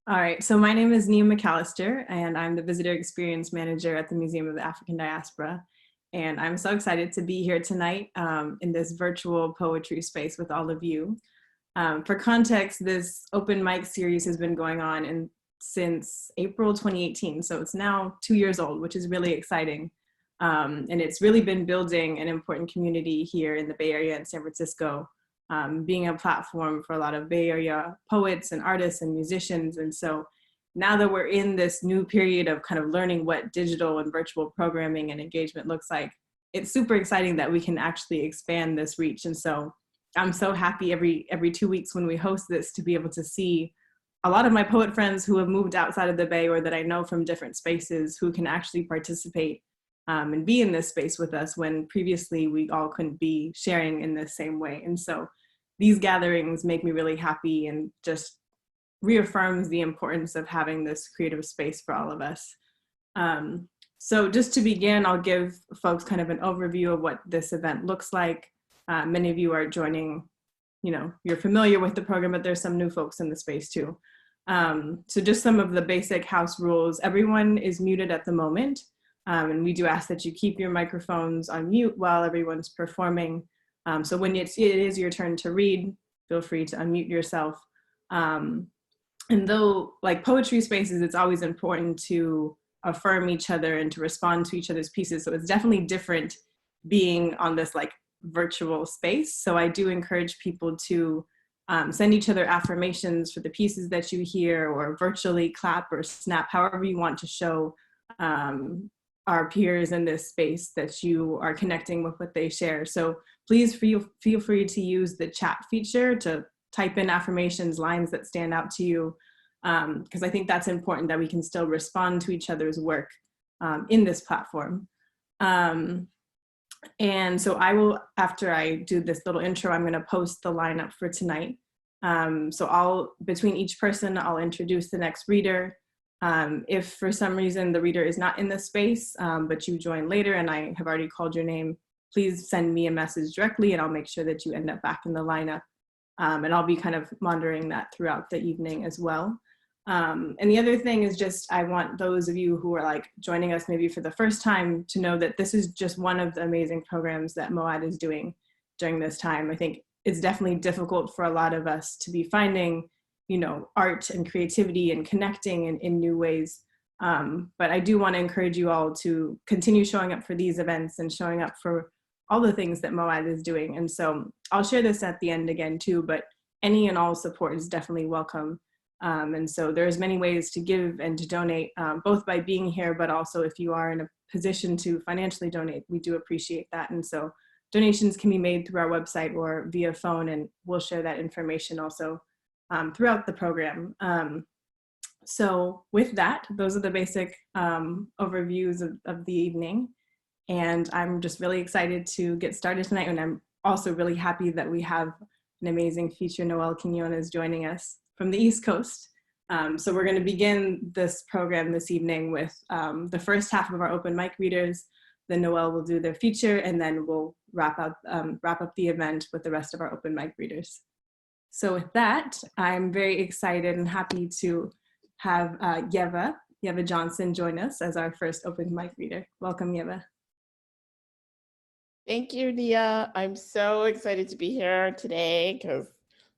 All right, so my name is Nia McAllister, and I'm the Visitor Experience Manager at the Museum of the African Diaspora. And I'm so excited to be here tonight in this virtual poetry space with all of you. For context, this open mic series has been going on since April 2018, so it's now 2 years old, which is really exciting. And it's really been building an important community here in the Bay Area and San Francisco, being a platform for a lot of Bay Area poets and artists and musicians. And so now that we're in this new period of kind of learning what digital and virtual programming and engagement looks like, it's super exciting that we can actually expand this reach. And so I'm so happy every 2 weeks when we host this to be able to see a lot of my poet friends who have moved outside of the Bay or that I know from different spaces who can actually participate and be in this space with us when previously we all couldn't be sharing in the same way. And so these gatherings make me really happy and just reaffirms the importance of having this creative space for all of us. So just to begin, I'll give folks kind of an overview of what this event looks like. Many of you are joining, you're familiar with the program, but there's some new folks in the space too. So just some of the basic house rules. Everyone is muted at the moment. And we do ask that you keep your microphones on mute while everyone's performing. So when it is your turn to read, feel free to unmute yourself. And though like poetry spaces, it's always important to affirm each other and to respond to each other's pieces. So it's definitely different being on this like virtual space. So I do encourage people to send each other affirmations for the pieces that you hear, or virtually clap or snap, however you want to show our peers in this space that you are connecting with what they share. So please feel free to use the chat feature to type in affirmations, lines that stand out to you, because I think that's important that we can still respond to each other's work in this platform. And so I will, after I do this little intro, I'm gonna post the lineup for tonight. So between each person, I'll introduce the next reader. If for some reason the reader is not in the space, but you join later and I have already called your name, please send me a message directly and I'll make sure that you end up back in the lineup. And I'll be kind of monitoring that throughout the evening as well. And the other thing is just, I want those of you who are like joining us maybe for the first time to know that this is just one of the amazing programs that MOAD is doing during this time. I think it's definitely difficult for a lot of us to be finding art and creativity and connecting in new ways. But I do want to encourage you all to continue showing up for these events and showing up for all the things that MOAD is doing. And so I'll share this at the end again too, but any and all support is definitely welcome. And so there's many ways to give and to donate, both by being here, but also if you are in a position to financially donate, we do appreciate that. And so donations can be made through our website or via phone, and we'll share that information also throughout the program. So with that, those are the basic overviews of the evening. And I'm just really excited to get started tonight. And I'm also really happy that we have an amazing feature, Noel Quiñones, joining us from the East Coast. So we're gonna begin this program this evening with the first half of our open mic readers. Then Noel will do their feature, and then we'll wrap up the event with the rest of our open mic readers. So with that, I'm very excited and happy to have Yeva Johnson join us as our first open mic reader. Welcome, Yeva. Thank you, Nia. I'm so excited to be here today because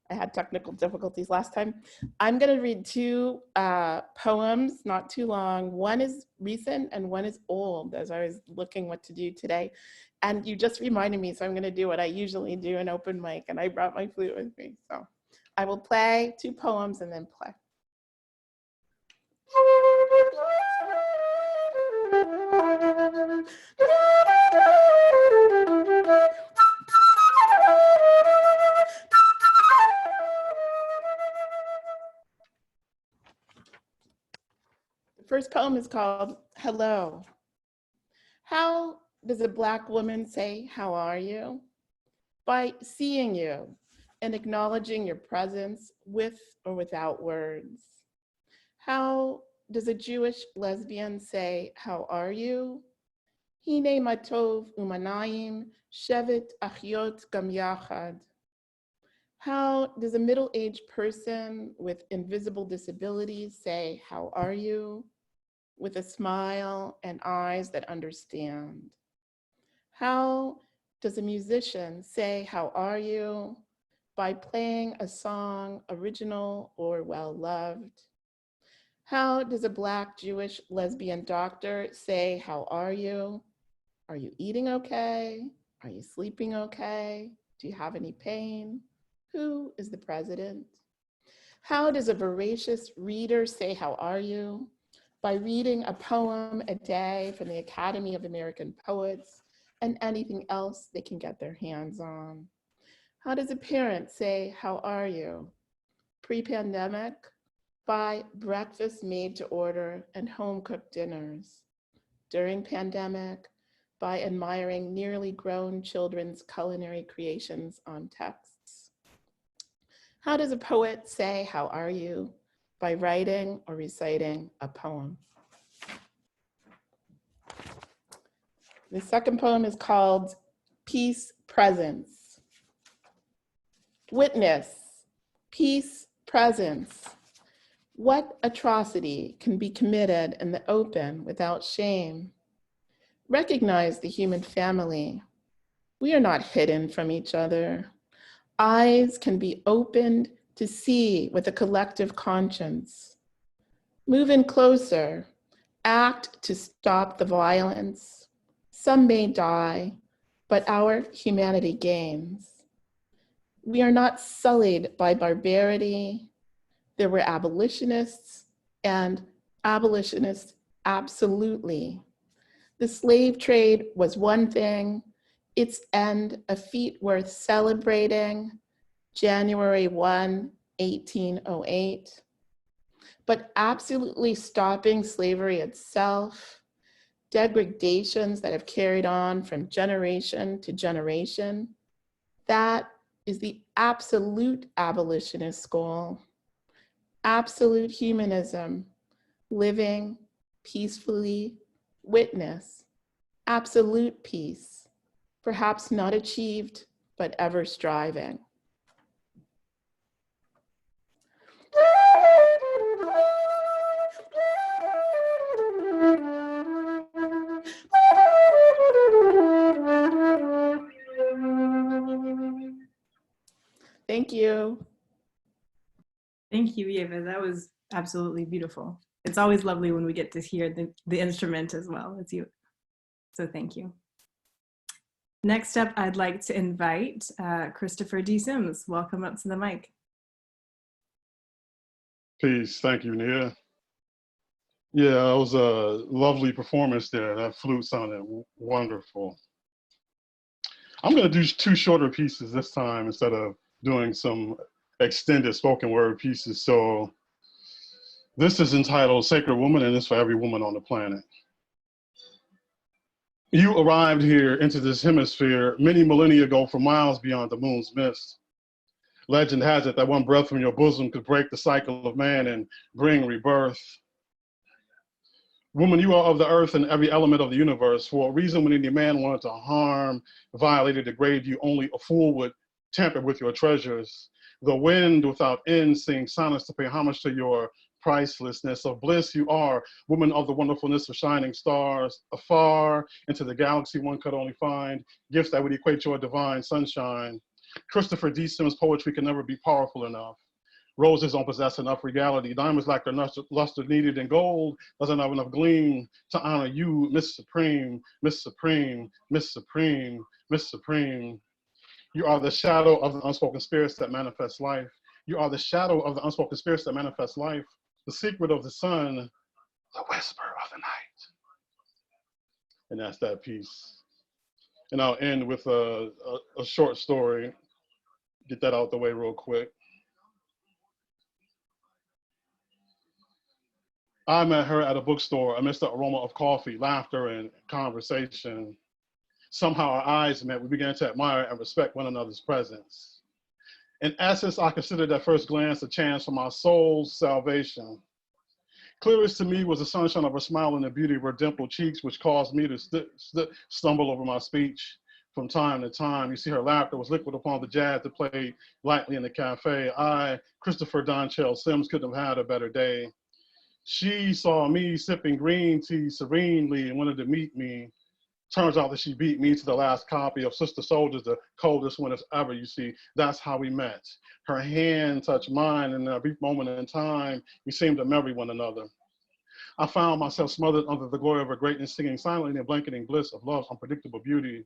I had technical difficulties last time. I'm going to read two poems, not too long. One is recent and one is old, as I was looking what to do today. And you just reminded me, so I'm going to do what I usually do in open mic, and I brought my flute with me. So I will play two poems and then play. The first poem is called Hello. How does a Black woman say, how are you? By seeing you and acknowledging your presence with or without words. How does a Jewish lesbian say, how are you? Hine matov umanayim shevet achiot gam yachad. How does a middle-aged person with invisible disabilities say, "How are you?" with a smile and eyes that understand? How does a musician say, "How are you?" by playing a song original or well-loved? How does a Black Jewish lesbian doctor say, "How are you?" Are you eating okay? Are you sleeping okay? Do you have any pain? Who is the president? How does a voracious reader say, "How are you?" by reading a poem a day from the Academy of American Poets and anything else they can get their hands on? How does a parent say, "How are you?" pre-pandemic by breakfast made to order and home-cooked dinners. During pandemic, by admiring nearly grown children's culinary creations on texts. How does a poet say, "How are you?" by writing or reciting a poem? The second poem is called Peace Presence. Witness, peace, presence. What atrocity can be committed in the open without shame? Recognize the human family. We are not hidden from each other. Eyes can be opened to see with a collective conscience. Move in closer, act to stop the violence. Some may die, but our humanity gains. We are not sullied by barbarity. There were abolitionists, and abolitionists absolutely. The slave trade was one thing, its end a feat worth celebrating, January 1, 1808. But absolutely stopping slavery itself, degradations that have carried on from generation to generation, that is the absolute abolitionist goal. Absolute humanism, living peacefully, witness, absolute peace, perhaps not achieved, but ever striving. Thank you. Thank you, Yeva. That was absolutely beautiful. It's always lovely when we get to hear the instrument as well as you. So thank you. Next up, I'd like to invite Christopher D. Sims. Welcome up to the mic. Peace. Thank you, Nia. Yeah, it was a lovely performance there. That flute sounded wonderful. I'm going to do two shorter pieces this time instead of doing some extended spoken word pieces. So this is entitled Sacred Woman, and it's for every woman on the planet. You arrived here into this hemisphere many millennia ago from miles beyond the moon's mist. Legend has it that one breath from your bosom could break the cycle of man and bring rebirth. Woman, you are of the earth and every element of the universe. For a reason, when any man wanted to harm, violate, or degrade you, only a fool would tamper with your treasures. The wind without end sings silence to pay homage to your pricelessness. Of bliss you are, woman of the wonderfulness of shining stars. Afar into the galaxy one could only find gifts that would equate your divine sunshine. Christopher D. Sims' poetry can never be powerful enough. Roses don't possess enough regality. Diamonds lack their luster needed, and gold doesn't have enough gleam to honor you, Miss Supreme, Miss Supreme, Miss Supreme, Miss Supreme. You are the shadow of the unspoken spirits that manifest life. You are the shadow of the unspoken spirits that manifest life. The secret of the sun, the whisper of the night. And that's that piece. And I'll end with a short story. Get that out the way real quick. I met her at a bookstore amidst the aroma of coffee, laughter, and conversation. Somehow our eyes met. We began to admire and respect one another's presence. In essence, I considered at first glance a chance for my soul's salvation. Clearest to me was the sunshine of her smile and the beauty of her dimpled cheeks, which caused me to stumble over my speech. from time to time. You see her laughter was liquid upon the jazz that played lightly in the cafe. I, Christopher Donchell Sims, couldn't have had a better day. She saw me sipping green tea serenely and wanted to meet me. Turns out that she beat me to the last copy of Sister Soldiers, the coldest winters ever, you see. That's how we met. Her hand touched mine, and in a brief moment in time, we seemed to marry one another. I found myself smothered under the glory of her greatness, singing silently in the blanketing bliss of love's unpredictable beauty.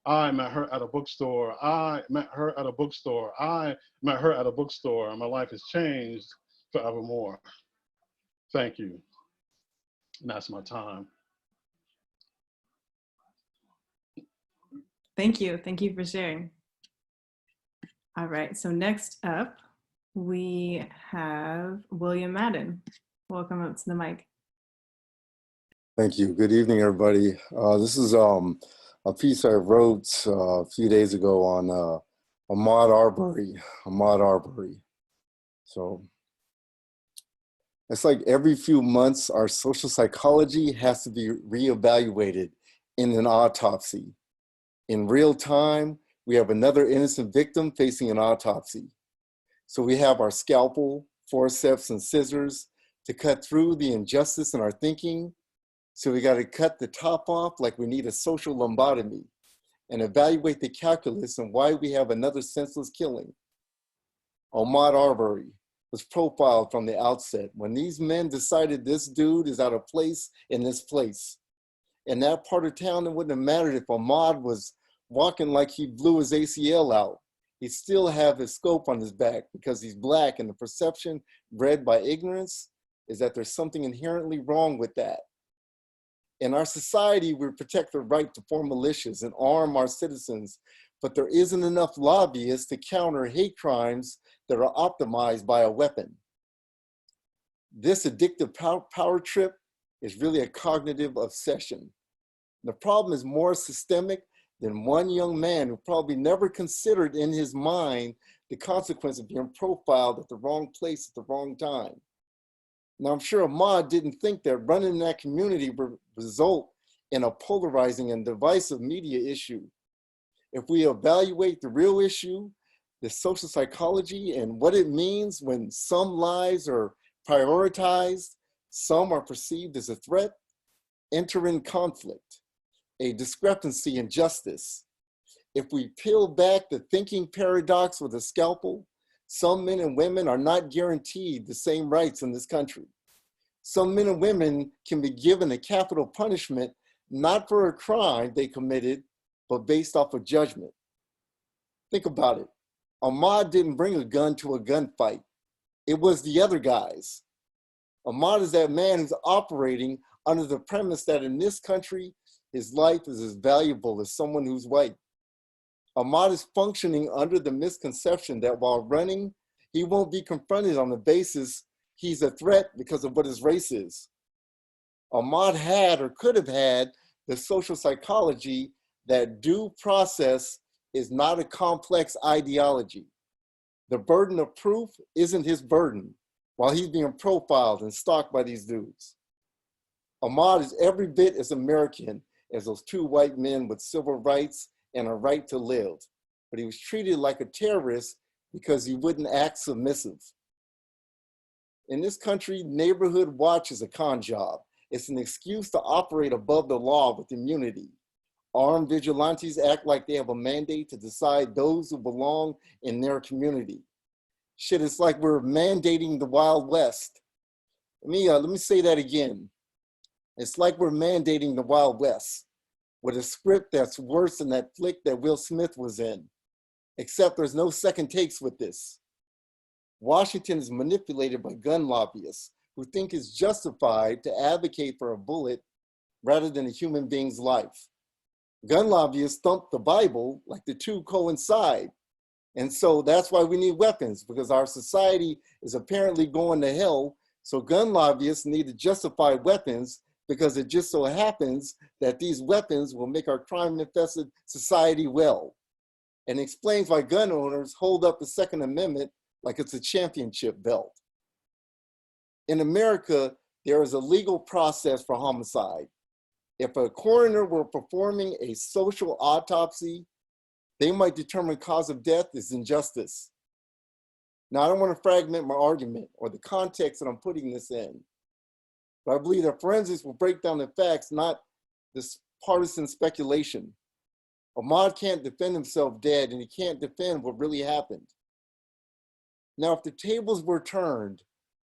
I met her at a bookstore. I met her at a bookstore. I met her at a bookstore, and my life has changed forevermore. Thank you. And that's my time. Thank you. Thank you for sharing. All right, so next up, we have William Madden. Welcome up to the mic. Thank you. Good evening, everybody. This is a piece I wrote a few days ago on Ahmaud Arbery. So it's like every few months, our social psychology has to be reevaluated in an autopsy. In real time, we have another innocent victim facing an autopsy. So we have our scalpel, forceps, and scissors to cut through the injustice in our thinking. So we got to cut the top off like we need a social lobotomy and evaluate the calculus and why we have another senseless killing. Ahmaud Arbery was profiled from the outset when these men decided this dude is out of place in this place. In that part of town, it wouldn't have mattered if Ahmaud was walking like he blew his ACL out. He'd still have his scope on his back because he's Black, and the perception bred by ignorance is that there's something inherently wrong with that. In our society, we protect the right to form militias and arm our citizens, but there isn't enough lobbyists to counter hate crimes that are optimized by a weapon. This addictive power trip is really a cognitive obsession. The problem is more systemic than one young man who probably never considered in his mind the consequence of being profiled at the wrong place at the wrong time. Now, I'm sure Ahmaud didn't think that running in that community would result in a polarizing and divisive media issue. If we evaluate the real issue, the social psychology and what it means when some lives are prioritized, some are perceived as a threat, enter in conflict, a discrepancy in justice. If we peel back the thinking paradox with a scalpel, some men and women are not guaranteed the same rights in this country. Some men and women can be given a capital punishment, not for a crime they committed, but based off of judgment. Think about it. Ahmaud didn't bring a gun to a gunfight. It was the other guys. Ahmaud is that man who's operating under the premise that in this country, his life is as valuable as someone who's white. Ahmaud is functioning under the misconception that while running, he won't be confronted on the basis he's a threat because of what his race is. Ahmaud had or could have had the social psychology that due process is not a complex ideology. The burden of proof isn't his burden while he's being profiled and stalked by these dudes. Ahmaud is every bit as American as those two white men with civil rights and a right to live, but he was treated like a terrorist because he wouldn't act submissive. In this country, neighborhood watch is a con job. It's an excuse to operate above the law with immunity. Armed vigilantes act like they have a mandate to decide those who belong in their community. Shit, it's like we're mandating the Wild West. Let me say that again. It's like we're mandating the Wild West with a script that's worse than that flick that Will Smith was in, except there's no second takes with this. Washington is manipulated by gun lobbyists who think it's justified to advocate for a bullet rather than a human being's life. Gun lobbyists thump the Bible like the two coincide. And so that's why we need weapons, because our society is apparently going to hell. So gun lobbyists need to justify weapons because it just so happens that these weapons will make our crime-infested society well. And explains why gun owners hold up the Second Amendment like it's a championship belt. In America, there is a legal process for homicide. If a coroner were performing a social autopsy They might determine cause of death is injustice. Now, I don't want to fragment my argument or the context that I'm putting this in, but I believe that forensics will break down the facts, not this partisan speculation. Ahmaud can't defend himself dead, and he can't defend what really happened. Now, if the tables were turned,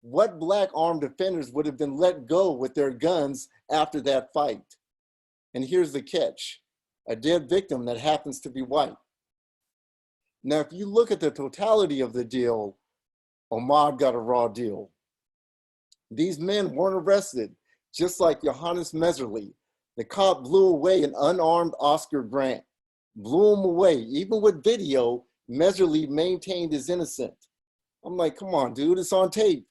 what Black armed offenders would have been let go with their guns after that fight? And here's the catch: a dead victim that happens to be white. Now, if you look at the totality of the deal, Ahmaud got a raw deal. These men weren't arrested, just like Johannes Meserly. The cop blew away an unarmed Oscar Grant, blew him away. Even with video, Meserly maintained his innocence. I'm like, come on, dude, it's on tape.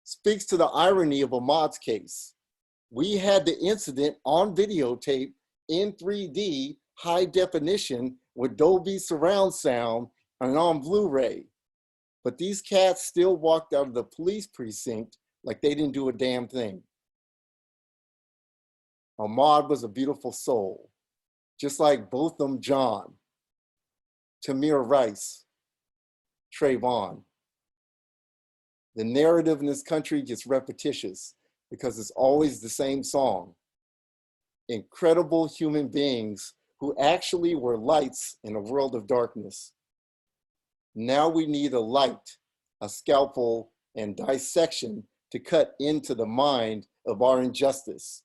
Speaks to the irony of Ahmaud's case. We had the incident on videotape in 3D, high definition, with Dolby surround sound and on Blu-ray. But these cats still walked out of the police precinct like they didn't do a damn thing. Ahmaud was a beautiful soul, just like Botham Jean, Tamir Rice, Trayvon. The narrative in this country gets repetitious because it's always the same song. Incredible human beings who actually were lights in a world of darkness. Now we need a light, a scalpel, and dissection to cut into the mind of our injustice,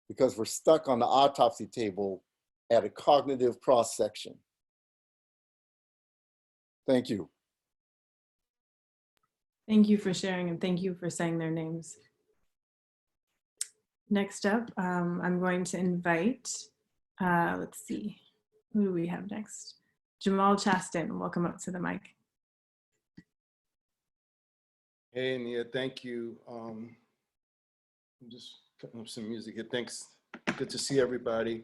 because we're stuck on the autopsy table at a cognitive cross-section. Thank you. Thank you for sharing, and thank you for saying their names. Next up, I'm going to invite, let's see, who do we have next? Gamal Chasten, welcome up to the mic. Hey, Nia, thank you. I'm just putting up some music here. Thanks. Good to see everybody.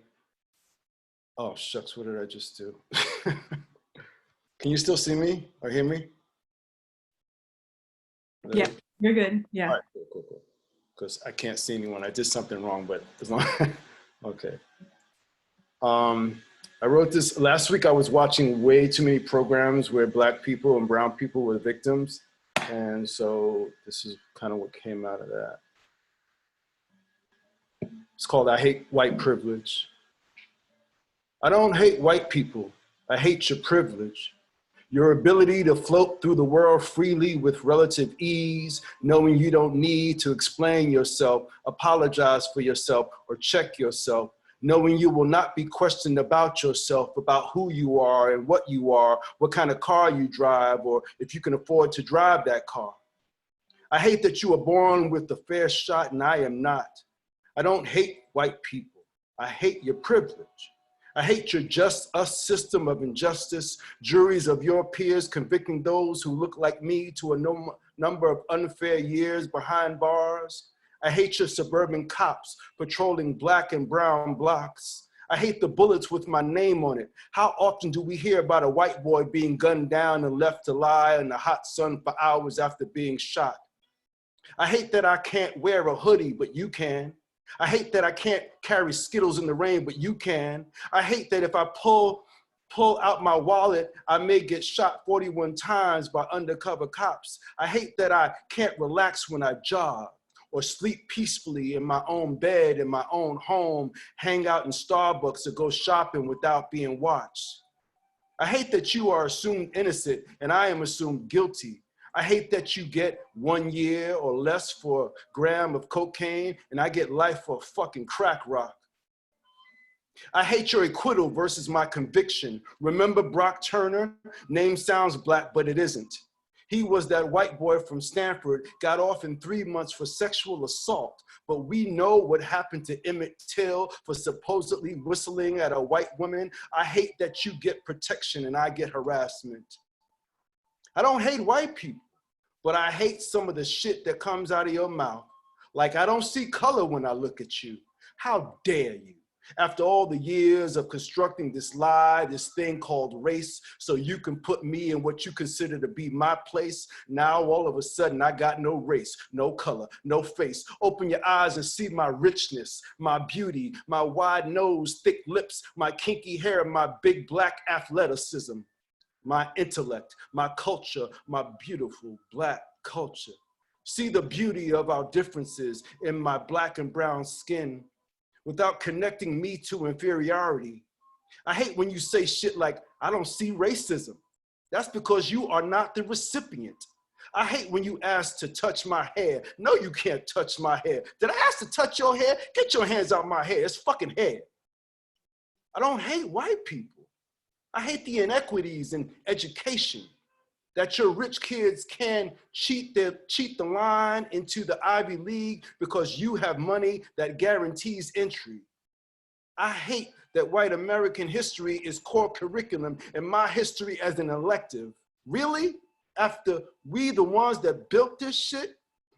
Oh, shucks, what did I just do? Can you still see me or hear me? Yeah, you're good. Yeah. All right, cool. Because I can't see anyone. I did something wrong, but as long okay. I wrote this last week. I was watching way too many programs where Black people and brown people were victims. And so this is kind of what came out of that. It's called I Hate White Privilege. I don't hate white people. I hate your privilege. Your ability to float through the world freely with relative ease, knowing you don't need to explain yourself, apologize for yourself, or check yourself, knowing you will not be questioned about yourself, about who you are and what you are, what kind of car you drive, or if you can afford to drive that car. I hate that you were born with a fair shot and I am not. I don't hate white people. I hate your privilege. I hate your just us system of injustice, juries of your peers convicting those who look like me to a number of unfair years behind bars. I hate your suburban cops patrolling Black and brown blocks. I hate the bullets with my name on it. How often do we hear about a white boy being gunned down and left to lie in the hot sun for hours after being shot? I hate that I can't wear a hoodie, but you can. I hate that I can't carry Skittles in the rain, but you can. I hate that if I pull out my wallet, I may get shot 41 times by undercover cops. I hate that I can't relax when I jog or sleep peacefully in my own bed, in my own home, hang out in Starbucks or go shopping without being watched. I hate that you are assumed innocent and I am assumed guilty. I hate that you get 1 year or less for a gram of cocaine and I get life for a fucking crack rock. I hate your acquittal versus my conviction. Remember Brock Turner? Name sounds Black, but it isn't. He was that white boy from Stanford, got off in 3 months for sexual assault, but we know what happened to Emmett Till for supposedly whistling at a white woman. I hate that you get protection and I get harassment. I don't hate white people, but I hate some of the shit that comes out of your mouth. Like I don't see color when I look at you. How dare you? After all the years of constructing this lie, this thing called race, so you can put me in what you consider to be my place, now all of a sudden I got no race, no color, no face. Open your eyes and see my richness, my beauty, my wide nose, thick lips, my kinky hair, my big black athleticism, my intellect, my culture, my beautiful black culture. See the beauty of our differences in my black and brown skin, without connecting me to inferiority. I hate when you say shit like, I don't see racism. That's because you are not the recipient. I hate when you ask to touch my hair. No, you can't touch my hair. Did I ask to touch your hair? Get your hands out my hair, it's fucking hair. I don't hate white people. I hate the inequities in education, that your rich kids can cheat the line into the Ivy League because you have money that guarantees entry. I hate that white American history is core curriculum and my history as an elective. Really? After we the ones that built this shit?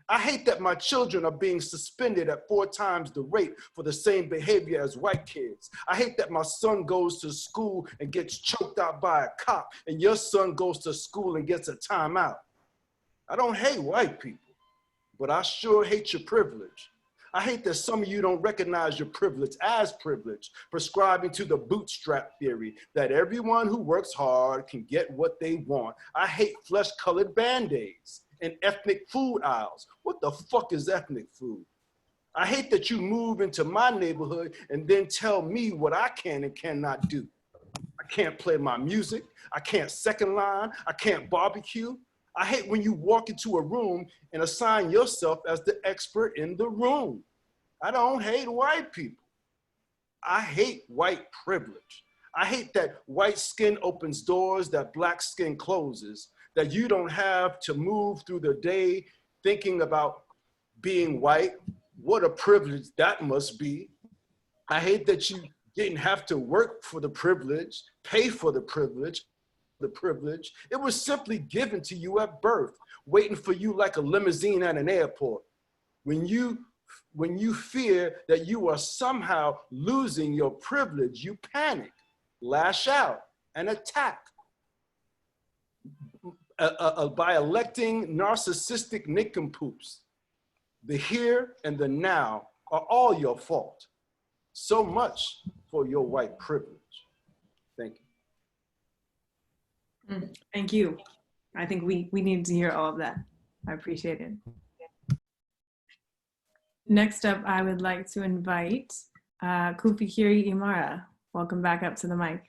I hate that my children are being suspended at 4 times the rate for the same behavior as white kids. I hate that my son goes to school and gets choked out by a cop, and your son goes to school and gets a timeout. I don't hate white people, but I sure hate your privilege. I hate that some of you don't recognize your privilege as privilege, prescribing to the bootstrap theory that everyone who works hard can get what they want. I hate flesh-colored Band-Aids and ethnic food aisles. What the fuck is ethnic food? I hate that you move into my neighborhood and then tell me what I can and cannot do. I can't play my music. I can't second line. I can't barbecue. I hate when you walk into a room and assign yourself as the expert in the room. I don't hate white people. I hate white privilege. I hate that white skin opens doors that black skin closes, that you don't have to move through the day thinking about being white. What a privilege that must be. I hate that you didn't have to work for the privilege, pay for the privilege. It was simply given to you at birth, waiting for you like a limousine at an airport. When you fear that you are somehow losing your privilege, you panic, lash out, and attack. By electing narcissistic nincompoops. The here and the now are all your fault. So much for your white privilege. Thank you. Thank you. I think we need to hear all of that. I appreciate it. Next up, I would like to invite Kufikiri Imara. Welcome back up to the mic.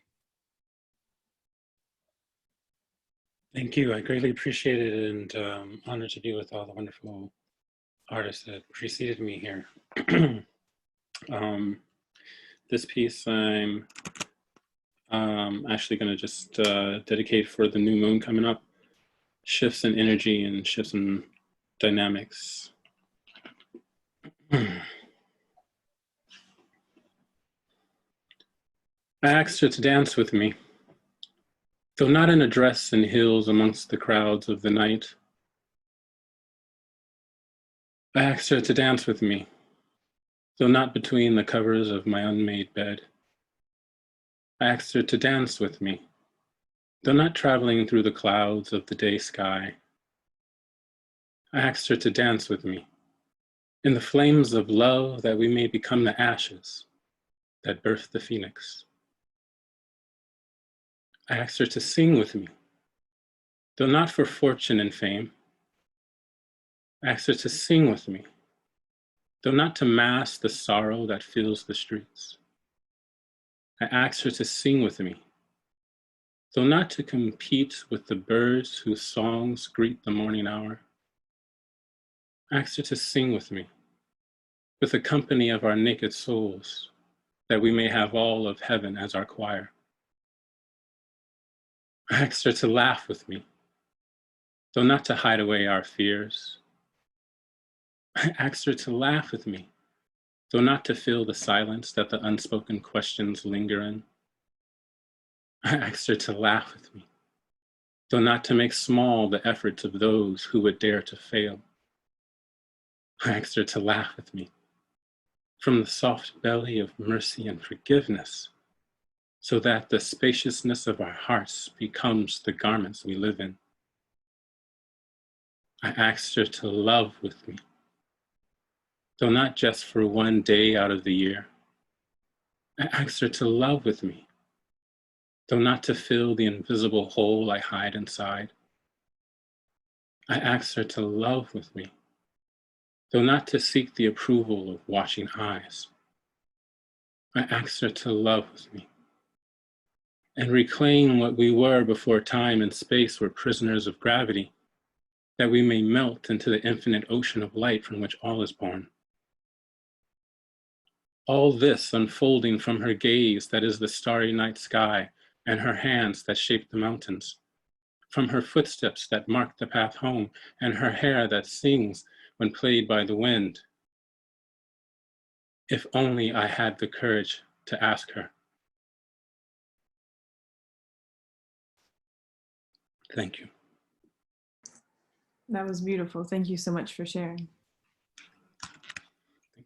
Thank you. I greatly appreciate it, and honored to be with all the wonderful artists that preceded me here. This piece I'm actually going to just dedicate for the new moon coming up. Shifts in energy and shifts in dynamics. I asked her to dance with me. Though not in a dress and heels amongst the crowds of the night, I asked her to dance with me, though not between the covers of my unmade bed. I asked her to dance with me, though not traveling through the clouds of the day sky. I asked her to dance with me, in the flames of love that we may become the ashes that birthed the phoenix. I asked her to sing with me, though not for fortune and fame. I asked her to sing with me, though not to mask the sorrow that fills the streets. I asked her to sing with me, though not to compete with the birds whose songs greet the morning hour. I asked her to sing with me, with the company of our naked souls, that we may have all of heaven as our choir. I asked her to laugh with me, though not to hide away our fears. I asked her to laugh with me, though not to fill the silence that the unspoken questions linger in. I asked her to laugh with me, though not to make small the efforts of those who would dare to fail. I asked her to laugh with me, from the soft belly of mercy and forgiveness, so that the spaciousness of our hearts becomes the garments we live in. I asked her to love with me, though not just for one day out of the year. I asked her to love with me, though not to fill the invisible hole I hide inside. I asked her to love with me, though not to seek the approval of watching eyes. I asked her to love with me and reclaim what we were before time and space were prisoners of gravity, that we may melt into the infinite ocean of light from which all is born. All this unfolding from her gaze that is the starry night sky, and her hands that shape the mountains, from her footsteps that mark the path home, and her hair that sings when played by the wind. If only I had the courage to ask her. Thank you. That was beautiful. Thank you so much for sharing.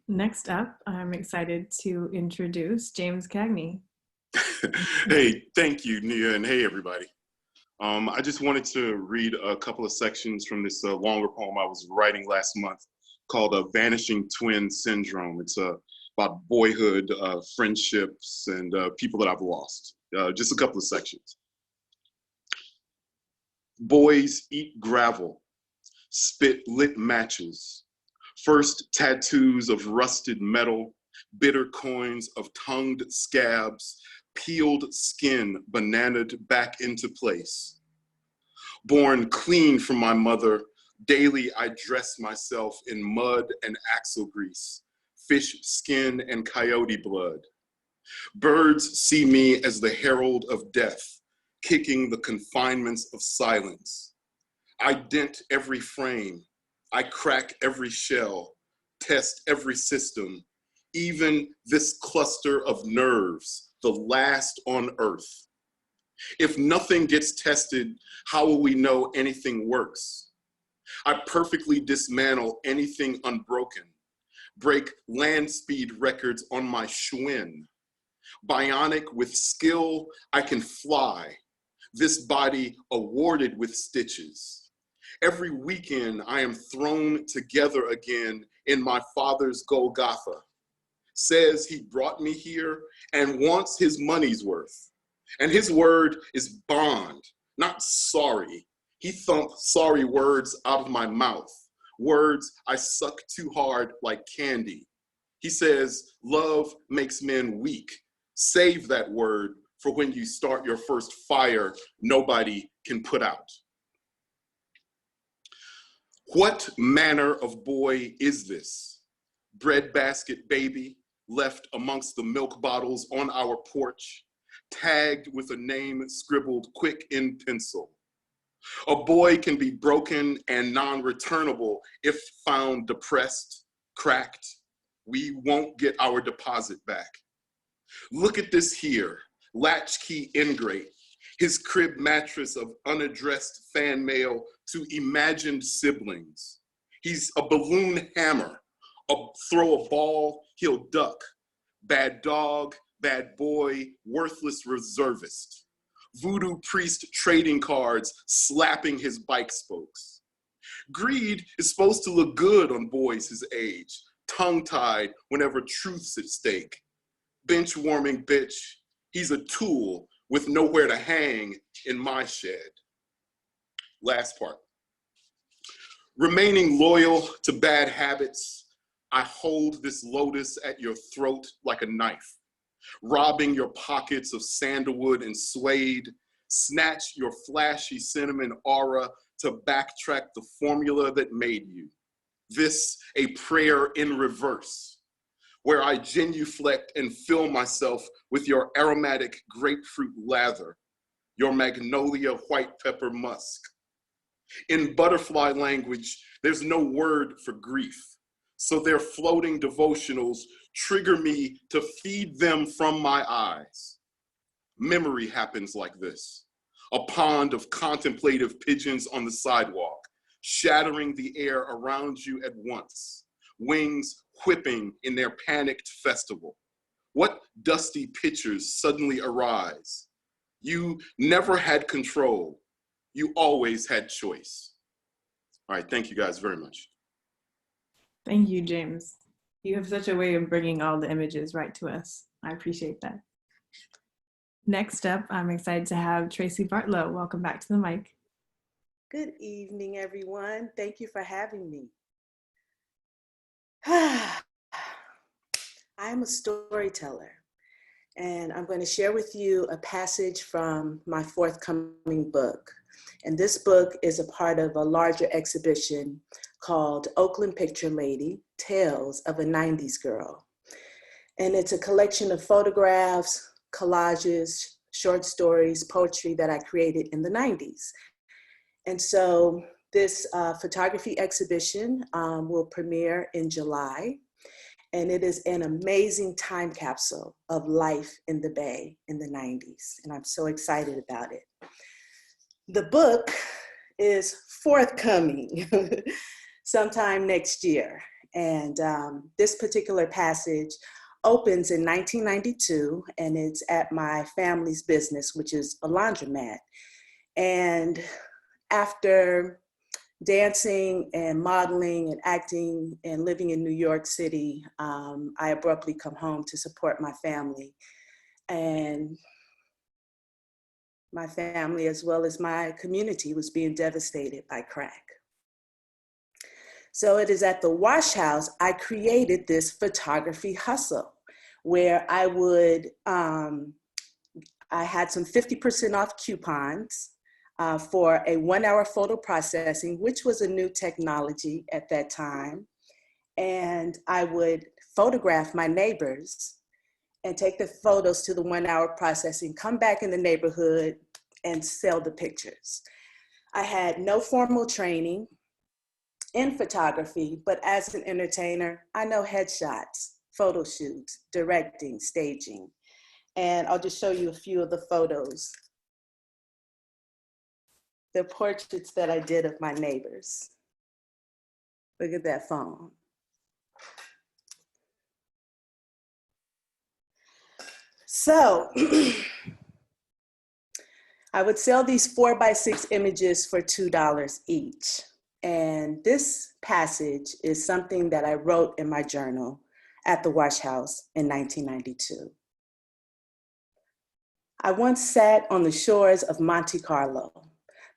Next up, I'm excited to introduce James Cagney. Hey, thank you, Nia, and hey, everybody. I just wanted to read a couple of sections from this longer poem I was writing last month called Vanishing Twin Syndrome. It's about boyhood, friendships, and people that I've lost. Just a couple of sections. Boys eat gravel, spit lit matches, first tattoos of rusted metal, bitter coins of tongued scabs, peeled skin bananaed back into place. Born clean from my mother, daily I dress myself in mud and axle grease, fish skin and coyote blood. Birds see me as the herald of death, kicking the confinements of silence. I dent every frame, I crack every shell, test every system, even this cluster of nerves, the last on earth. If nothing gets tested, how will we know anything works? I perfectly dismantle anything unbroken, break land speed records on my Schwinn. Bionic with skill, I can fly, this body awarded with stitches. Every weekend, I am thrown together again in my father's Golgotha. Says he brought me here and wants his money's worth. And his word is bond, not sorry. He thumped sorry words out of my mouth, words I suck too hard like candy. He says, love makes men weak. Save that word for when you start your first fire nobody can put out. What manner of boy is this? Breadbasket baby left amongst the milk bottles on our porch, tagged with a name scribbled quick in pencil. A boy can be broken and non-returnable if found depressed, cracked. We won't get our deposit back. Look at this here, latchkey ingrate, his crib mattress of unaddressed fan mail to imagined siblings. He's a balloon hammer, throw a ball, he'll duck. Bad dog, bad boy, worthless reservist. Voodoo priest trading cards slapping his bike spokes. Greed is supposed to look good on boys his age, tongue-tied whenever truth's at stake. Bench-warming bitch, he's a tool with nowhere to hang in my shed. Last part. Remaining loyal to bad habits, I hold this lotus at your throat like a knife, robbing your pockets of sandalwood and suede, snatch your flashy cinnamon aura to backtrack the formula that made you. This a prayer in reverse, where I genuflect and fill myself with your aromatic grapefruit lather, your magnolia white pepper musk. In butterfly language, there's no word for grief, so their floating devotionals trigger me to feed them from my eyes. Memory happens like this, a pond of contemplative pigeons on the sidewalk, shattering the air around you at once, wings whipping in their panicked festival? What dusty pictures suddenly arise? You never had control. You always had choice. All right, thank you guys very much. Thank you, James. You have such a way of bringing all the images right to us. I appreciate that. Next up, I'm excited to have Traci Bartlow. Welcome back to the mic. Good evening, everyone. Thank you for having me. I'm a storyteller, and I'm going to share with you a passage from my forthcoming book. And this book is a part of a larger exhibition called Oakland Picture Lady, Tales of a 90s Girl. And it's a collection of photographs, collages, short stories, poetry that I created in the 90s. And so this photography exhibition will premiere in July. And it is an amazing time capsule of life in the Bay in the 90s. And I'm so excited about it. The book is forthcoming sometime next year. And this particular passage opens in 1992, and it's at my family's business, which is a laundromat. And after dancing and modeling and acting and living in New York City, I abruptly come home to support my family. And my family, as well as my community, was being devastated by crack. So it is at the wash house I created this photography hustle where I would, I had some 50% off coupons for a 1-hour photo processing, which was a new technology at that time. And I would photograph my neighbors and take the photos to the 1-hour processing, come back in the neighborhood and sell the pictures. I had no formal training in photography, but as an entertainer, I know headshots, photo shoots, directing, staging. And I'll just show you a few of the photos. The portraits that I did of my neighbors. Look at that phone. So I would sell these 4x6 images for $2 each. And this passage is something that I wrote in my journal at the wash house in 1992. I once sat on the shores of Monte Carlo,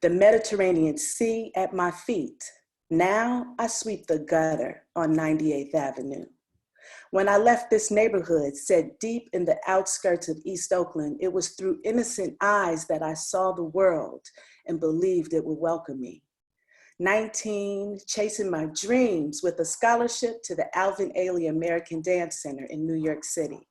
the Mediterranean Sea at my feet. Now I sweep the gutter on 98th Avenue. When I left this neighborhood, set deep in the outskirts of East Oakland, it was through innocent eyes that I saw the world and believed it would welcome me. 19, chasing my dreams with a scholarship to the Alvin Ailey American Dance Center in New York City.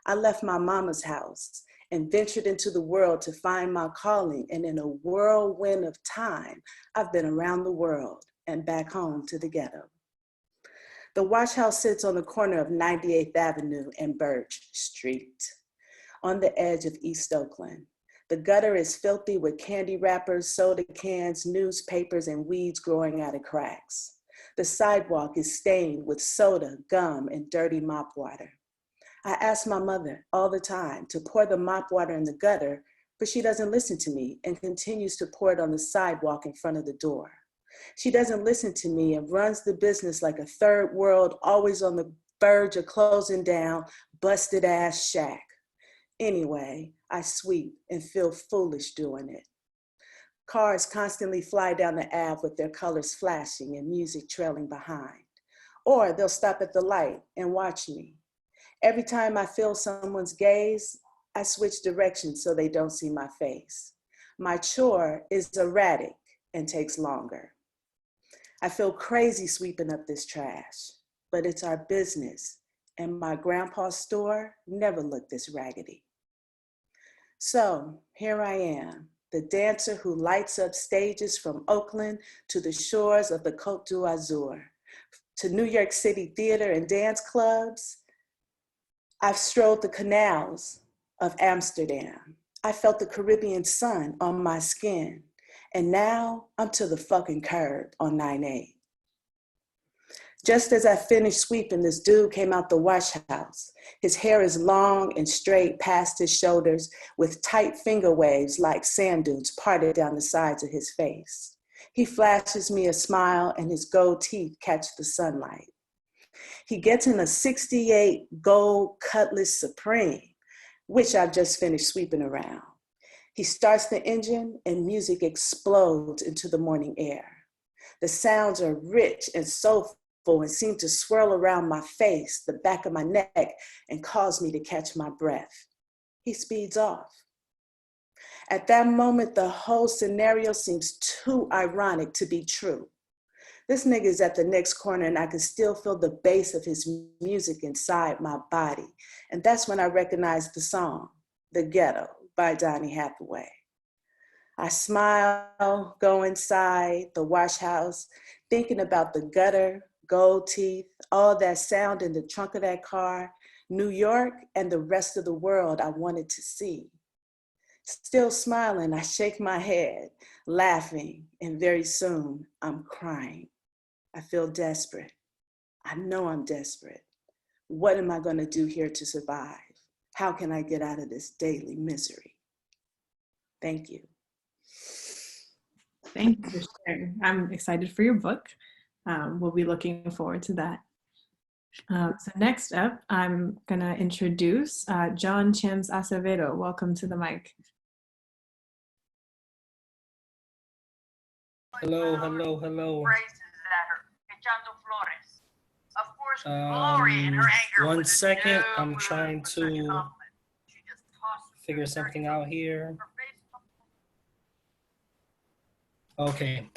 I left my mama's house and ventured into the world to find my calling, and in a whirlwind of time, I've been around the world and back home to the ghetto. The wash house sits on the corner of 98th Avenue and Birch Street, on the edge of East Oakland. The gutter is filthy with candy wrappers, soda cans, newspapers, and weeds growing out of cracks. The sidewalk is stained with soda, gum, and dirty mop water. I ask my mother all the time to pour the mop water in the gutter, but she doesn't listen to me and continues to pour it on the sidewalk in front of the door. She doesn't listen to me and runs the business like a third world, always on the verge of closing down, busted ass shack. Anyway, I sweep and feel foolish doing it. Cars constantly fly down the Ave with their colors flashing and music trailing behind. Or they'll stop at the light and watch me. Every time I feel someone's gaze, I switch directions so they don't see my face. My chore is erratic and takes longer. I feel crazy sweeping up this trash, but it's our business, and my grandpa's store never looked this raggedy. So here I am, the dancer who lights up stages from Oakland to the shores of the Côte d'Azur, to New York City theater and dance clubs. I've strolled the canals of Amsterdam. I felt the Caribbean sun on my skin. And now I'm to the fucking curb on 9/8. Just as I finished sweeping, this dude came out the wash house. His hair is long and straight past his shoulders with tight finger waves like sand dunes parted down the sides of his face. He flashes me a smile and his gold teeth catch the sunlight. He gets in a 68 gold Cutlass Supreme, which I've just finished sweeping around. He starts the engine and music explodes into the morning air. The sounds are rich and soulful and seem to swirl around my face, the back of my neck, and cause me to catch my breath. He speeds off. At that moment, the whole scenario seems too ironic to be true. This nigga is at the next corner and I can still feel the bass of his music inside my body. And that's when I recognized the song, The Ghetto by Donny Hathaway. I smile, go inside the wash house, thinking about the gutter, gold teeth, all that sound in the trunk of that car, New York, and the rest of the world I wanted to see. Still smiling, I shake my head, laughing, and very soon I'm crying. I feel desperate. I know I'm desperate. What am I going to do here to survive? How can I get out of this daily misery? Thank you. Thank you for sharing. I'm excited for your book. We'll be looking forward to that. So next up, I'm gonna introduce John Chims Acevedo. Welcome to the mic. Hello, hello, hello. One second, I'm trying to figure something out here. Okay.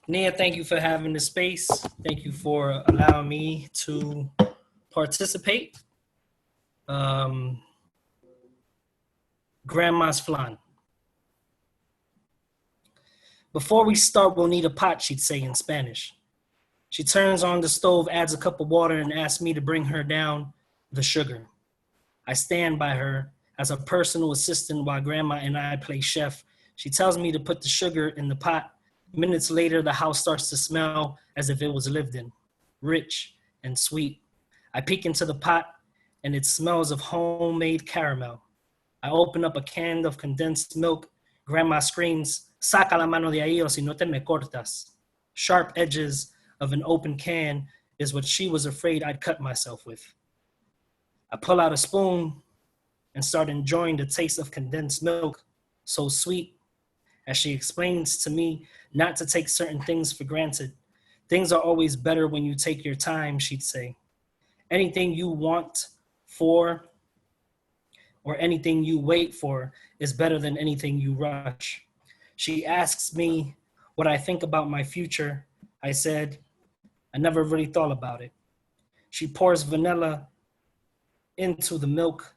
Nia, thank you for having the space. Thank you for allowing me to participate. Grandma's flan. Before we start, we'll need a pot, she'd say in Spanish. She turns on the stove, adds a cup of water, and asks me to bring her down the sugar. I stand by her as a personal assistant while Grandma and I play chef. She tells me to put the sugar in the pot. Minutes later, the house starts to smell as if it was lived in, rich and sweet. I peek into the pot, and it smells of homemade caramel. I open up a can of condensed milk. Grandma screams, "Saca la mano de ahí o si no te me cortas." Sharp edges of an open can is what she was afraid I'd cut myself with. I pull out a spoon and start enjoying the taste of condensed milk, so sweet. As she explains to me not to take certain things for granted. Things are always better when you take your time, she'd say. Anything you want for or anything you wait for is better than anything you rush. She asks me what I think about my future. I said, I never really thought about it. She pours vanilla into the milk,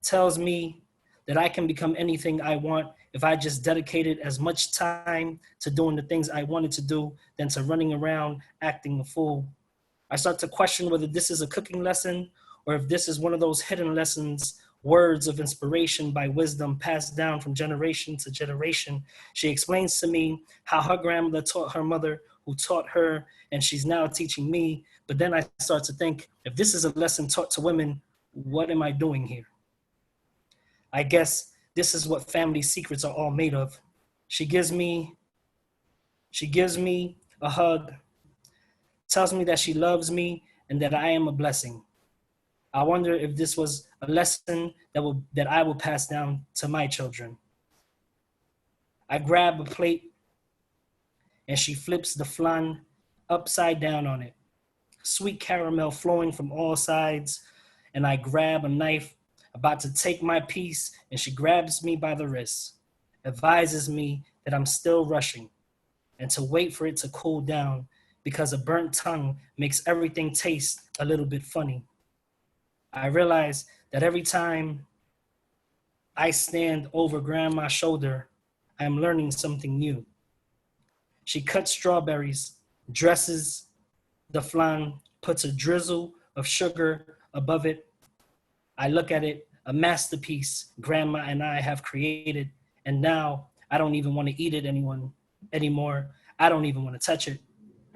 tells me that I can become anything I want if I just dedicated as much time to doing the things I wanted to do than to running around acting a fool. I start to question whether this is a cooking lesson or if this is one of those hidden lessons, words of inspiration by wisdom passed down from generation to generation. She explains to me how her grandmother taught her mother, who taught her, and she's now teaching me. But then I start to think, if this is a lesson taught to women, what am I doing here? I guess this is what family secrets are all made of. She gives me a hug, tells me that she loves me and that I am a blessing. I wonder if this was a lesson that I will pass down to my children. I grab a plate and she flips the flan upside down on it. Sweet caramel flowing from all sides, and I grab a knife, about to take my piece, and she grabs me by the wrist, advises me that I'm still rushing and to wait for it to cool down because a burnt tongue makes everything taste a little bit funny. I realize that every time I stand over Grandma's shoulder, I'm learning something new. She cuts strawberries, dresses the flan, puts a drizzle of sugar above it. I look at it, a masterpiece Grandma and I have created, and now I don't even want to eat it anymore. I don't even want to touch it.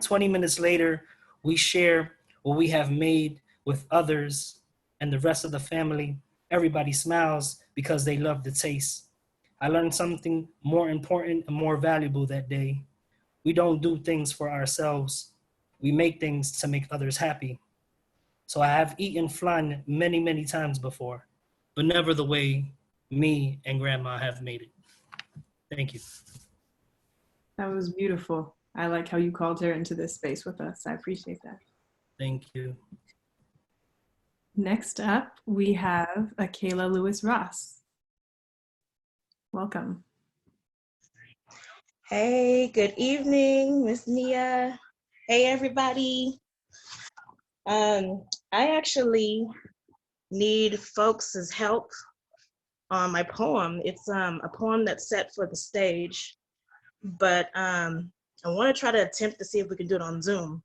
20 minutes later, we share what we have made with others and the rest of the family. Everybody smiles because they love the taste. I learned something more important and more valuable that day. We don't do things for ourselves. We make things to make others happy. So I have eaten flan many, many times before, but never the way me and Grandma have made it. Thank you. That was beautiful. I like how you called her into this space with us. I appreciate that. Thank you. Next up, we have Aqueila Lewis-Ross. Welcome. Hey, good evening, Miss Nia. Hey, everybody. I actually need folks' help on my poem. It's a poem that's set for the stage, but I want to try to attempt to see if we can do it on Zoom.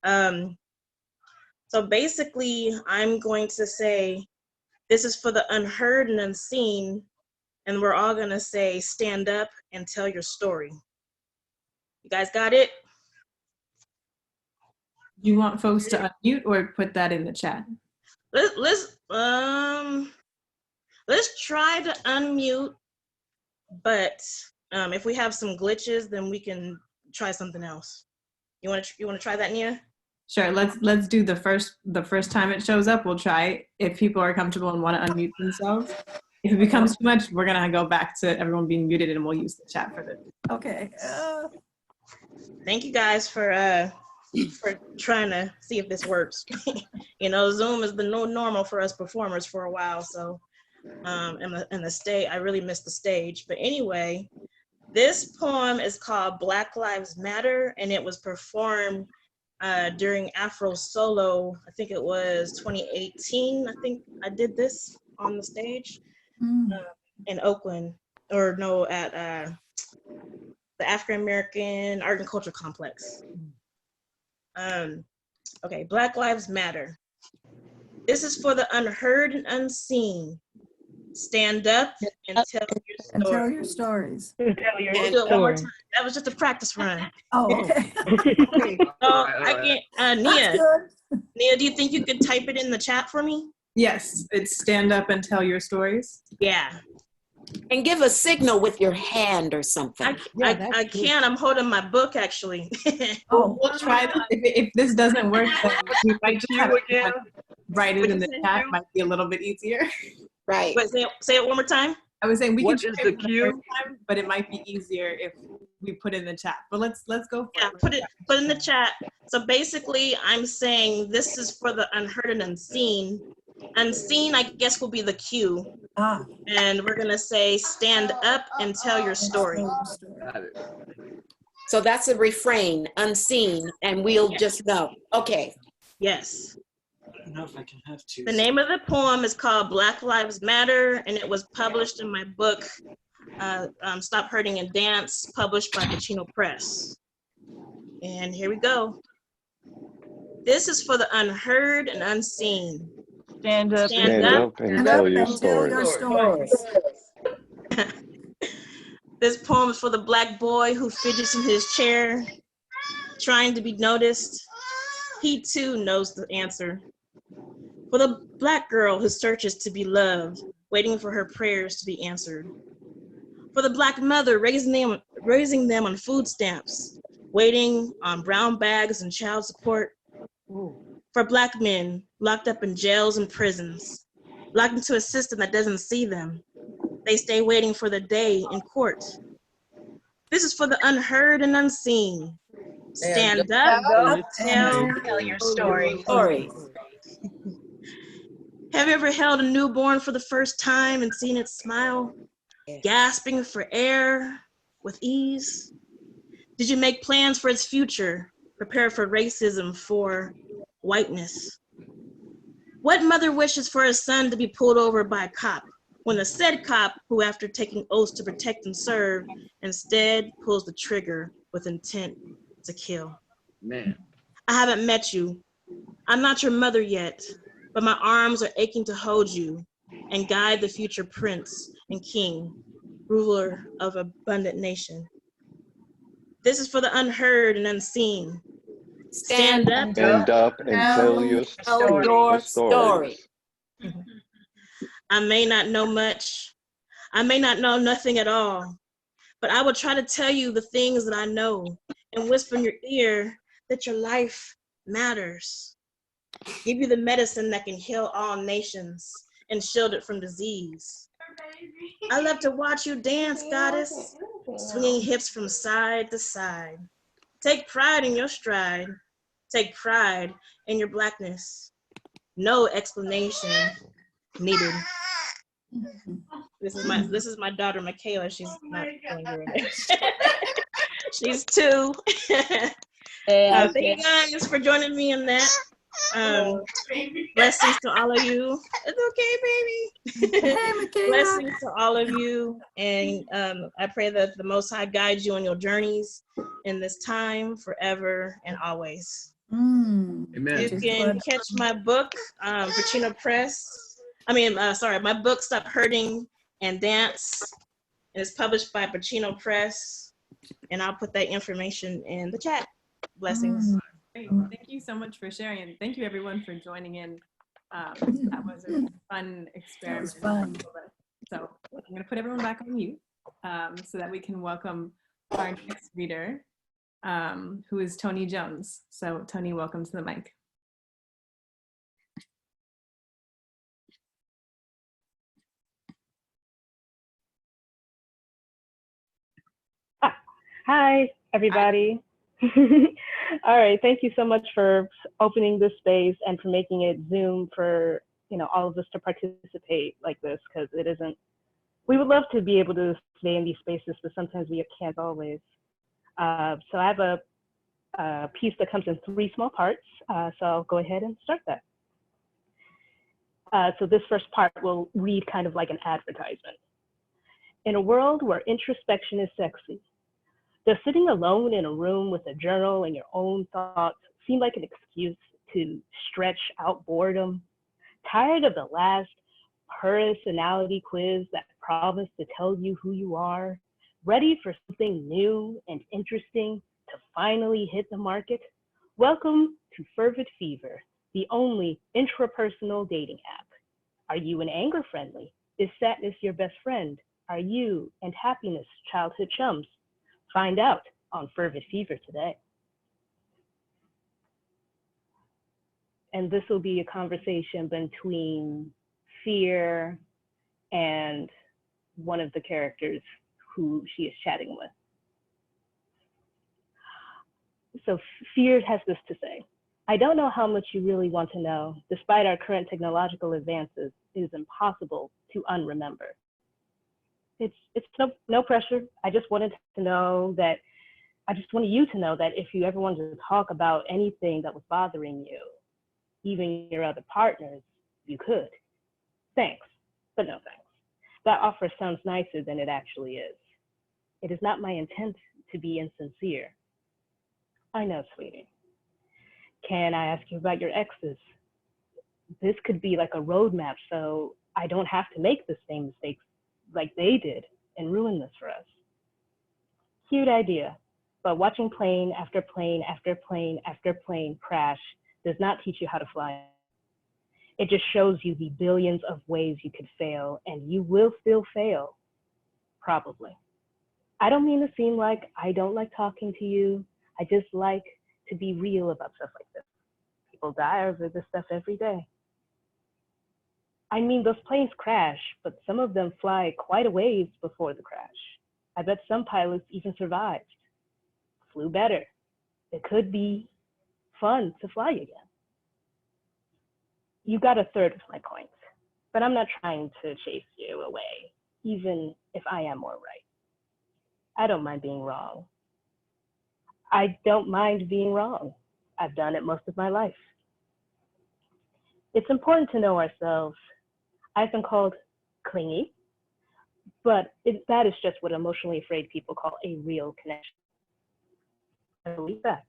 So basically, I'm going to say, this is for the unheard and unseen, and we're all gonna say, stand up and tell your story. You guys got it? You want folks to unmute or put that in the chat? Let's try to unmute, but if we have some glitches, then we can try something else. You wanna try that, Nia? Sure. Let's do the first time it shows up. We'll try it. If people are comfortable and want to unmute themselves. If it becomes too much, we're gonna go back to everyone being muted, and we'll use the chat for this. Okay. Thank you guys for trying to see if this works. You know, Zoom is the new normal for us performers for a while, so and the stage, I really missed the stage. But anyway, this poem is called Black Lives Matter, and it was performed during Afro Solo. I think it was 2018. I think I did this on the stage in Oakland, or no, at the African American Art and Culture Complex. Okay, Black Lives Matter. This is for the unheard and unseen. Stand up and tell your story. And tell your stories. We'll do it one more time. That was just a practice run. Oh, okay. So I can't, Nia, do you think you could type it in the chat for me? Yes, it's stand up and tell your stories. Yeah. And give a signal with your hand or something. I can. I'm holding my book, actually. We'll try that. If this doesn't work, then we might just have to write it in the chat. Might be a little bit easier. Right. But say it one more time. I was saying we what can is try the it the cue? first time, but it might be easier if we put in the chat. But let's go for it. Put in the chat. So basically, I'm saying this is for the unheard and unseen. Unseen, I guess, will be the cue. And we're gonna say, stand up and tell your story. Got it. So that's a refrain, unseen, and we'll just know. Okay. Yes. I don't know if I can have two. The name of the poem is called Black Lives Matter, and it was published in my book, Stop Hurting and Dance, published by Pacino Press. And here we go. This is for the unheard and unseen. Stand up And tell your stories. This poem is for the Black boy who fidgets in his chair, trying to be noticed. He too knows the answer. For the Black girl who searches to be loved, waiting for her prayers to be answered. For the Black mother raising them on food stamps, waiting on brown bags and child support. For Black men locked up in jails and prisons, locked into a system that doesn't see them. They stay waiting for the day in court. This is for the unheard and unseen. Stand up and tell your story. Have you ever held a newborn for the first time and seen it smile, gasping for air with ease? Did you make plans for its future, prepare for racism, for whiteness? What mother wishes for a son to be pulled over by a cop when the said cop, who after taking oaths to protect and serve, instead pulls the trigger with intent to kill? Man. I haven't met you. I'm not your mother yet, but my arms are aching to hold you and guide the future prince and king, ruler of abundant nation. This is for the unheard and unseen. Stand up. Stand up and tell your stories. I may not know much. I may not know nothing at all, but I will try to tell you the things that I know and whisper in your ear that your life matters. Give you the medicine that can heal all nations and shield it from disease. I love to watch you dance, goddess, swinging hips from side to side. Take pride in your stride. Take pride in your blackness. No explanation needed. This is my daughter, Michaela. She's not going to it. She's 2. Thank you guys for joining me in that. Blessings to all of you. It's okay, baby. Blessings to all of you. And I pray that the Most High guides you on your journeys in this time, forever, and always. Amen. You can catch my book, Pacino Press. My book, Stop Hurting and Dance. And it's published by Pacino Press. And I'll put that information in the chat. Blessings. Great. Thank you so much for sharing, and thank you everyone for joining in. That was a fun experiment. Fun. So I'm going to put everyone back on mute so that we can welcome our next reader, who is Toni Jones. So Toni, welcome to the mic. Hi, everybody. All right, thank you so much for opening this space and for making it Zoom for all of us to participate like this, because it isn't. We would love to be able to stay in these spaces, but sometimes we can't always. So I have a piece that comes in 3 small parts. So I'll go ahead and start that. So this first part will read kind of like an advertisement. In a world where introspection is sexy, does sitting alone in a room with a journal and your own thoughts seem like an excuse to stretch out boredom? Tired of the last personality quiz that promised to tell you who you are? Ready for something new and interesting to finally hit the market? Welcome to Fervid Fever, the only intrapersonal dating app. Are you an anger friendly? Is sadness your best friend? Are you and happiness childhood chums? Find out on Fervid Fever today. And this will be a conversation between Fear and one of the characters who she is chatting with. So Fear has this to say: I don't know how much you really want to know. Despite our current technological advances, it is impossible to unremember. It's no pressure. I just wanted you to know that if you ever wanted to talk about anything that was bothering you, even your other partners, you could. Thanks, but no thanks. That offer sounds nicer than it actually is. It is not my intent to be insincere. I know, sweetie. Can I ask you about your exes? This could be like a roadmap, so I don't have to make the same mistakes like they did and ruin this for us. Cute idea, but watching plane after plane after plane after plane crash does not teach you how to fly. It just shows you the billions of ways you could fail, and you will still fail, probably. I don't mean to seem like I don't like talking to you. I just like to be real about stuff like this. People die over this stuff every day. I mean, those planes crash, but some of them fly quite a ways before the crash. I bet some pilots even survived, flew better. It could be fun to fly again. You got a third of my points, but I'm not trying to chase you away, even if I am more right. I don't mind being wrong. I don't mind being wrong. I've done it most of my life. It's important to know ourselves. I've been called clingy, but that is just what emotionally afraid people call a real connection. I believe that.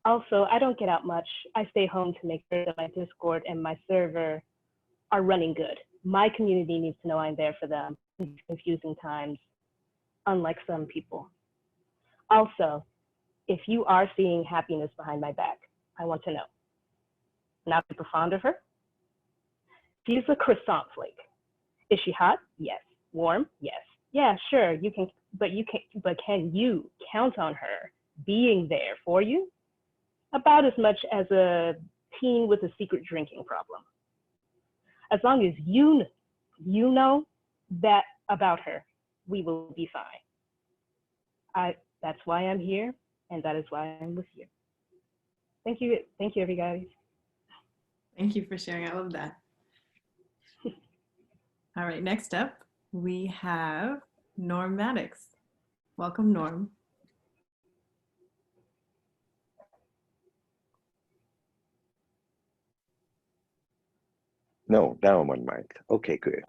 Also, I don't get out much. I stay home to make sure that my Discord and my server are running good. My community needs to know I'm there for them in these confusing times, unlike some people. Also, if you are seeing happiness behind my back, I want to know. Not super fond of her? She's a croissant flake. Is she hot? Yes. Warm? Yes. Yeah, sure, you can, but can you count on her being there for you? About as much as a teen with a secret drinking problem. As long as you know that about her, we will be fine. That's why I'm here, and that is why I'm with you. Thank you, everybody. Thank you for sharing. I love that. All right, next up, we have Norm Madtox. Welcome, Norm. No, now I'm on mic. Okay, good.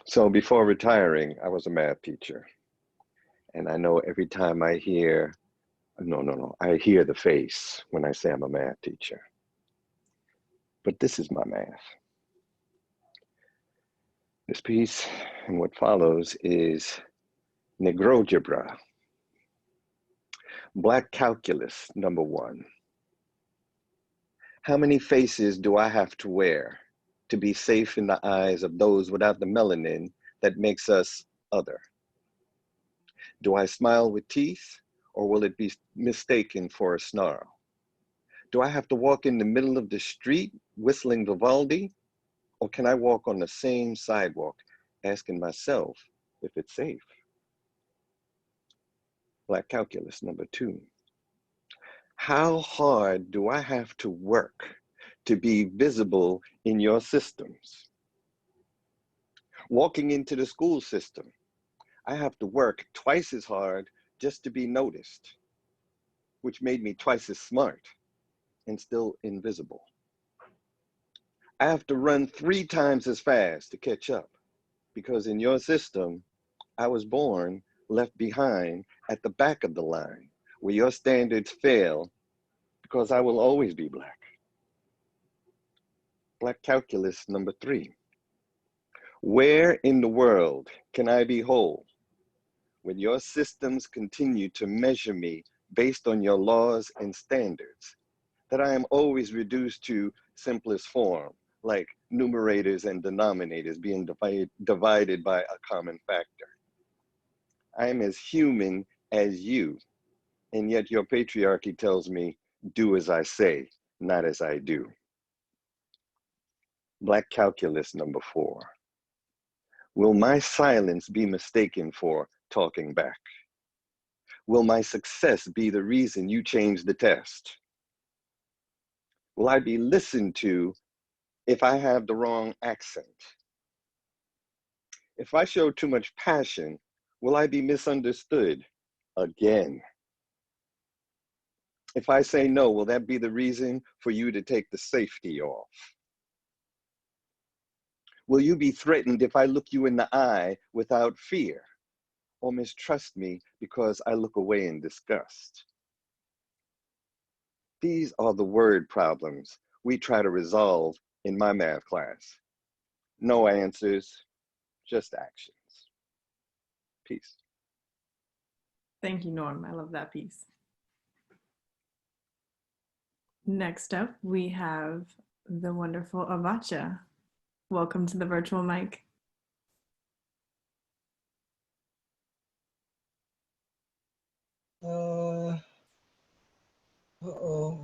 So before retiring, I was a math teacher. And I know every time I hear, I hear the face when I say I'm a math teacher. But this is my math. This piece and what follows is Negrojebra. Black calculus, number 1. How many faces do I have to wear to be safe in the eyes of those without the melanin that makes us other? Do I smile with teeth, or will it be mistaken for a snarl? Do I have to walk in the middle of the street whistling Vivaldi, or can I walk on the same sidewalk asking myself if it's safe? Black calculus, number 2. How hard do I have to work to be visible in your systems? Walking into the school system, I have to work twice as hard just to be noticed, which made me twice as smart and still invisible. I have to run 3 times as fast to catch up, because in your system, I was born left behind at the back of the line, where your standards fail because I will always be Black. Black calculus, number 3. Where in the world can I be whole when your systems continue to measure me based on your laws and standards, that I am always reduced to simplest form, like numerators and denominators being divided by a common factor? I am as human as you, and yet your patriarchy tells me, do as I say, not as I do. Black calculus, number 4. Will my silence be mistaken for talking back? Will my success be the reason you change the test? Will I be listened to if I have the wrong accent? If I show too much passion, will I be misunderstood again? If I say no, will that be the reason for you to take the safety off? Will you be threatened if I look you in the eye without fear, or mistrust me because I look away in disgust? These are the word problems we try to resolve in my math class. No answers, just actions. Peace. Thank you, Norm. I love that piece. Next up, we have the wonderful Avotcja. Welcome to the virtual mic.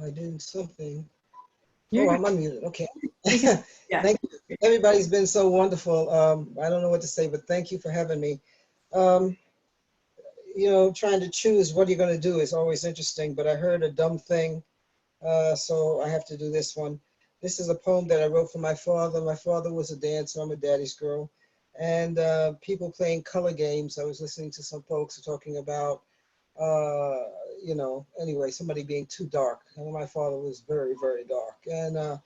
I did something. You're I'm unmuted. Okay. Yeah. Thank you. Everybody's been so wonderful. I don't know what to say, but thank you for having me. You know, trying to choose what you're going to do is always interesting, but I heard a dumb thing, so I have to do this one. This is a poem that I wrote for my father. My father was a dancer. I'm a daddy's girl. And people playing color games. I was listening to some folks talking about, you know, anyway, somebody being too dark. And my father was very, very dark. And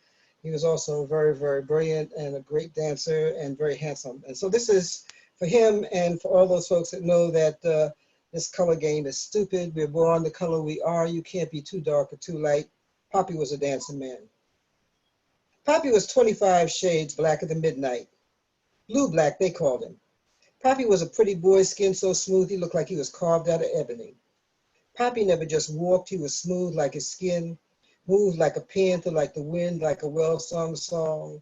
he was also very, very brilliant and a great dancer and very handsome. And so this is for him and for all those folks that know that this color game is stupid. We're born the color we are. You can't be too dark or too light. Poppy was a dancing man. Poppy was 25 shades blacker than midnight. Blue black, they called him. Poppy was a pretty boy, skin so smooth he looked like he was carved out of ebony. Poppy never just walked, he was smooth like his skin, moved like a panther, like the wind, like a well-sung song.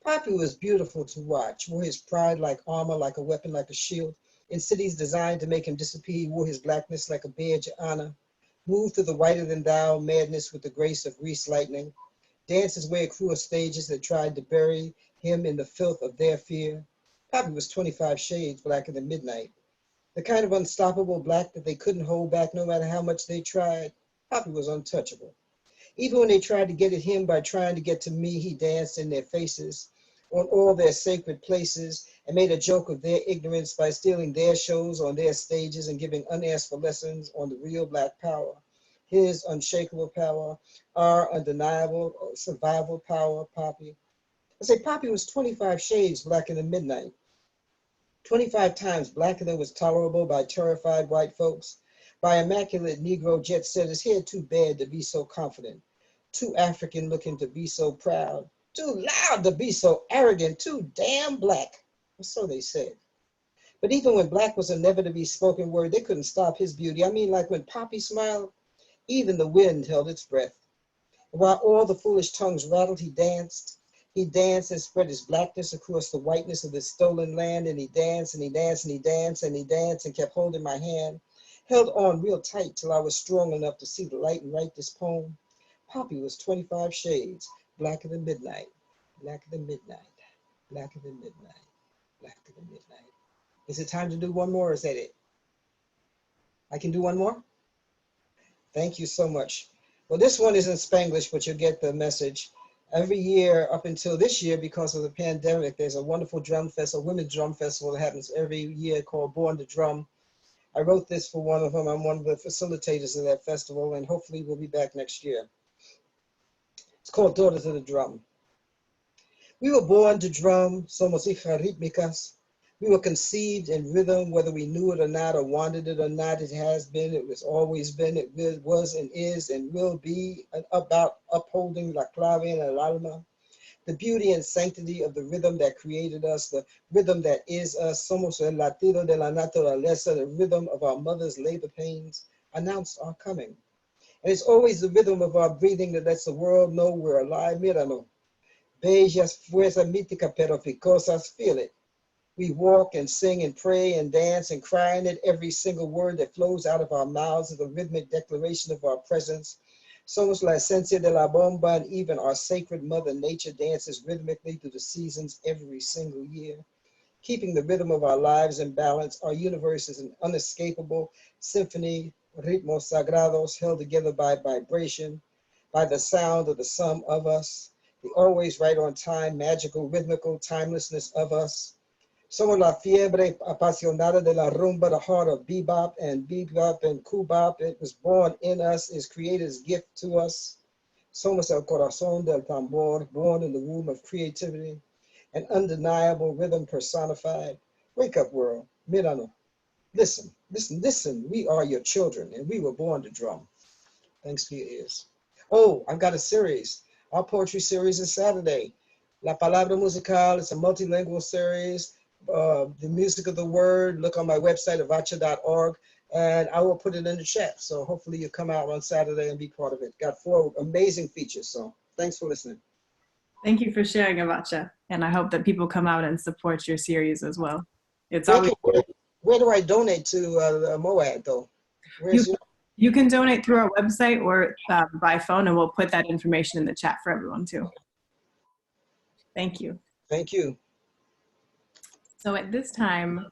Poppy was beautiful to watch, wore his pride like armor, like a weapon, like a shield. In cities designed to make him disappear, he wore his blackness like a badge of honor, moved through the whiter-than-thou madness with the grace of greased lightning, danced his way across stages that tried to bury him in the filth of their fear. Poppy was 25 shades blacker than midnight. The kind of unstoppable black that they couldn't hold back no matter how much they tried. Poppy was untouchable. Even when they tried to get at him by trying to get to me, he danced in their faces, on all their sacred places, and made a joke of their ignorance by stealing their shows on their stages and giving unasked for lessons on the real black power. His unshakable power, our undeniable survival power, Poppy. I say Poppy was 25 shades blacker than midnight. 25 times blacker than was tolerable by terrified white folks, by immaculate Negro jet setters. He had too bad to be so confident, too African looking to be so proud, too loud to be so arrogant, too damn black. Or so they said. But even when black was a never to be spoken word, they couldn't stop his beauty. I mean, like when Poppy smiled, even the wind held its breath. While all the foolish tongues rattled, he danced. He danced and spread his blackness across the whiteness of this stolen land, and he danced and he danced and he danced and he danced and kept holding my hand, held on real tight till I was strong enough to see the light and write this poem. Poppy was 25 shades blacker than midnight, blacker than midnight, blacker than midnight, blacker than midnight. Is it time to do one more, or is that it? I can do one more? Thank you so much. Well, this one is in Spanglish, but you'll get the message. Every year up until this year, because of the pandemic, there's a wonderful drum festival, women's drum festival that happens every year called Born to Drum. I wrote this for one of them. I'm one of the facilitators of that festival, and hopefully we'll be back next year. It's called Daughters of the Drum. We were born to drum, somos hijas rítmicas. We were conceived in rhythm, whether we knew it or not, or wanted it or not. It has been, it was always been, it was and is and will be about upholding la clave en el alma, the beauty and sanctity of the rhythm that created us, the rhythm that is us. Somos el latido de la naturaleza, the rhythm of our mother's labor pains announced our coming. And it's always the rhythm of our breathing that lets the world know we're alive. Míralo. Bellas fuerza mítica, pero picosas, feel it. We walk and sing and pray and dance and cry in it. Every single word that flows out of our mouths is a rhythmic declaration of our presence. Somos la esencia de la bomba, and even our sacred mother nature dances rhythmically through the seasons every single year. Keeping the rhythm of our lives in balance, our universe is an unescapable symphony, ritmos sagrados, held together by vibration, by the sound of the sum of us, the always right on time, magical, rhythmical timelessness of us. Somos la fiebre apasionada de la rumba, the heart of bebop and kubop. It was born in us, is creator's gift to us. Somos el corazón del tambor, born in the womb of creativity, an undeniable rhythm personified. Wake up, world. Mirano. Listen, listen, listen. We are your children, and we were born to drum. Thanks for your ears. Oh, I've got a series. Our poetry series is Saturday. La Palabra Musical. It's a multilingual series. The music of the word, look on my website, avotcja.org, and I will put it in the chat. So hopefully you'll come out on Saturday and be part of it. Got 4 amazing features, so thanks for listening. Thank you for sharing, Avotcja, and I hope that people come out and support your series as well. It's always where do I donate to MOAD though? You can donate through our website or by phone, and we'll put that information in the chat for everyone too. Thank you. Thank you. So at this time,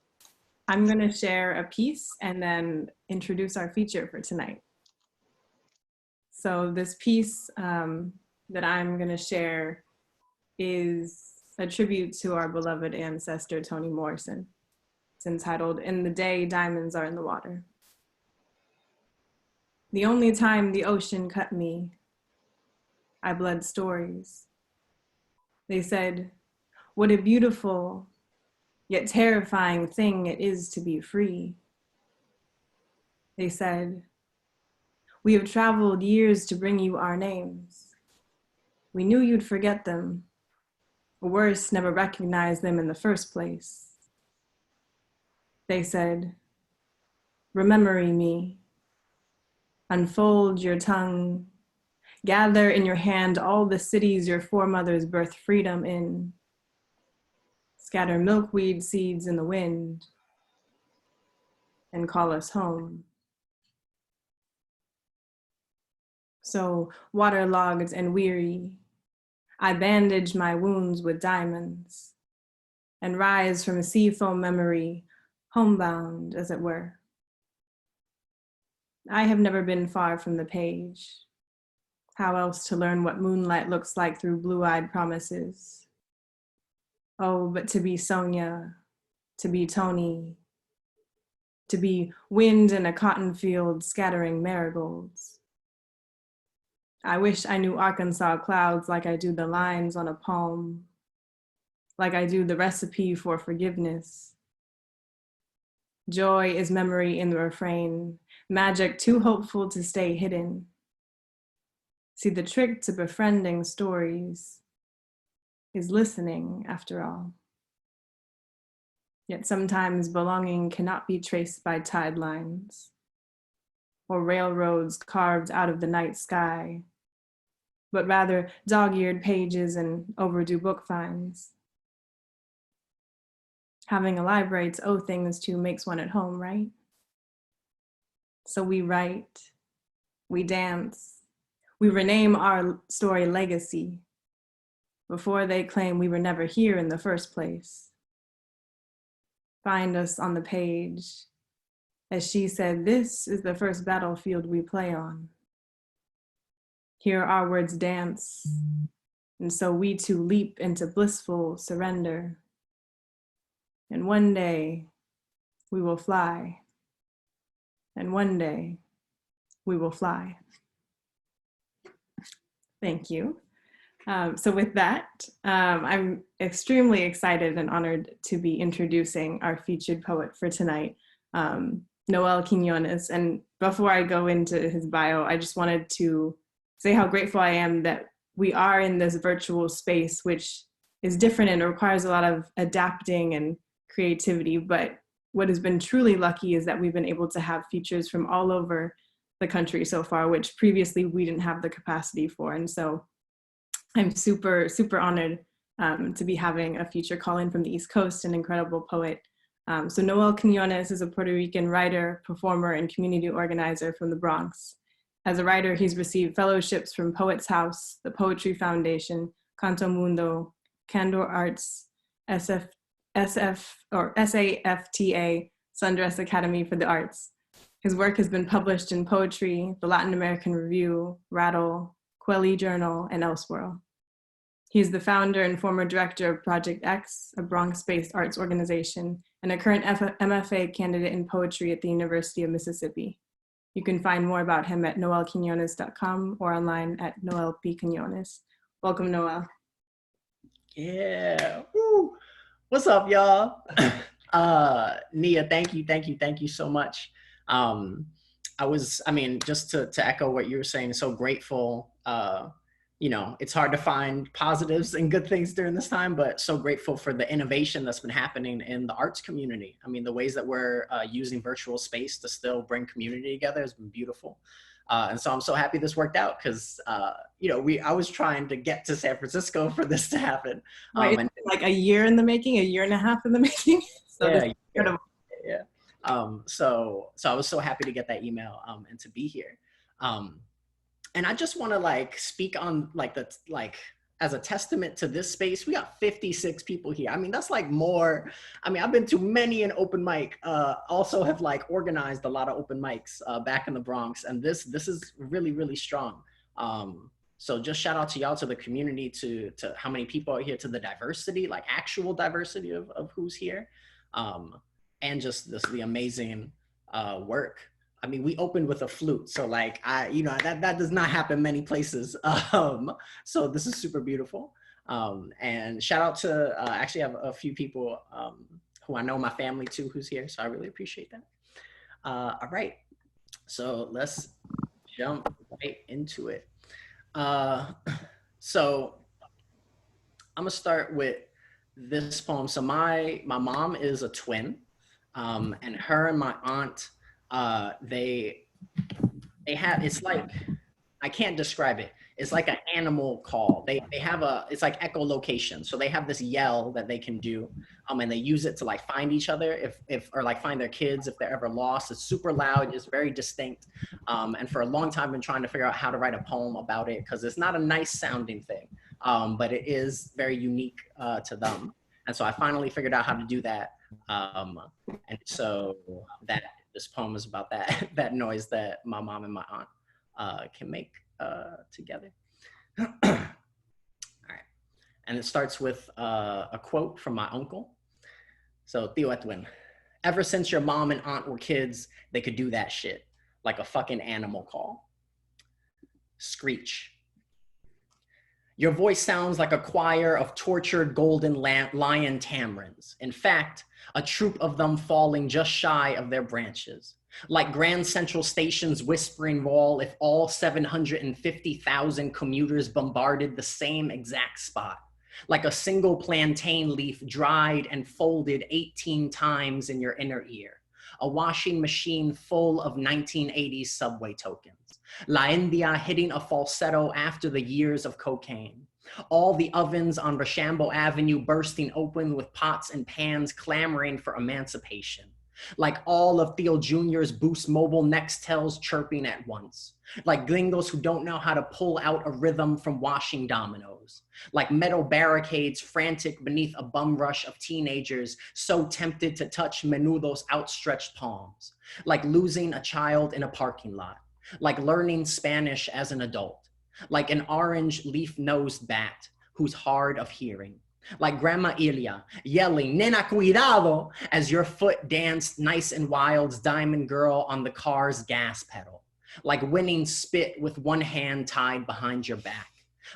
I'm going to share a piece and then introduce our feature for tonight. So this piece that I'm going to share is a tribute to our beloved ancestor, Toni Morrison. It's entitled, "In the Day Diamonds Are in the Water." The only time the ocean cut me, I bled stories. They said, what a beautiful yet terrifying thing it is to be free. They said, we have traveled years to bring you our names. We knew you'd forget them, or worse, never recognize them in the first place. They said, remembering me, unfold your tongue, gather in your hand all the cities your foremothers birthed freedom in, scatter milkweed seeds in the wind, and call us home. So waterlogged and weary, I bandage my wounds with diamonds and rise from a seafoam memory, homebound as it were. I have never been far from the page. How else to learn what moonlight looks like through blue-eyed promises? Oh, but to be Sonia, to be Toni, to be wind in a cotton field scattering marigolds. I wish I knew Arkansas clouds like I do the lines on a palm, like I do the recipe for forgiveness. Joy is memory in the refrain, magic too hopeful to stay hidden. See, the trick to befriending stories is listening, after all. Yet sometimes belonging cannot be traced by tide lines or railroads carved out of the night sky, but rather dog-eared pages and overdue book finds. Having a library to owe things to makes one at home, right? So we write, we dance, we rename our story legacy before they claim we were never here in the first place. Find us on the page. As she said, this is the first battlefield we play on. Here our words dance, and so we too leap into blissful surrender. And one day we will fly. And one day we will fly. Thank you. So with that, I'm extremely excited and honored to be introducing our featured poet for tonight, Noel Quiñones. And before I go into his bio, I just wanted to say how grateful I am that we are in this virtual space, which is different and requires a lot of adapting and creativity. But what has been truly lucky is that we've been able to have features from all over the country so far, which previously we didn't have the capacity for. And so I'm super, super honored to be having a feature call in from the East Coast, an incredible poet. So Noel Quiñones is a Puerto Rican writer, performer, and community organizer from the Bronx. As a writer, he's received fellowships from Poets House, the Poetry Foundation, CantoMundo, Candor Arts, SAFTA, Sundress Academy for the Arts. His work has been published in Poetry, the Latin American Review, Rattle, Kweli Journal, and elsewhere. He is the founder and former director of Project X, a Bronx-based arts organization, and a current M.F.A. candidate in poetry at the University of Mississippi. You can find more about him at noelquiñones.com or online at Noel P. Quiñones. Welcome, Noel. Yeah. Woo. What's up, y'all? Nia, thank you so much. Just to echo what you were saying, so grateful. You know, it's hard to find positives and good things during this time, but so grateful for the innovation that's been happening in the arts community. I mean, the ways that we're using virtual space to still bring community together has been beautiful. And so I'm so happy this worked out because, you know, I was trying to get to San Francisco for this to happen. And like a year in the making, a year and a half in the making. So yeah, yeah. So I was so happy to get that email and to be here. And I just want to like speak on as a testament to this space, we got 56 people here. I mean, that's like more. I mean, I've been to many an open mic, also have like organized a lot of open mics back in the Bronx. And this is really, really strong. So just shout out to y'all, to the community, to how many people are here, to the diversity, like actual diversity of who's here. And just the amazing work. I mean, we opened with a flute, so like that does not happen many places. So this is super beautiful. And shout out to actually have a few people who I know my family too who's here, so I really appreciate that. All right, so let's jump right into it. So I'm gonna start with this poem. So my mom is a twin. And her and my aunt, they have, it's like, I can't describe it. It's like an animal call. They have it's like echolocation. So they have this yell that they can do, and they use it to like find each other or like find their kids if they're ever lost. It's super loud, it's very distinct. And for a long time, I've been trying to figure out how to write a poem about it because it's not a nice sounding thing, but it is very unique to them. And so I finally figured out how to do that. And so this poem is about that noise that my mom and my aunt can make together. All right, and it starts with a quote from my uncle. So, Tío Edwin, ever since your mom and aunt were kids, they could do that shit, like a fucking animal call. Screech. Your voice sounds like a choir of tortured golden lion tamarins. In fact, a troop of them falling just shy of their branches. Like Grand Central Station's whispering wall if all 750,000 commuters bombarded the same exact spot. Like a single plantain leaf dried and folded 18 times in your inner ear. A washing machine full of 1980s subway tokens. La India hitting a falsetto after the years of cocaine. All the ovens on Rochambeau Avenue bursting open with pots and pans clamoring for emancipation. Like all of Theo Jr.'s Boost Mobile Nextels chirping at once. Like gringos who don't know how to pull out a rhythm from washing dominoes. Like metal barricades frantic beneath a bum rush of teenagers so tempted to touch Menudo's outstretched palms. Like losing a child in a parking lot. Like learning Spanish as an adult. Like an orange leaf-nosed bat who's hard of hearing. Like Grandma Ilia yelling, "Nena, cuidado," as your foot danced Nice and Wild's Diamond Girl on the car's gas pedal. Like winning spit with one hand tied behind your back.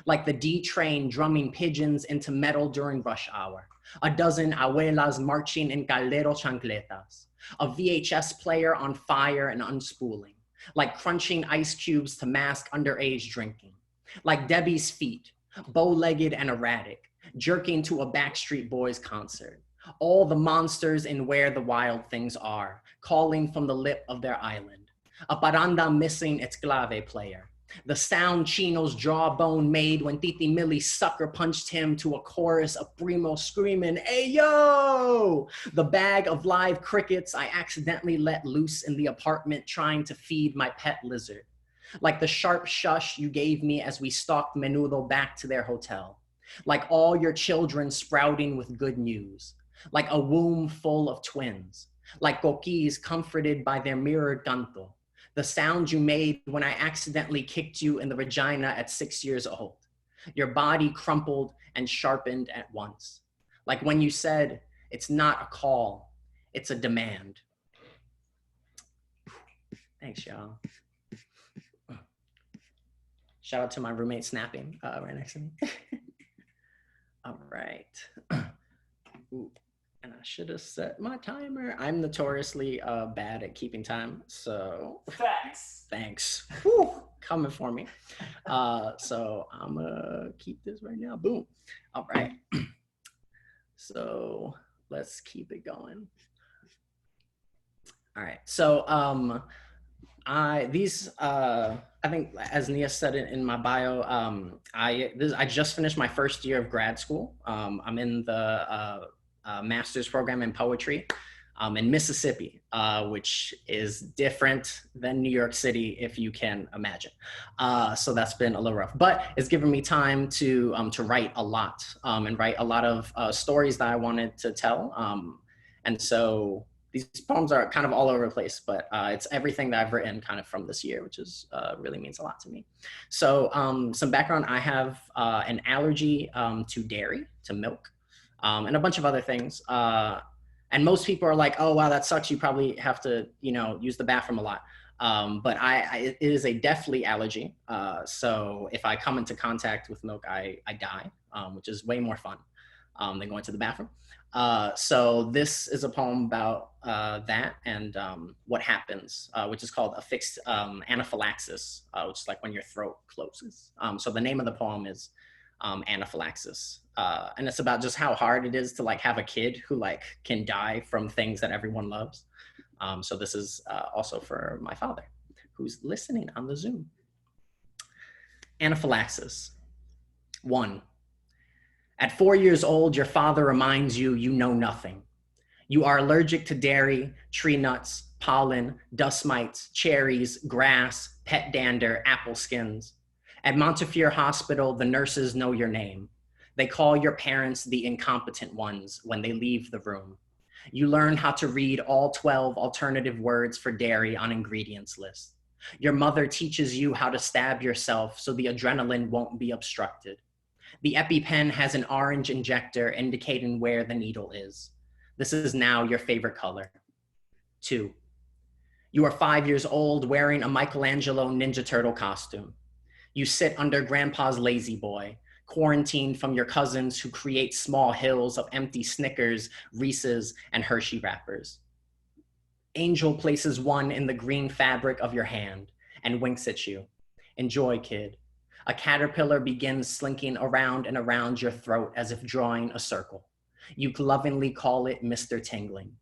Like the D train drumming pigeons into metal during rush hour. A dozen abuelas marching in caldero chancletas. A VHS player on fire and unspooling. Like crunching ice cubes to mask underage drinking. Like Debbie's feet, bow-legged and erratic, jerking to a Backstreet Boys concert. All the monsters in Where the Wild Things Are, calling from the lip of their island. A paranda missing its clave player. The sound Chino's jawbone made when Titi Millie sucker punched him to a chorus of Primo screaming, "Hey yo!" The bag of live crickets I accidentally let loose in the apartment trying to feed my pet lizard. Like the sharp shush you gave me as we stalked Menudo back to their hotel. Like all your children sprouting with good news. Like a womb full of twins. Like coquis comforted by their mirrored canto. The sound you made when I accidentally kicked you in the vagina at 6 years old. Your body crumpled and sharpened at once. Like when you said, it's not a call, it's a demand. Thanks, y'all. Shout out to my roommate snapping right next to me. All right. Ooh, and I should have set my timer. I'm notoriously bad at keeping time, so. Thanks. Whew, coming for me. So I'm gonna keep this right now. Boom. All right. So let's keep it going. All right. So I think as Nia said it in my bio, I just finished my first year of grad school. I'm in the master's program in poetry in Mississippi, which is different than New York City, if you can imagine. So that's been a little rough, but it's given me time to write a lot and write a lot of stories that I wanted to tell. And so these poems are kind of all over the place, but it's everything that I've written kind of from this year, which is really means a lot to me. So some background, I have an allergy to dairy, to milk, and a bunch of other things. And most people are like, oh, wow, that sucks. You probably have to, use the bathroom a lot. But it is a deathly allergy. So if I come into contact with milk, I die, which is way more fun than going to the bathroom. So this is a poem about that and what happens, which is called a fixed anaphylaxis, which is like when your throat closes. So the name of the poem is anaphylaxis. And it's about just how hard it is to like have a kid who like can die from things that everyone loves. So this is also for my father, who's listening on the Zoom. Anaphylaxis. 1. At 4 years old, your father reminds you you know nothing. You are allergic to dairy, tree nuts, pollen, dust mites, cherries, grass, pet dander, apple skins. At Montefiore Hospital, the nurses know your name. They call your parents the incompetent ones when they leave the room. You learn how to read all 12 alternative words for dairy on ingredients list. Your mother teaches you how to stab yourself so the adrenaline won't be obstructed. The EpiPen has an orange injector indicating where the needle is. This is now your favorite color. 2. You are 5 years old wearing a Michelangelo Ninja Turtle costume. You sit under grandpa's lazy boy, quarantined from your cousins who create small hills of empty Snickers, Reese's, and Hershey wrappers. Angel places one in the green fabric of your hand and winks at you. Enjoy, kid. A caterpillar begins slinking around and around your throat as if drawing a circle. You lovingly call it Mr. Tingling.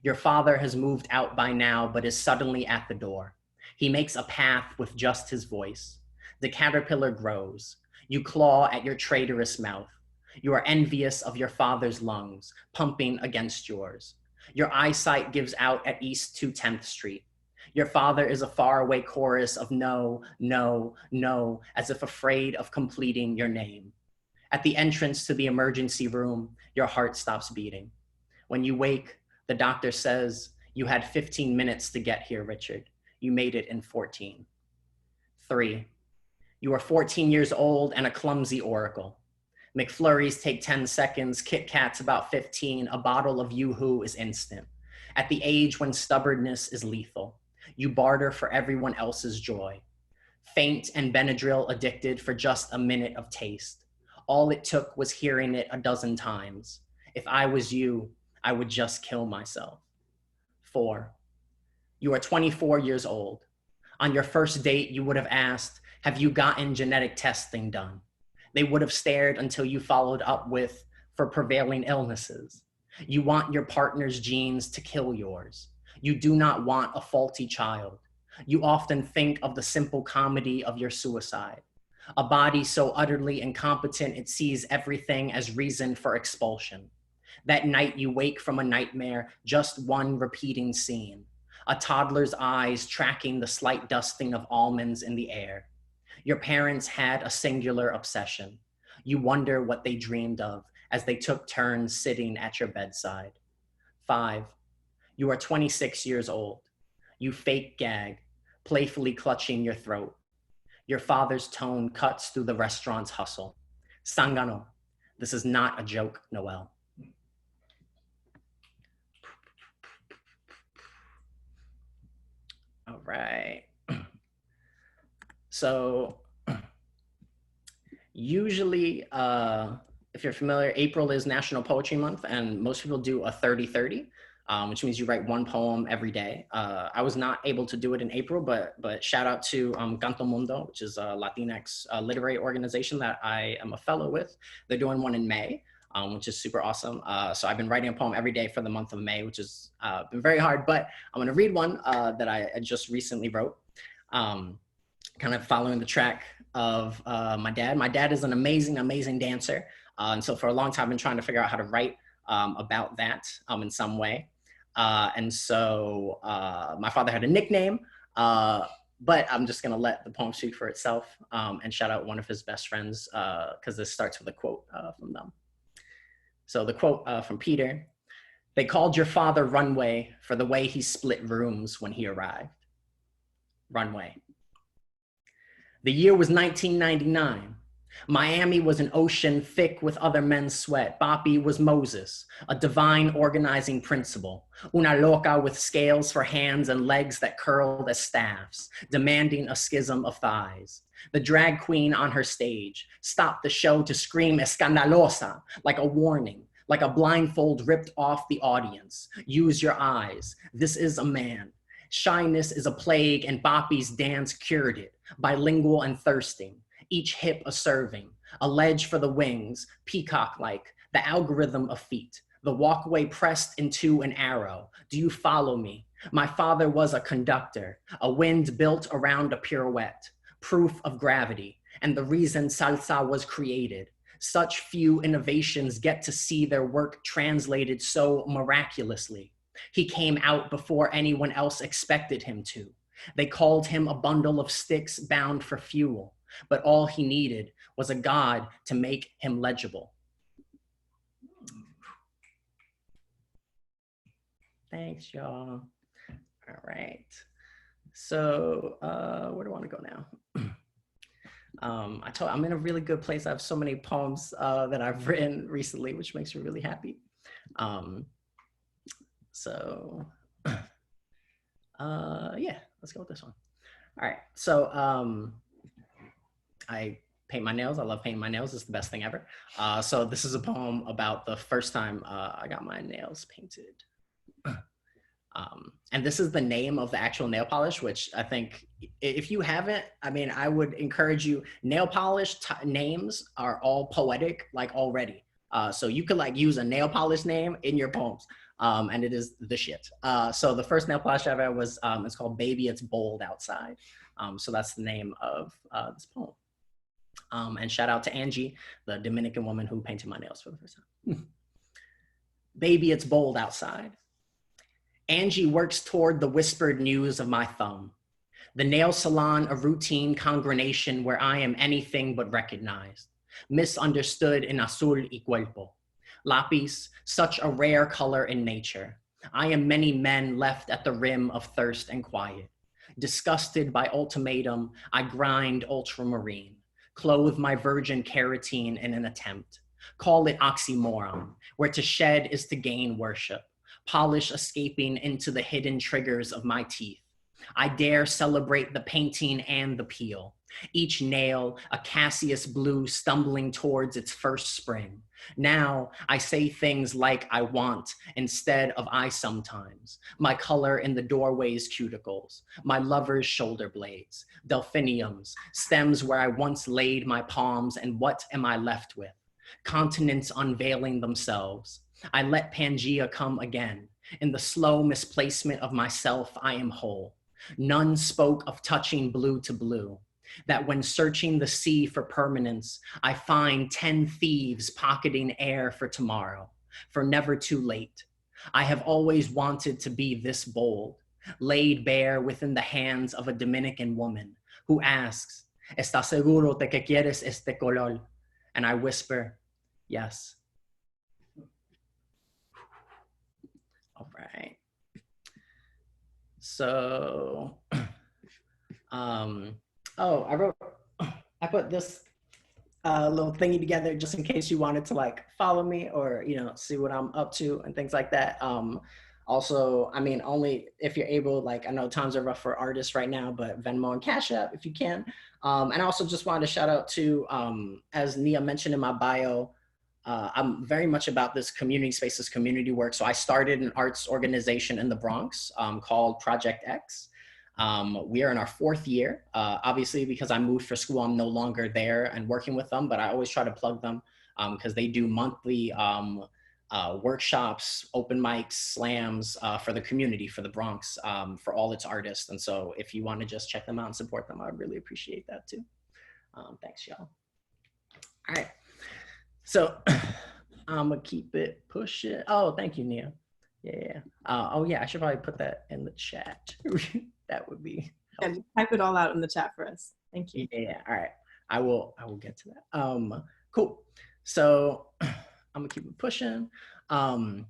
Your father has moved out by now, but is suddenly at the door. He makes a path with just his voice. The caterpillar grows. You claw at your traitorous mouth. You are envious of your father's lungs, pumping against yours. Your eyesight gives out at East 210th Street. Your father is a faraway chorus of no, no, no, as if afraid of completing your name. At the entrance to the emergency room, your heart stops beating. When you wake, the doctor says, you had 15 minutes to get here, Richard. You made it in 14. 3. You are 14 years old and a clumsy oracle. McFlurries take 10 seconds, Kit Kats about 15, a bottle of Yoo-Hoo is instant. At the age when stubbornness is lethal, you barter for everyone else's joy. Faint and Benadryl addicted for just a minute of taste. All it took was hearing it a dozen times. If I was you, I would just kill myself. 4. You are 24 years old. On your first date, you would have asked, have you gotten genetic testing done? They would have stared until you followed up with, for prevailing illnesses. You want your partner's genes to kill yours. You do not want a faulty child. You often think of the simple comedy of your suicide. A body so utterly incompetent it sees everything as reason for expulsion. That night you wake from a nightmare, just one repeating scene. A toddler's eyes tracking the slight dusting of almonds in the air. Your parents had a singular obsession. You wonder what they dreamed of as they took turns sitting at your bedside. 5. You are 26 years old. You fake gag, playfully clutching your throat. Your father's tone cuts through the restaurant's hustle. Sangano, this is not a joke, Noel. All right. So usually, if you're familiar, April is National Poetry Month, and most people do a 30-30, which means you write one poem every day. I was not able to do it in April, but shout out to CantoMundo, which is a Latinx literary organization that I am a fellow with. They're doing one in May, which is super awesome. So I've been writing a poem every day for the month of May, which has been very hard, but I'm gonna read one that I just recently wrote, kind of following the track of my dad. My dad is an amazing, amazing dancer. And so for a long time, I've been trying to figure out how to write about that in some way. And so my father had a nickname, but I'm just gonna let the poem speak for itself and shout out one of his best friends because this starts with a quote from them. So the quote from Peter, they called your father Runway for the way he split rooms when he arrived. Runway. The year was 1999. Miami was an ocean thick with other men's sweat. Boppy was Moses, a divine organizing principle. Una loca with scales for hands and legs that curled as staffs, demanding a schism of thighs. The drag queen on her stage stopped the show to scream escandalosa, like a warning, like a blindfold ripped off the audience. Use your eyes. This is a man. Shyness is a plague and Boppy's dance cured it, bilingual and thirsting. each hip a serving, a ledge for the wings, peacock-like, the algorithm of feet, the walkway pressed into an arrow. Do you follow me? My father was a conductor, a wind built around a pirouette, proof of gravity, and the reason salsa was created. Such few innovations get to see their work translated so miraculously. He came out before anyone else expected him to. They called him a bundle of sticks bound for fuel, but all he needed was a God to make him legible. Thanks, y'all. All right. So where do I want to go now? I'm in a really good place. I have so many poems that I've written recently, which makes me really happy. Yeah, let's go with this one. All right, so I paint my nails. I love painting my nails. It's the best thing ever. So this is a poem about the first time I got my nails painted. And this is the name of the actual nail polish, which I think if you haven't, I mean, I would encourage you. Nail polish names are all poetic, like already. So you could like use a nail polish name in your poems, and it is the shit. So the first nail polish I ever had was, it's called Baby It's Bold Outside. So that's the name of this poem. And shout out to Angie, the Dominican woman who painted my nails for the first time. Baby, it's bold outside. Angie works toward the whispered news of my thumb. The nail salon, a routine congregation where I am anything but recognized. Misunderstood in azul y cuerpo. Lapis, such a rare color in nature. I am many men left at the rim of thirst and quiet. Disgusted by ultimatum, I grind ultramarine. Clothe my virgin carotene in an attempt. Call it oxymoron, where to shed is to gain worship. Polish escaping into the hidden triggers of my teeth. I dare celebrate the painting and the peel. Each nail, a Cassius blue stumbling towards its first spring. Now I say things like I want instead of I sometimes. My color in the doorway's cuticles. My lover's shoulder blades. Delphiniums, stems where I once laid my palms, and what am I left with? Continents unveiling themselves. I let Pangea come again. In the slow misplacement of myself, I am whole. None spoke of touching blue to blue. That when searching the sea for permanence, I find 10 thieves pocketing air for tomorrow, for never too late. I have always wanted to be this bold, laid bare within the hands of a Dominican woman who asks, ¿Estás seguro de que quieres este color? And I whisper, yes. All right. So, I put this little thingy together just in case you wanted to like follow me or, you know, see what I'm up to and things like that. Also, I mean, only if you're able, like, I know times are rough for artists right now, but Venmo and Cash App if you can. And I also just wanted to shout out to, as Nia mentioned in my bio, I'm very much about this community spaces, community work. So I started an arts organization in the Bronx called Project X. We are in our 4th year. Obviously, because I moved for school, I'm no longer there and working with them, but I always try to plug them because they do monthly workshops, open mics, slams for the community, for the Bronx, for all its artists. And so if you want to just check them out and support them, I would really appreciate that too. Thanks, y'all. All right. So I'm gonna keep it pushing. Oh, thank you, Nia. Yeah. Oh yeah, I should probably put that in the chat. That would be helpful. And type it all out in the chat for us. Thank you. Yeah. All right. I will get to that. Cool. So I'm gonna keep it pushing. Can't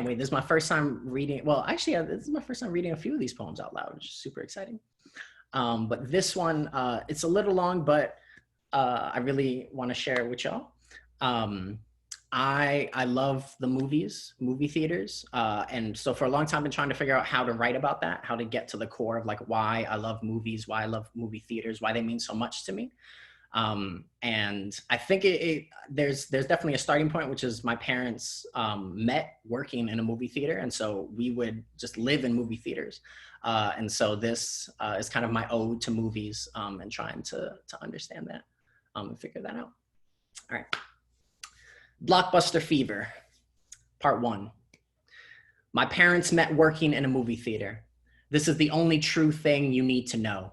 wait. This is my first time reading. Well, actually, this is my first time reading a few of these poems out loud, which is super exciting. But this one, it's a little long, but I really want to share it with y'all. I love the movie theaters. And so for a long time, I've been trying to figure out how to write about that, how to get to the core of like why I love movies, why I love movie theaters, why they mean so much to me. And I think there's definitely a starting point, which is my parents met working in a movie theater. And so we would just live in movie theaters. And so this is kind of my ode to movies and trying to understand that and figure that out. All right. Blockbuster fever, part 1. My parents met working in a movie theater. This is the only true thing you need to know.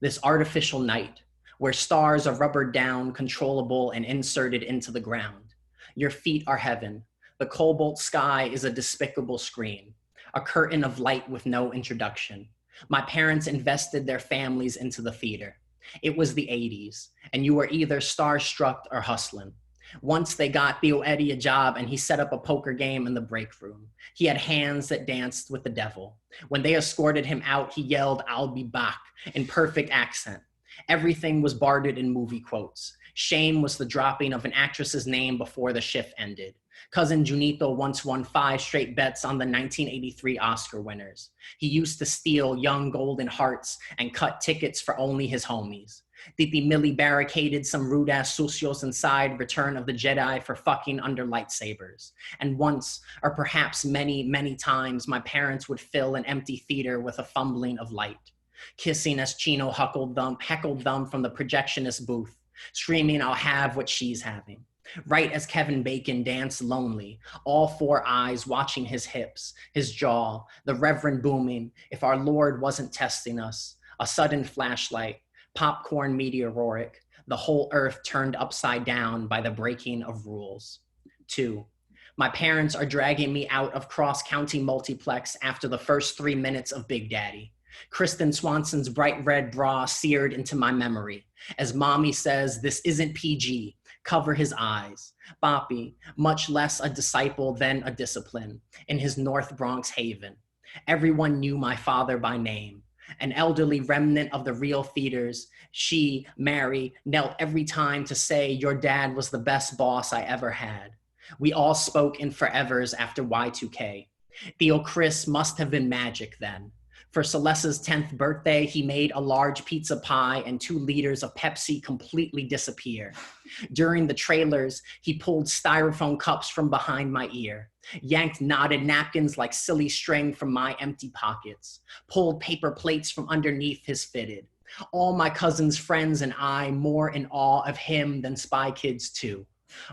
This artificial night where stars are rubbered down, controllable, and inserted into the ground. Your feet are heaven. The cobalt sky is a despicable screen, a curtain of light with no introduction. My parents invested their families into the theater. It was the 80s, and you were either starstruck or hustling. Once they got Theo Eddie a job and he set up a poker game in the break room. He had hands that danced with the devil. When they escorted him out, he yelled, "I'll be back," in perfect accent. Everything was bartered in movie quotes. Shame was the dropping of an actress's name before the shift ended. Cousin Junito once won 5 straight bets on the 1983 Oscar winners. He used to steal young golden hearts and cut tickets for only his homies. Titi Millie barricaded some rude-ass sucios inside Return of the Jedi for fucking under lightsabers. And once, or perhaps many, many times, my parents would fill an empty theater with a fumbling of light. Kissing as Chino heckled them from the projectionist booth, screaming, "I'll have what she's having." Right as Kevin Bacon danced lonely, all 4 eyes watching his hips, his jaw, the reverend booming, "If our Lord wasn't testing us," a sudden flashlight, popcorn meteoric, the whole earth turned upside down by the breaking of rules. 2. My parents are dragging me out of cross-county multiplex after the first 3 minutes of Big Daddy. Kristen Swanson's bright red bra seared into my memory. As mommy says, "This isn't PG, cover his eyes." Boppy, much less a disciple than a discipline, in his North Bronx haven. Everyone knew my father by name. An elderly remnant of the real theaters, she, Mary, knelt every time to say, "Your dad was the best boss I ever had." We all spoke in forevers after Y2K. Theo Chris must have been magic then. For Celeste's 10th birthday, he made a large pizza pie and 2 liters of Pepsi completely disappear. During the trailers, he pulled styrofoam cups from behind my ear, yanked knotted napkins like silly string from my empty pockets, pulled paper plates from underneath his fitted. All my cousins' friends and I more in awe of him than Spy Kids 2.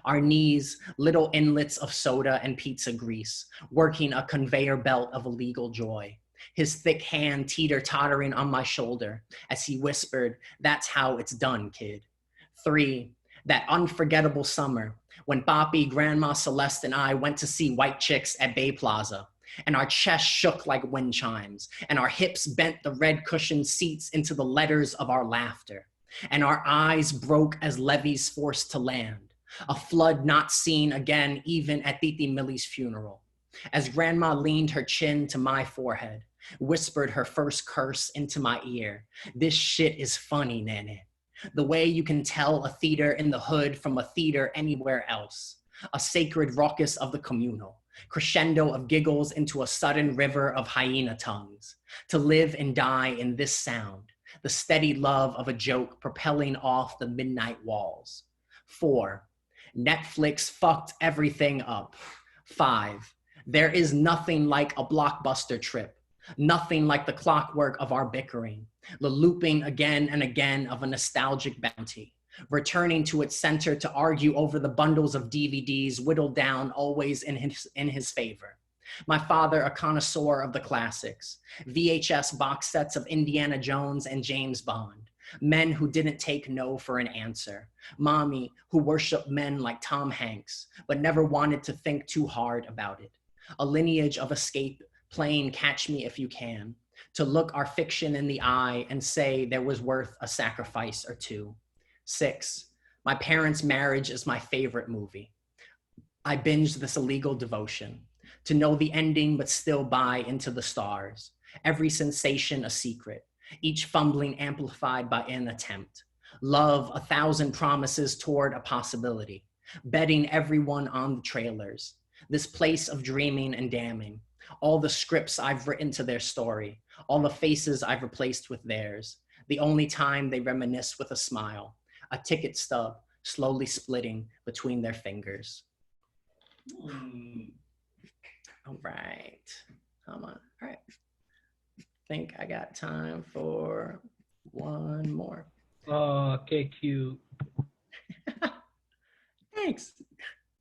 Our knees, little inlets of soda and pizza grease, working a conveyor belt of illegal joy. His thick hand teeter-tottering on my shoulder as he whispered, "That's how it's done, kid." 3, that unforgettable summer when Boppy, Grandma Celeste, and I went to see White Chicks at Bay Plaza, and our chests shook like wind chimes, and our hips bent the red cushioned seats into the letters of our laughter, and our eyes broke as levees forced to land, a flood not seen again even at Titi Millie's funeral. As Grandma leaned her chin to my forehead, whispered her first curse into my ear, "This shit is funny, Nene." The way you can tell a theater in the hood from a theater anywhere else. A sacred raucous of the communal, crescendo of giggles into a sudden river of hyena tongues. To live and die in this sound, the steady love of a joke propelling off the midnight walls. 4, Netflix fucked everything up. 5, there is nothing like a blockbuster trip. Nothing like the clockwork of our bickering, the looping again and again of a nostalgic bounty, returning to its center to argue over the bundles of DVDs whittled down always in his favor. My father, a connoisseur of the classics, VHS box sets of Indiana Jones and James Bond, men who didn't take no for an answer, mommy who worshiped men like Tom Hanks, but never wanted to think too hard about it, a lineage of escape playing Catch Me If You Can, to look our fiction in the eye and say there was worth a sacrifice or 2. 6, my parents' marriage is my favorite movie. I binged this illegal devotion, to know the ending but still buy into the stars, every sensation a secret, each fumbling amplified by an attempt. Love 1,000 promises toward a possibility, betting everyone on the trailers, this place of dreaming and damning, all the scripts I've written to their story, all the faces I've replaced with theirs, the only time they reminisce with a smile, a ticket stub slowly splitting between their fingers. All right, come on, all right. think I got time for one more. Oh, okay, cute. Thanks.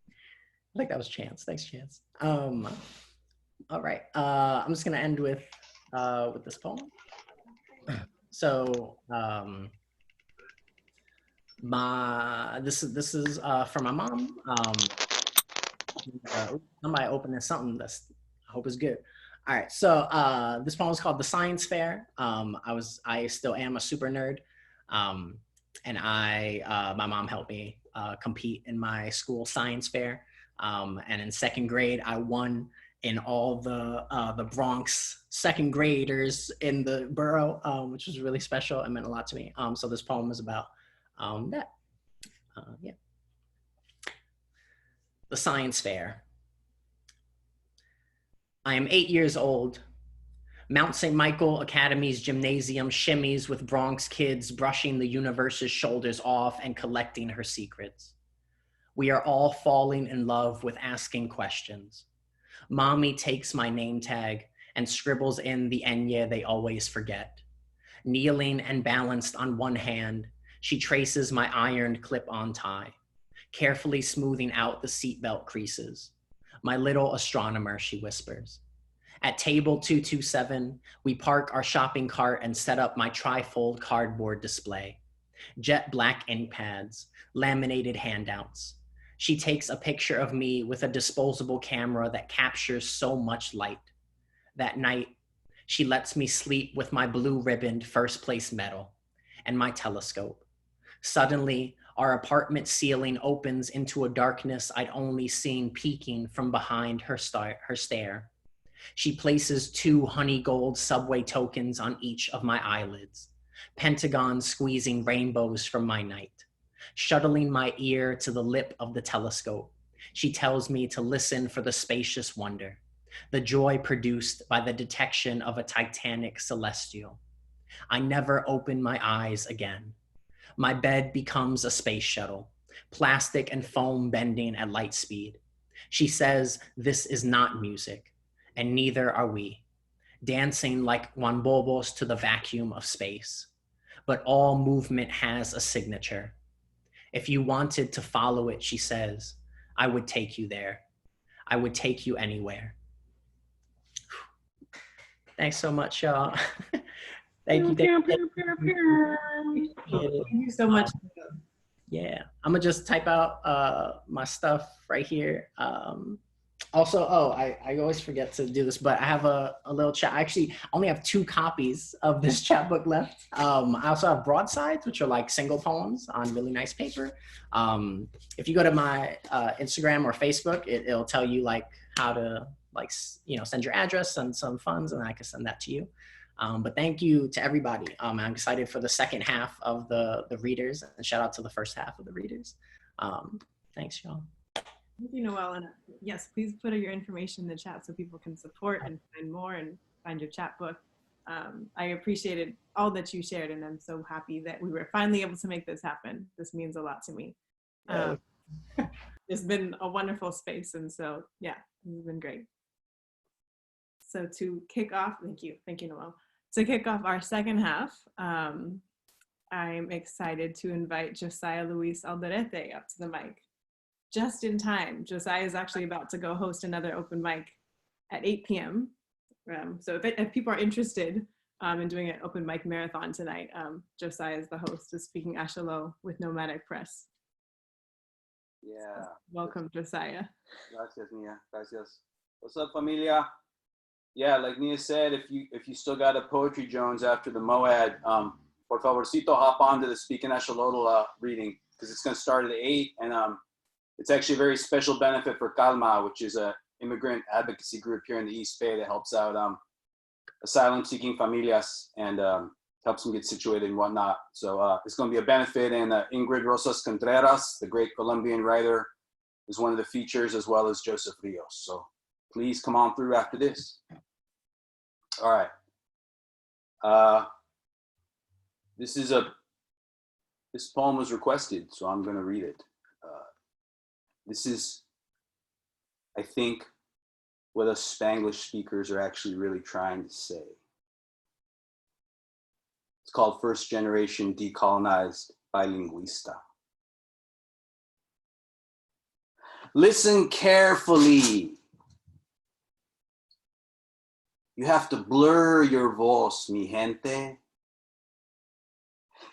I think that was Chance. Thanks, Chance. All right. I'm just gonna end with this poem. So this is from my mom. Somebody opening something that's I hope is good. All right. So this poem is called "The Science Fair." I still am a super nerd, and my mom helped me compete in my school science fair. And in second grade, I won in all the Bronx second graders in the borough, which was really special. It meant a lot to me. So this poem is about that. Yeah. The Science Fair. I am 8 years old. Mount St. Michael Academy's gymnasium shimmies with Bronx kids brushing the universe's shoulders off and collecting her secrets. We are all falling in love with asking questions. Mommy takes my name tag and scribbles in the Enya they always forget. Kneeling and balanced on one hand, she traces my ironed clip-on tie, carefully smoothing out the seatbelt creases. My little astronomer, she whispers. At table 227, we park our shopping cart and set up my trifold cardboard display. Jet black ink pads, laminated handouts. She takes a picture of me with a disposable camera that captures so much light. That night, she lets me sleep with my blue ribboned first place medal and my telescope. Suddenly, our apartment ceiling opens into a darkness I'd only seen peeking from behind her stare. She places 2 honey gold subway tokens on each of my eyelids, pentagons squeezing rainbows from my night. Shuttling my ear to the lip of the telescope, she tells me to listen for the spacious wonder, the joy produced by the detection of a titanic celestial. I never open my eyes again. My bed becomes a space shuttle, plastic and foam bending at light speed. She says this is not music, and neither are we, dancing like Wanbobos to the vacuum of space. But all movement has a signature. If you wanted to follow it, she says, I would take you there. I would take you anywhere. Thanks so much, y'all. Thank you. Thank you so much. Yeah, I'm gonna just type out my stuff right here. Also, I always forget to do this, but I have a little chat. I actually only have 2 copies of this chapbook left. I also have broadsides, which are like single poems on really nice paper. If you go to my Instagram or Facebook, it'll tell you like how to send your address and some funds, and I can send that to you. But thank you to everybody. I'm excited for the second half of the readers, and shout out to the first half of the readers. Thanks, y'all. Thank you, Noel. And yes, please put your information in the chat so people can support and find more and find your chapbook. I appreciated all that you shared, and I'm so happy that we were finally able to make this happen. This means a lot to me. It's been a wonderful space, and so yeah, it's been great. So to kick off, thank you, Noel. To kick off our second half, I'm excited to invite Josiah Luis Alderete up to the mic. Just in time. Josiah is actually about to go host another open mic at 8 p.m. So if people are interested in doing an open mic marathon tonight, Josiah is the host of Speaking Ashelo with Nomadic Press. Yeah. Welcome, Josiah. Gracias, Nia. Gracias. What's up, familia? Yeah, like Nia said, if you still got a Poetry Jones after the MOAD, por favorcito, hop on to the Speaking Ashelo reading, because it's going to start at 8, and it's actually a very special benefit for Calma, which is an immigrant advocacy group here in the East Bay that helps out asylum-seeking familias and helps them get situated and whatnot. So it's going to be a benefit, and Ingrid Rosas Contreras, the great Colombian writer, is one of the features, as well as Joseph Rios. So please come on through after this. All right. This poem was requested, so I'm going to read it. This is, I think, what us Spanglish speakers are actually really trying to say. It's called First Generation Decolonized Bilinguista. Listen carefully. You have to blur your voz, mi gente.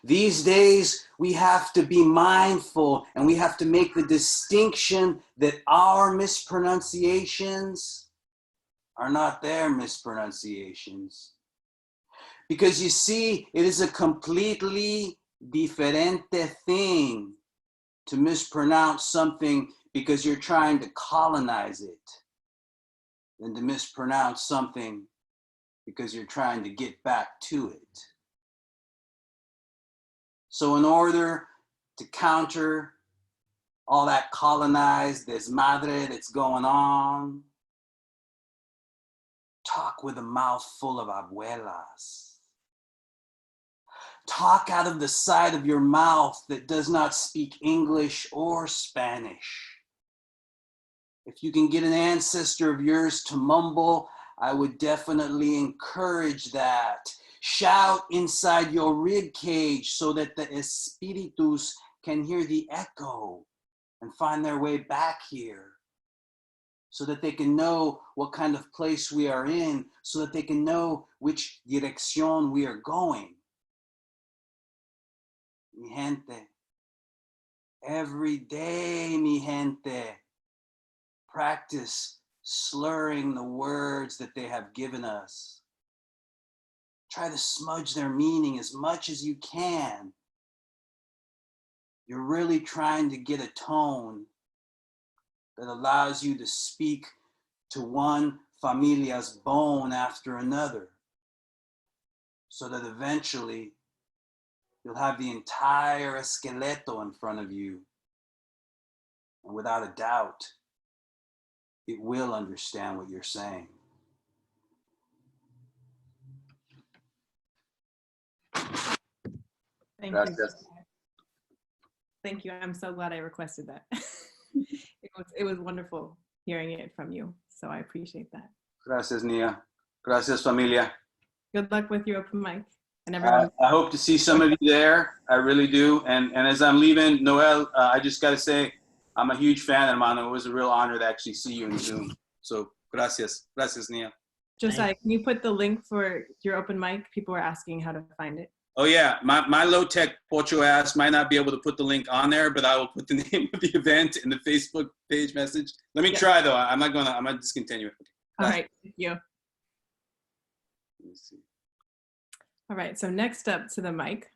These days, we have to be mindful and we have to make the distinction that our mispronunciations are not their mispronunciations. Because you see, it is a completely diferente thing to mispronounce something because you're trying to colonize it than to mispronounce something because you're trying to get back to it. So in order to counter all that colonized desmadre that's going on, talk with a mouth full of abuelas. Talk out of the side of your mouth that does not speak English or Spanish. If you can get an ancestor of yours to mumble, I would definitely encourage that. Shout inside your rib cage so that the espíritus can hear the echo and find their way back here, so that they can know what kind of place we are in, so that they can know which dirección we are going. Mi gente, every day, mi gente, practice slurring the words that they have given us. Try to smudge their meaning as much as you can. You're really trying to get a tone that allows you to speak to one familia's bone after another, so that eventually you'll have the entire esqueleto in front of you. And without a doubt, it will understand what you're saying. Thank Gracias. you. Thank you. I'm so glad I requested that. It was wonderful hearing it from you. So I appreciate that. Gracias, Nia. Gracias, familia. Good luck with your open mic. And everyone. I hope to see some of you there. I really do. And as I'm leaving, Noel, I just got to say, I'm a huge fan, hermano. It was a real honor to actually see you in Zoom. So gracias. Gracias, Nia. Josiah, can you put the link for your open mic? People are asking how to find it. Oh yeah, my low-tech pocho ass might not be able to put the link on there, but I will put the name of the event in the Facebook page message. Let me try though. I'm gonna discontinue it. Okay. All right, thank you. Let me see. All right, so next up to the mic,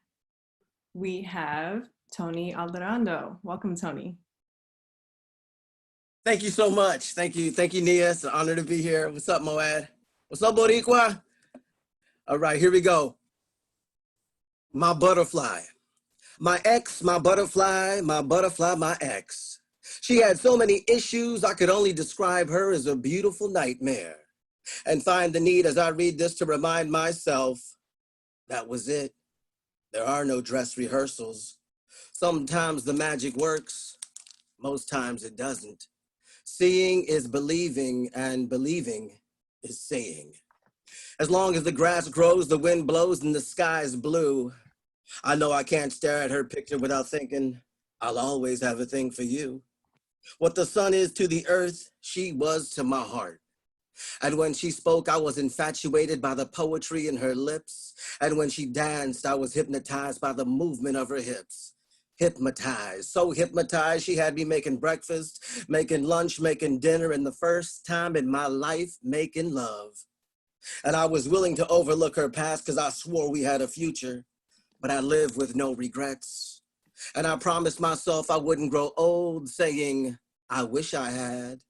we have Toni Alderete. Welcome, Toni. Thank you so much. Thank you, Nia. It's an honor to be here. What's up, Moad? What's up, Boricua? All right, here we go. My butterfly. My ex, my butterfly, my ex. She had so many issues, I could only describe her as a beautiful nightmare. And find the need as I read this to remind myself, that was it. There are no dress rehearsals. Sometimes the magic works, most times it doesn't. Seeing is believing, and believing is seeing. As long as the grass grows, the wind blows, and the sky is blue, I know I can't stare at her picture without thinking, I'll always have a thing for you. What the sun is to the earth, she was to my heart. And when she spoke, I was infatuated by the poetry in her lips. And when she danced, I was hypnotized by the movement of her hips. Hypnotized, so hypnotized, she had me making breakfast, making lunch, making dinner, and the first time in my life, making love. And I was willing to overlook her past because I swore we had a future, but I lived with no regrets. And I promised myself I wouldn't grow old saying, I wish I had.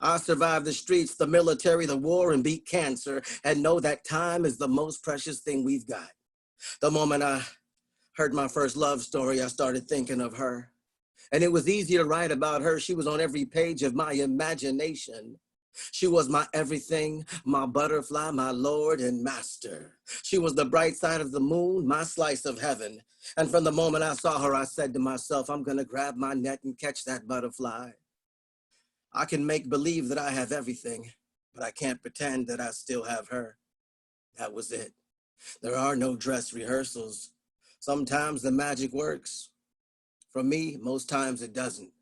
I survived the streets, the military, the war, and beat cancer, and know that time is the most precious thing we've got. The moment I heard my first love story, I started thinking of her. And it was easy to write about her. She was on every page of my imagination. She was my everything, my butterfly, my Lord and master. She was the bright side of the moon, my slice of heaven. And from the moment I saw her, I said to myself, I'm gonna grab my net and catch that butterfly. I can make believe that I have everything, but I can't pretend that I still have her. That was it. There are no dress rehearsals. Sometimes the magic works. For me, most times it doesn't.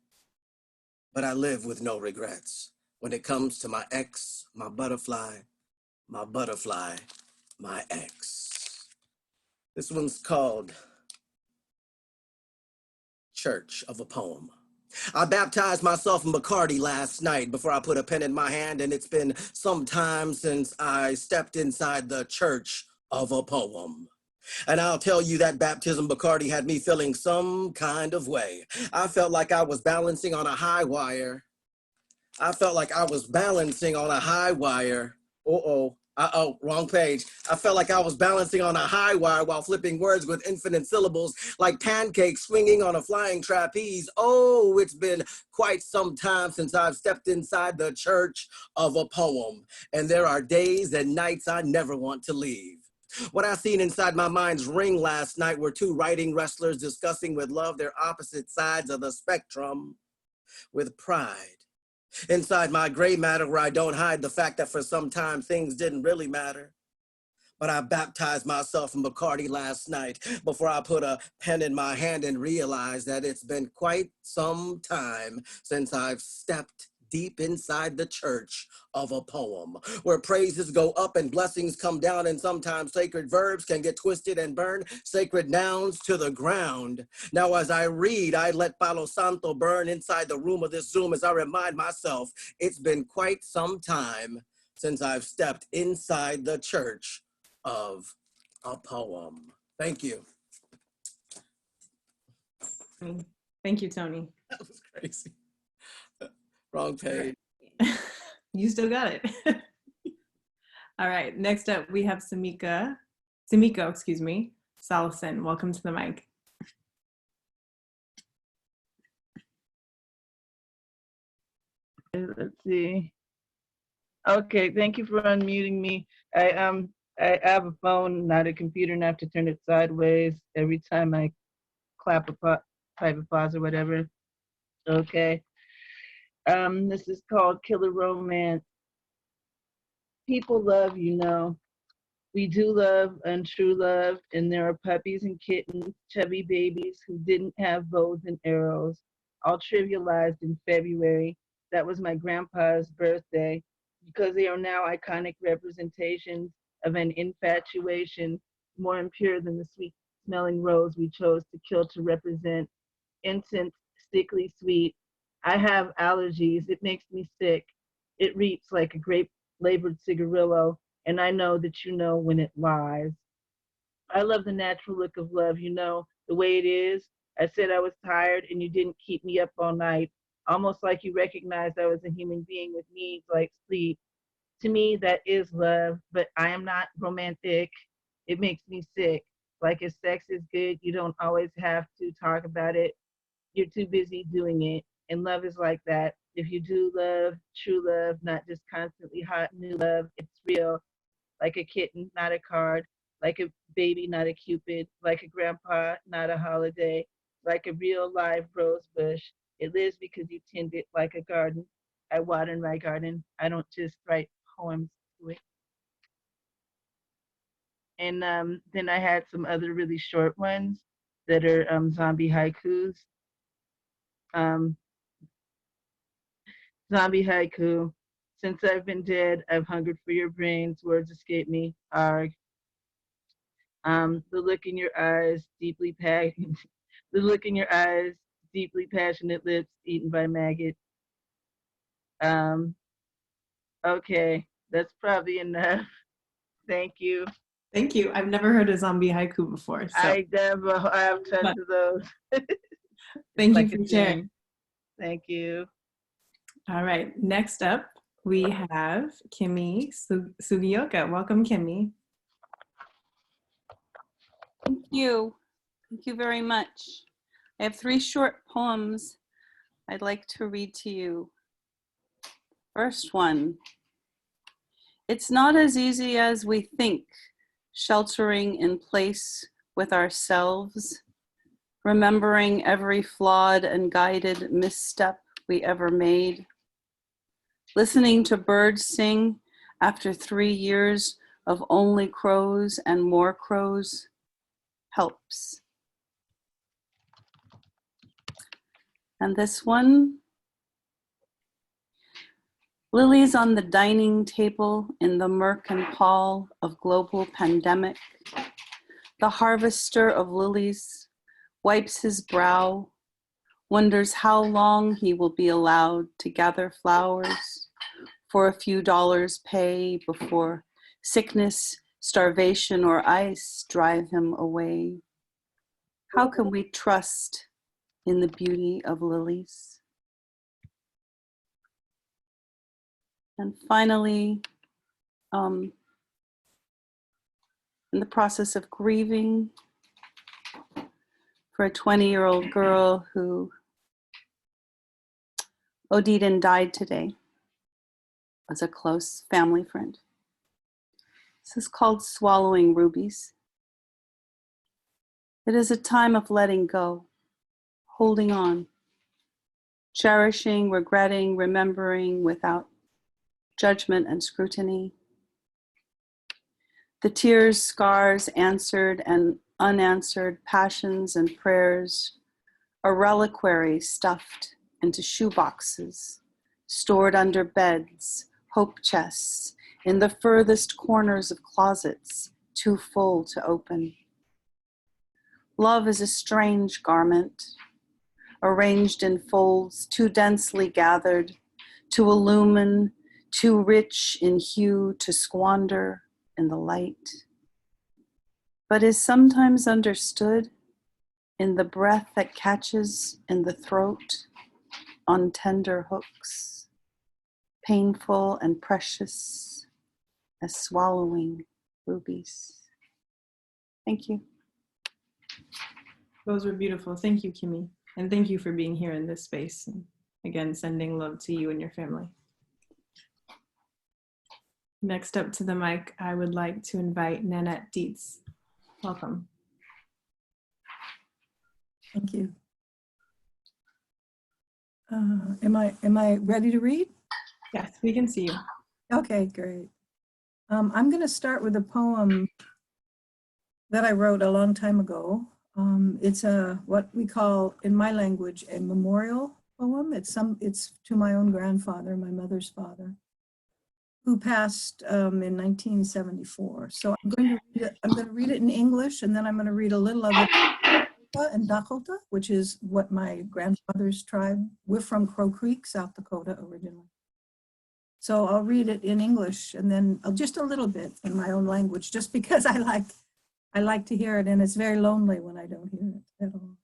But I live with no regrets when it comes to my ex, my butterfly, my ex. This one's called Church of a Poem. I baptized myself in Bacardi last night before I put a pen in my hand, and it's been some time since I stepped inside the church of a poem. And I'll tell you that baptism Bacardi had me feeling some kind of way. I felt like I was balancing on a high wire. Wrong page. I felt like I was balancing on a high wire while flipping words with infinite syllables like pancakes swinging on a flying trapeze. Oh, it's been quite some time since I've stepped inside the church of a poem. And there are days and nights I never want to leave. What I seen inside my mind's ring last night were two writing wrestlers discussing with love their opposite sides of the spectrum with pride. Inside my gray matter where I don't hide the fact that for some time things didn't really matter. But I baptized myself in Bacardi last night before I put a pen in my hand and realized that it's been quite some time since I've stepped deep inside the church of a poem, where praises go up and blessings come down, and sometimes sacred verbs can get twisted and burn sacred nouns to the ground. Now as I read, I let Palo Santo burn inside the room of this Zoom as I remind myself it's been quite some time since I've stepped inside the church of a poem. Thank you. Thank you, Toni. That was crazy. Wrong page. You still got it. All right, next up we have Samiko, Salison. Welcome to the mic. Let's see. Okay, thank you for unmuting me. I have a phone, not a computer, and I have to turn it sideways every time I clap a private pause or whatever. Okay. This is called Killer Romance. People love, you know. We do love untrue love, and there are puppies and kittens, chubby babies who didn't have bows and arrows, all trivialized in February. That was my grandpa's birthday, because they are now iconic representations of an infatuation more impure than the sweet-smelling rose we chose to kill to represent incense, sickly sweet. I have allergies. It makes me sick. It reeks like a grape-labored cigarillo, and I know that you know when it lies. I love the natural look of love, you know, the way it is. I said I was tired, and you didn't keep me up all night, almost like you recognized I was a human being with needs like sleep. To me, that is love, but I am not romantic. It makes me sick. Like if sex is good, you don't always have to talk about it. You're too busy doing it. And love is like that. If you do love, true love, not just constantly hot new love, it's real. Like a kitten, not a card. Like a baby, not a cupid. Like a grandpa, not a holiday. Like a real live rose bush. It lives because you tend it like a garden. I water my garden. I don't just write poems to it. And then I had some other really short ones that are zombie haikus. Zombie haiku. Since I've been dead, I've hungered for your brains. Words escape me. Arg. The look in your eyes, deeply the look in your eyes, deeply passionate lips, eaten by maggots. Okay, that's probably enough. Thank you. Thank you. I've never heard a zombie haiku before. So. I have tons of those. Thank you for sharing. Thank you. All right, next up, we have Kimmy Sugioka. Welcome, Kimmy. Thank you. Thank you very much. I have 3 short poems I'd like to read to you. First one. It's not as easy as we think, sheltering in place with ourselves, remembering every flawed and guided misstep we ever made. Listening to birds sing after 3 years of only crows and more crows helps. And this one, lilies on the dining table in the murk and pall of global pandemic. The harvester of lilies wipes his brow, wonders how long he will be allowed to gather flowers for a few dollars pay before sickness, starvation, or ice drive him away. How can we trust in the beauty of lilies? And finally, in the process of grieving for a 20-year-old girl who OD'd and died today, as a close family friend. This is called Swallowing Rubies. It is a time of letting go, holding on, cherishing, regretting, remembering without judgment and scrutiny. The tears, scars, answered and unanswered passions and prayers, a reliquary stuffed into shoeboxes, stored under beds, hope chests, in the furthest corners of closets, too full to open. Love is a strange garment, arranged in folds too densely gathered, to illumine, too rich in hue to squander in the light, but is sometimes understood in the breath that catches in the throat on tender hooks, painful and precious as swallowing rubies. Thank you. Those were beautiful. Thank you, Kimmy. And thank you for being here in this space. And again, sending love to you and your family. Next up to the mic, I would like to invite Nanette Dietz. Welcome. Thank you. Am I ready to read? Yes, we can see you. Okay, great. I'm going to start with a poem that I wrote a long time ago. It's what we call, in my language, a memorial poem. It's to my own grandfather, my mother's father, who passed in 1974. So I'm going to read it in English, and then I'm going to read a little of it in Dakota, which is what my grandfather's tribe. We're from Crow Creek, South Dakota originally. So I'll read it in English, and then just a little bit in my own language, just because I like to hear it, and it's very lonely when I don't hear it at all.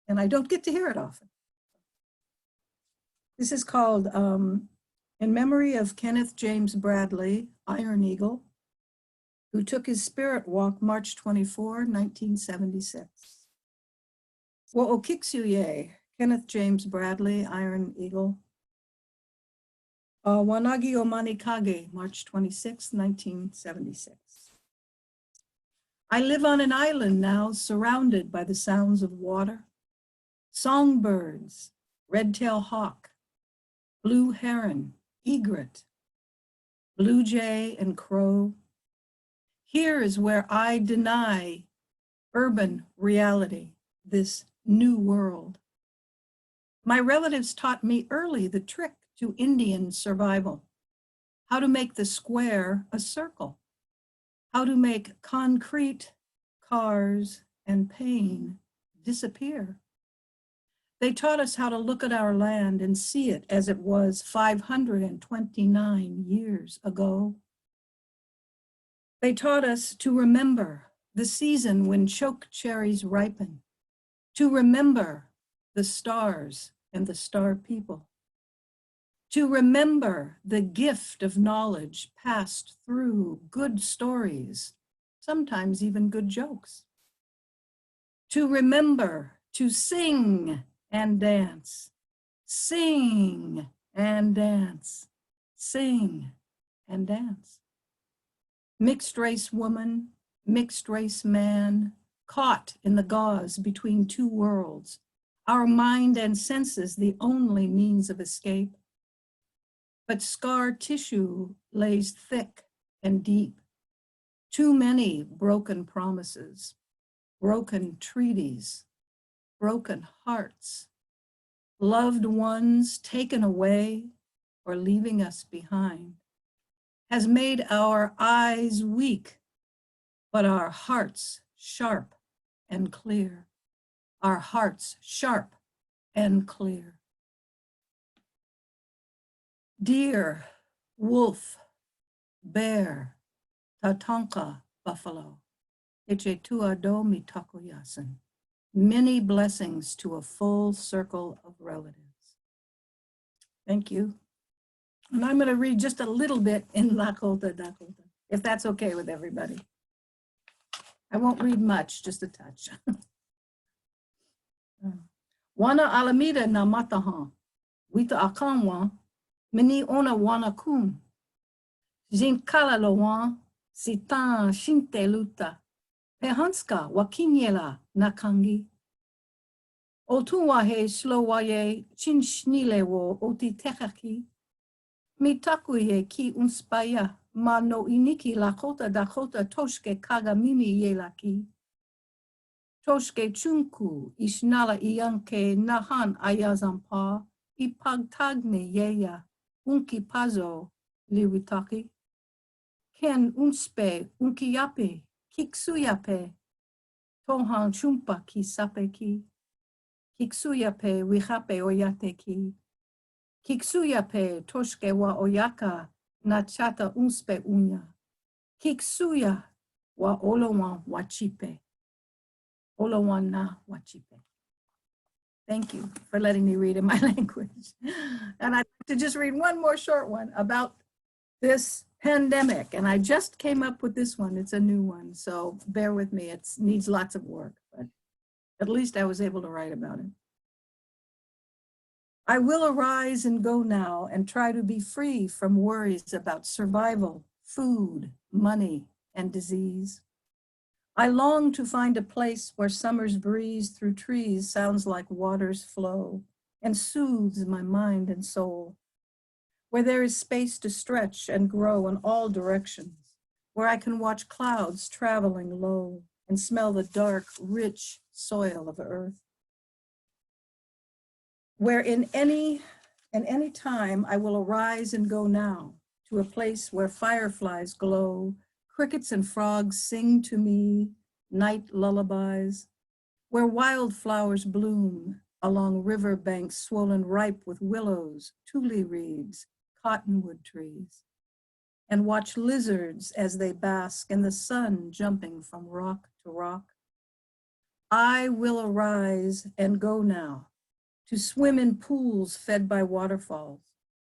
And I don't get to hear it often. This is called In Memory of Kenneth James Bradley, Iron Eagle, who took his spirit walk March 24, 1976. Wo'okiksuye, Kenneth James Bradley, Iron Eagle. Wanagi Omanikage, March 26, 1976. I live on an island now, surrounded by the sounds of water, songbirds, red-tailed hawk, blue heron, egret, blue jay, and crow. Here is where I deny urban reality, this new world. My relatives taught me early the trick to Indian survival, how to make the square a circle, how to make concrete, cars, and pain disappear. They taught us how to look at our land and see it as it was 529 years ago. They taught us to remember the season when choke cherries ripen, to remember the stars and the star people, to remember the gift of knowledge passed through good stories, sometimes even good jokes, to remember to sing and dance, sing and dance, sing and dance. Mixed race woman, mixed race man, caught in the gauze between two worlds, our mind and senses the only means of escape. But scar tissue lays thick and deep. Too many broken promises, broken treaties, broken hearts, loved ones taken away or leaving us behind, has made our eyes weak, but our hearts sharp and clear. Our hearts sharp and clear. Deer, wolf, bear, tatanka, buffalo, echetua do mitakoyasin. Many blessings to a full circle of relatives. Thank you. And I'm going to read just a little bit in Lakota Dakota, if that's okay with everybody. I won't read much, just a touch. Wana alamida na mataha, wita akanwa, mini ona wana kun. Jinkala lowan, sitan shinte luta, pehanska wakinyela nakangi. Otuwahe slowaye chinshnile wo oti tekaki. Mitakuye ki unspaya, ma no iniki Lakota Dakota toshke kagamimi yelaki. Toshke chunku ishnala iyanke nahan ayazampa, ipagtagne yeya, unki pazo liwitaki. Ken unspe unkiyape, kiksuyape, tohan chumpa ki sapeki. Kiksuyape wihape oyateki. Kiksuyape toshke wa oyaka na chata unspe unya. Kiksuya wa olowan wachipe. Olowan na wachipe. Thank you for letting me read in my language. And I'd like to just read one more short one about this pandemic. And I just came up with this one. It's a new one, so bear with me. It needs lots of work, but at least I was able to write about it. I will arise and go now and try to be free from worries about survival, food, money, and disease. I long to find a place where summer's breeze through trees sounds like water's flow and soothes my mind and soul, where there is space to stretch and grow in all directions, where I can watch clouds traveling low and smell the dark, rich soil of earth. Where in any time I will arise and go now to a place where fireflies glow, crickets and frogs sing to me night lullabies, where wildflowers bloom along river banks swollen ripe with willows, tule reeds, cottonwood trees, and watch lizards as they bask in the sun jumping from rock to rock. I will arise and go now to swim in pools fed by waterfalls.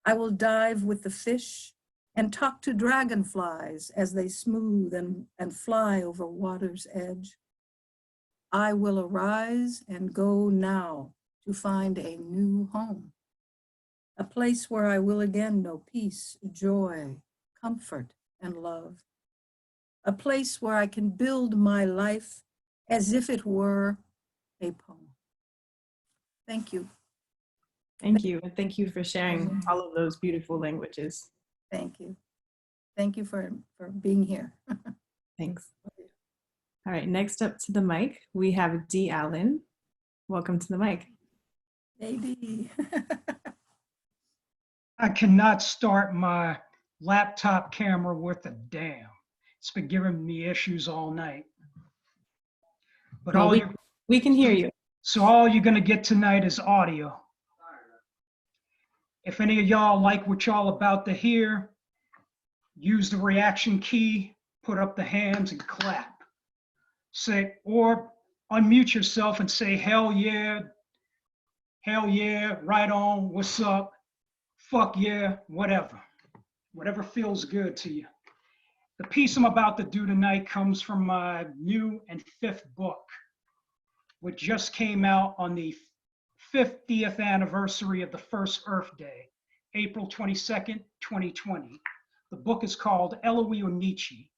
I will dive with the fish and talk to dragonflies as they smooth and fly over water's edge. I will arise and go now to find a new home, a place where I will again know peace, joy, comfort, and love, a place where I can build my life as if it were a poem. Thank you. Thank you. And thank you for sharing all of those beautiful languages. Thank you. Thank you for being here. Thanks. All right, next up to the mic, we have Dee Allen. Welcome to the mic. Hey, Dee. I cannot start my laptop camera worth a damn. It's been giving me issues all night. But well, we can hear you. So all you're gonna get tonight is audio. If any of y'all like what y'all about to hear, use the reaction key, put up the hands and clap. Say, or unmute yourself and say, hell yeah, right on, what's up, fuck yeah, whatever. Whatever feels good to you. The piece I'm about to do tonight comes from my new and 5th book, which just came out on the 50th anniversary of the first Earth Day, April 22nd, 2020. The book is called Eloise Onichi,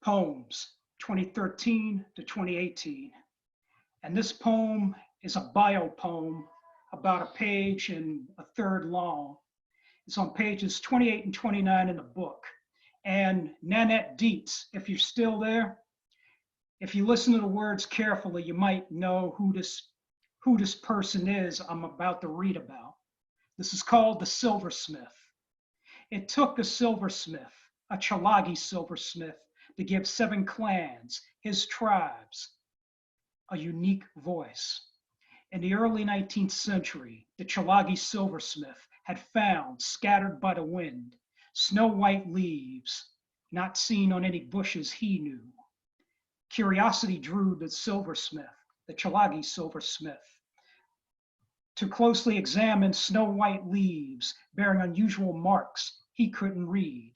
Poems, 2013 to 2018. And this poem is a bio poem about a page and a third long. It's on pages 28 and 29 in the book. and Nanette Dietz. If you're still there, if you listen to the words carefully, you might know who this person is I'm about to read about. This is called the silversmith. It took a silversmith, a Chalagi silversmith, to give 7 clans, his tribes, a unique voice. In the early 19th century, the Chalagi silversmith had found, scattered by the wind, snow white leaves, not seen on any bushes he knew. Curiosity drew the silversmith, the Chalagi silversmith, to closely examine snow white leaves bearing unusual marks he couldn't read.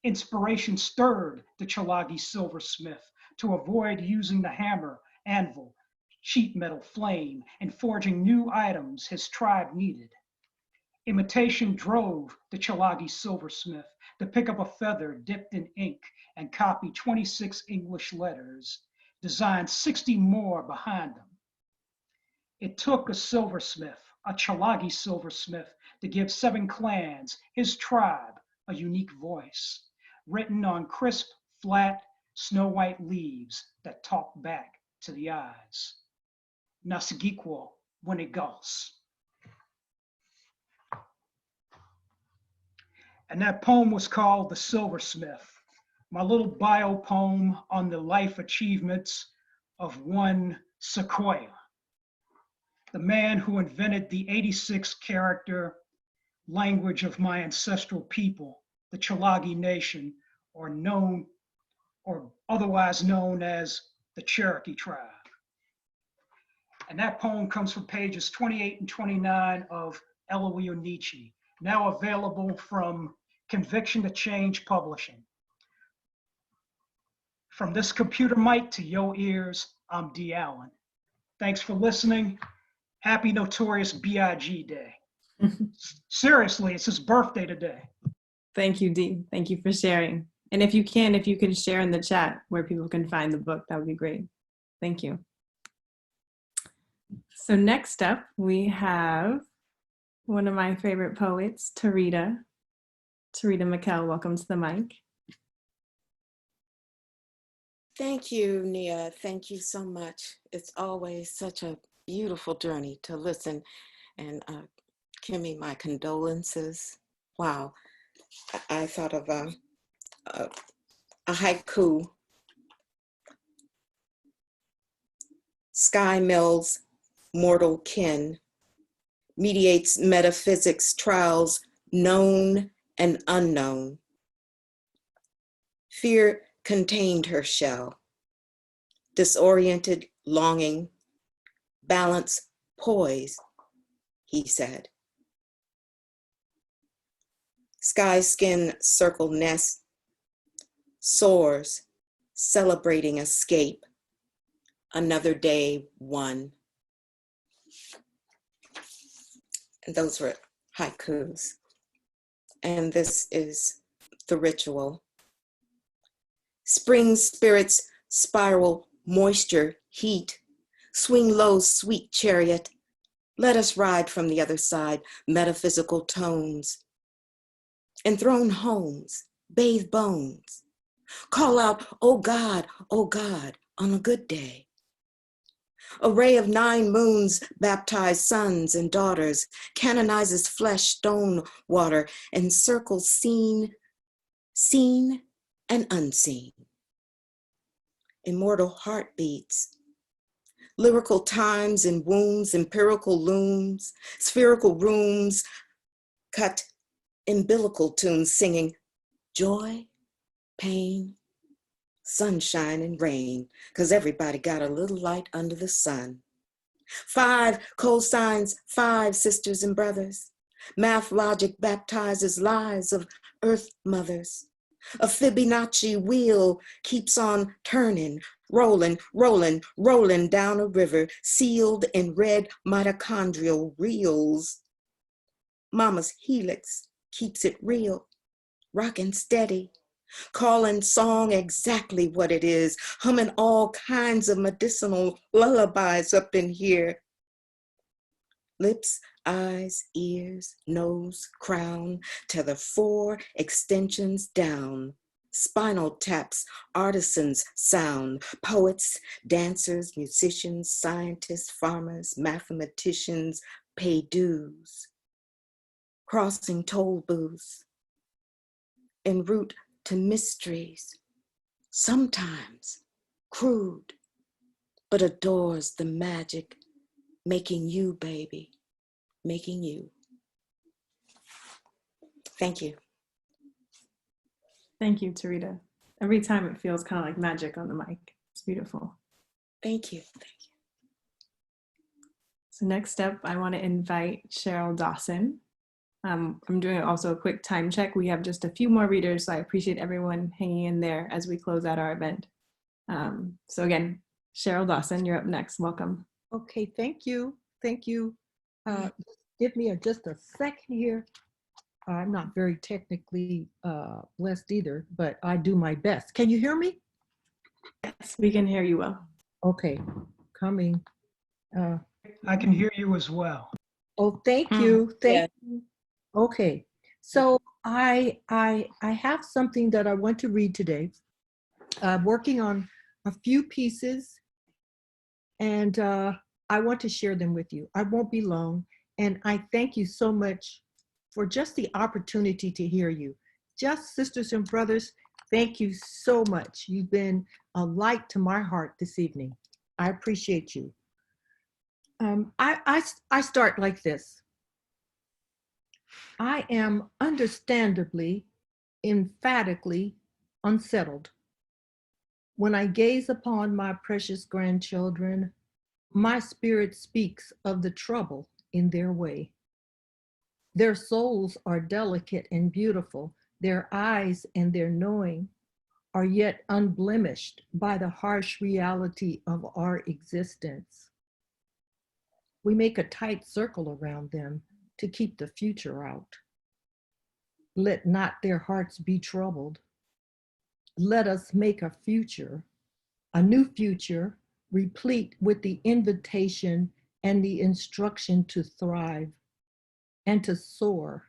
Inspiration stirred the Chalagi silversmith to avoid using the hammer, anvil, sheet metal flame, and forging new items his tribe needed. Imitation drove the Chalagi silversmith to pick up a feather dipped in ink and copy 26 English letters, design 60 more behind them. It took a silversmith, a Chalagi silversmith, to give 7 clans, his tribe, a unique voice, written on crisp, flat, snow white leaves that talk back to the eyes. Nasigikwo Winigals. And that poem was called The Silversmith, my little bio poem on the life achievements of one Sequoia, the man who invented the 86 character language of my ancestral people, the Chalagi Nation, or otherwise known as the Cherokee tribe. And that poem comes from pages 28 and 29 of Eloise Nietzsche, now available from Conviction to Change Publishing. From this computer mic to your ears, I'm D. Allen. Thanks for listening. Happy Notorious B.I.G. Day. Seriously, it's his birthday today. Thank you, Dee. Thank you for sharing. And if you can share in the chat where people can find the book, that would be great. Thank you. So next up, we have one of my favorite poets, Tarita. Tarita McKell, welcome to the mic. Thank you, Nia. Thank you so much. It's always such a beautiful journey to listen. And Kimmy, my condolences. Wow. I thought of a haiku. Sky Mill's mortal kin mediates metaphysics trials known and unknown. Fear contained her shell. Disoriented longing, balance, poise, he said. Sky skin circle nest, soars, celebrating escape. Another day won. And those were haikus. And this is the ritual. Spring spirits spiral, moisture, heat. Swing low, sweet chariot. Let us ride from the other side, metaphysical tones. Enthrone homes, bathe bones. Call out, oh God, on a good day. A ray of 9 moons baptize sons and daughters, canonizes flesh, stone, water, and circles seen and unseen. Immortal heartbeats, lyrical times and wombs, empirical looms, spherical rooms, cut umbilical tunes singing joy, pain, sunshine and rain, because everybody got a little light under the sun. 5 cosigns, 5 sisters and brothers. Math logic baptizes lies of earth mothers. A Fibonacci wheel keeps on turning, rolling, rolling, rolling down a river, sealed in red mitochondrial reels. Mama's helix keeps it real, rocking steady. Calling song exactly what it is, humming all kinds of medicinal lullabies up in here. Lips, eyes, ears, nose, crown, to the 4 extensions down. spinal taps, artisans sound, poets, dancers, musicians, scientists, farmers, mathematicians pay dues, crossing toll booths, en route to mysteries, sometimes crude, but adores the magic, making you, baby, making you. Thank you. Thank you, Tarita. Every time it feels kind of like magic on the mic. It's beautiful. Thank you. So next up, I want to invite Cheryl Dawson. I'm doing also a quick time check. We have just a few more readers, so I appreciate everyone hanging in there as we close out our event. So again, Cheryl Dawson, you're up next. Welcome. Okay, thank you. Thank you. Give me just a second here. I'm not very technically blessed either, but I do my best. Can you hear me? Yes, we can hear you well. Okay, coming. I can hear you as well. Oh, thank you. Thank you. Okay, so I have something that I want to read today. I'm working on a few pieces, and I want to share them with you. I won't be long, and I thank you so much for just the opportunity to hear you. Just sisters and brothers, thank you so much. You've been a light to my heart this evening. I appreciate you. I start like this. I am understandably, emphatically unsettled. When I gaze upon my precious grandchildren, my spirit speaks of the trouble in their way. Their souls are delicate and beautiful. Their eyes and their knowing are yet unblemished by the harsh reality of our existence. We make a tight circle around them to keep the future out. Let not their hearts be troubled. Let us make a future, a new future, replete with the invitation and the instruction to thrive and to soar,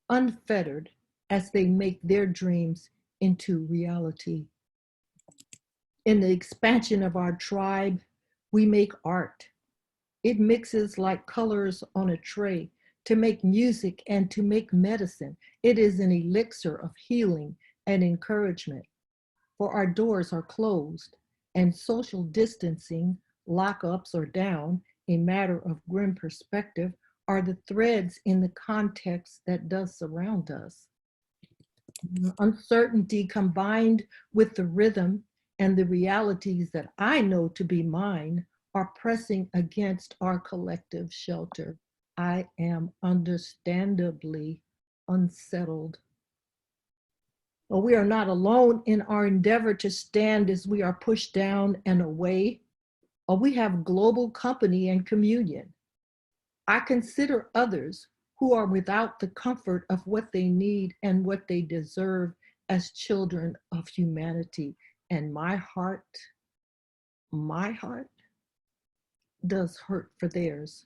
unfettered as they make their dreams into reality. In the expansion of our tribe, we make art. It mixes like colors on a tray to make music and to make medicine. It is an elixir of healing and encouragement. For our doors are closed and social distancing, lockups or down, a matter of grim perspective, are the threads in the context that does surround us. Uncertainty combined with the rhythm and the realities that I know to be mine are pressing against our collective shelter. I am understandably unsettled. But we are not alone in our endeavor to stand as we are pushed down and away, or we have global company and communion. I consider others who are without the comfort of what they need and what they deserve as children of humanity. And my heart does hurt for theirs.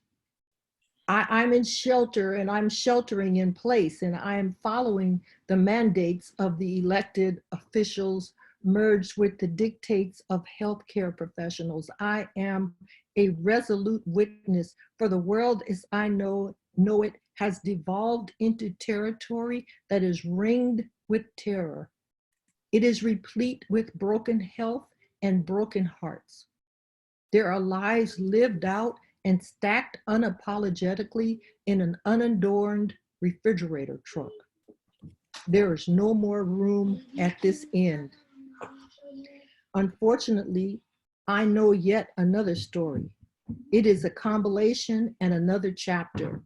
I'm in shelter and I'm sheltering in place, and I am following the mandates of the elected officials merged with the dictates of healthcare professionals. I am a resolute witness, for the world as I know it has devolved into territory that is ringed with terror. It is replete with broken health and broken hearts. There are lives lived out and stacked unapologetically in an unadorned refrigerator truck. There is no more room at this end. Unfortunately, I know yet another story. It is a compilation and another chapter.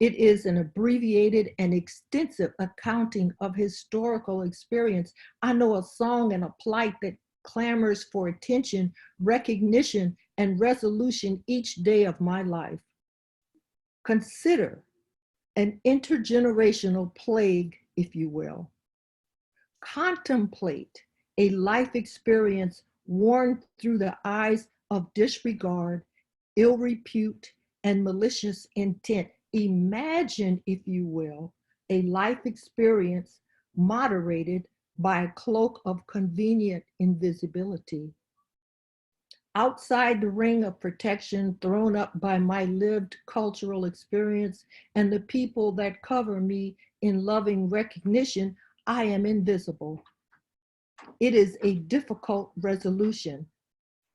It is an abbreviated and extensive accounting of historical experience. I know a song and a plight that clamors for attention, recognition, and resolution each day of my life. Consider an intergenerational plague, if you will. Contemplate a life experience worn through the eyes of disregard, ill repute, and malicious intent. Imagine, if you will, a life experience moderated by a cloak of convenient invisibility. Outside the ring of protection thrown up by my lived cultural experience and the people that cover me in loving recognition, I am invisible. It is a difficult resolution.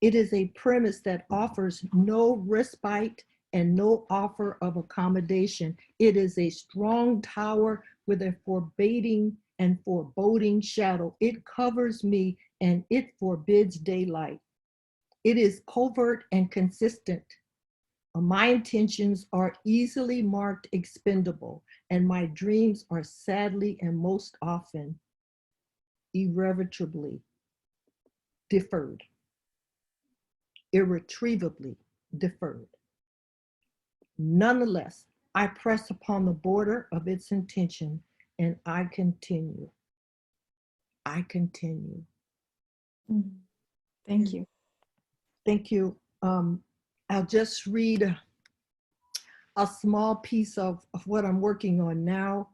It is a premise that offers no respite and no offer of accommodation. It is a strong tower with a forbidding and foreboding shadow. It covers me and it forbids daylight. It is covert and consistent. My intentions are easily marked expendable, and my dreams are sadly and most often irretrievably deferred. Irretrievably deferred. Nonetheless, I press upon the border of its intention, and I continue. I continue. Thank you. Thank you. I'll just read a small piece of what I'm working on now.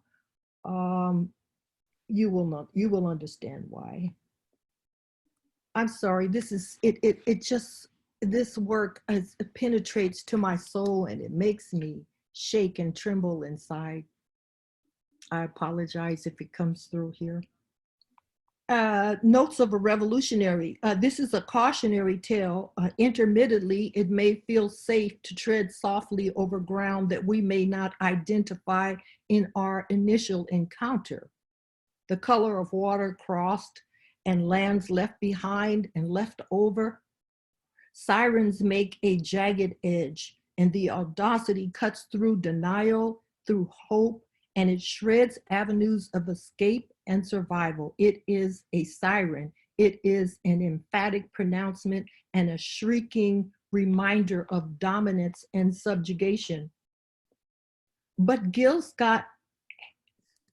You will understand why. I'm sorry, this work it penetrates to my soul and it makes me shake and tremble inside. I apologize if it comes through here. Notes of a revolutionary. This is a cautionary tale. Intermittently, it may feel safe to tread softly over ground that we may not identify in our initial encounter. The color of water crossed and lands left behind and left over. Sirens make a jagged edge, and the audacity cuts through denial, through hope, and it shreds avenues of escape and survival. It is a siren. It is an emphatic pronouncement and a shrieking reminder of dominance and subjugation. But Gil Scott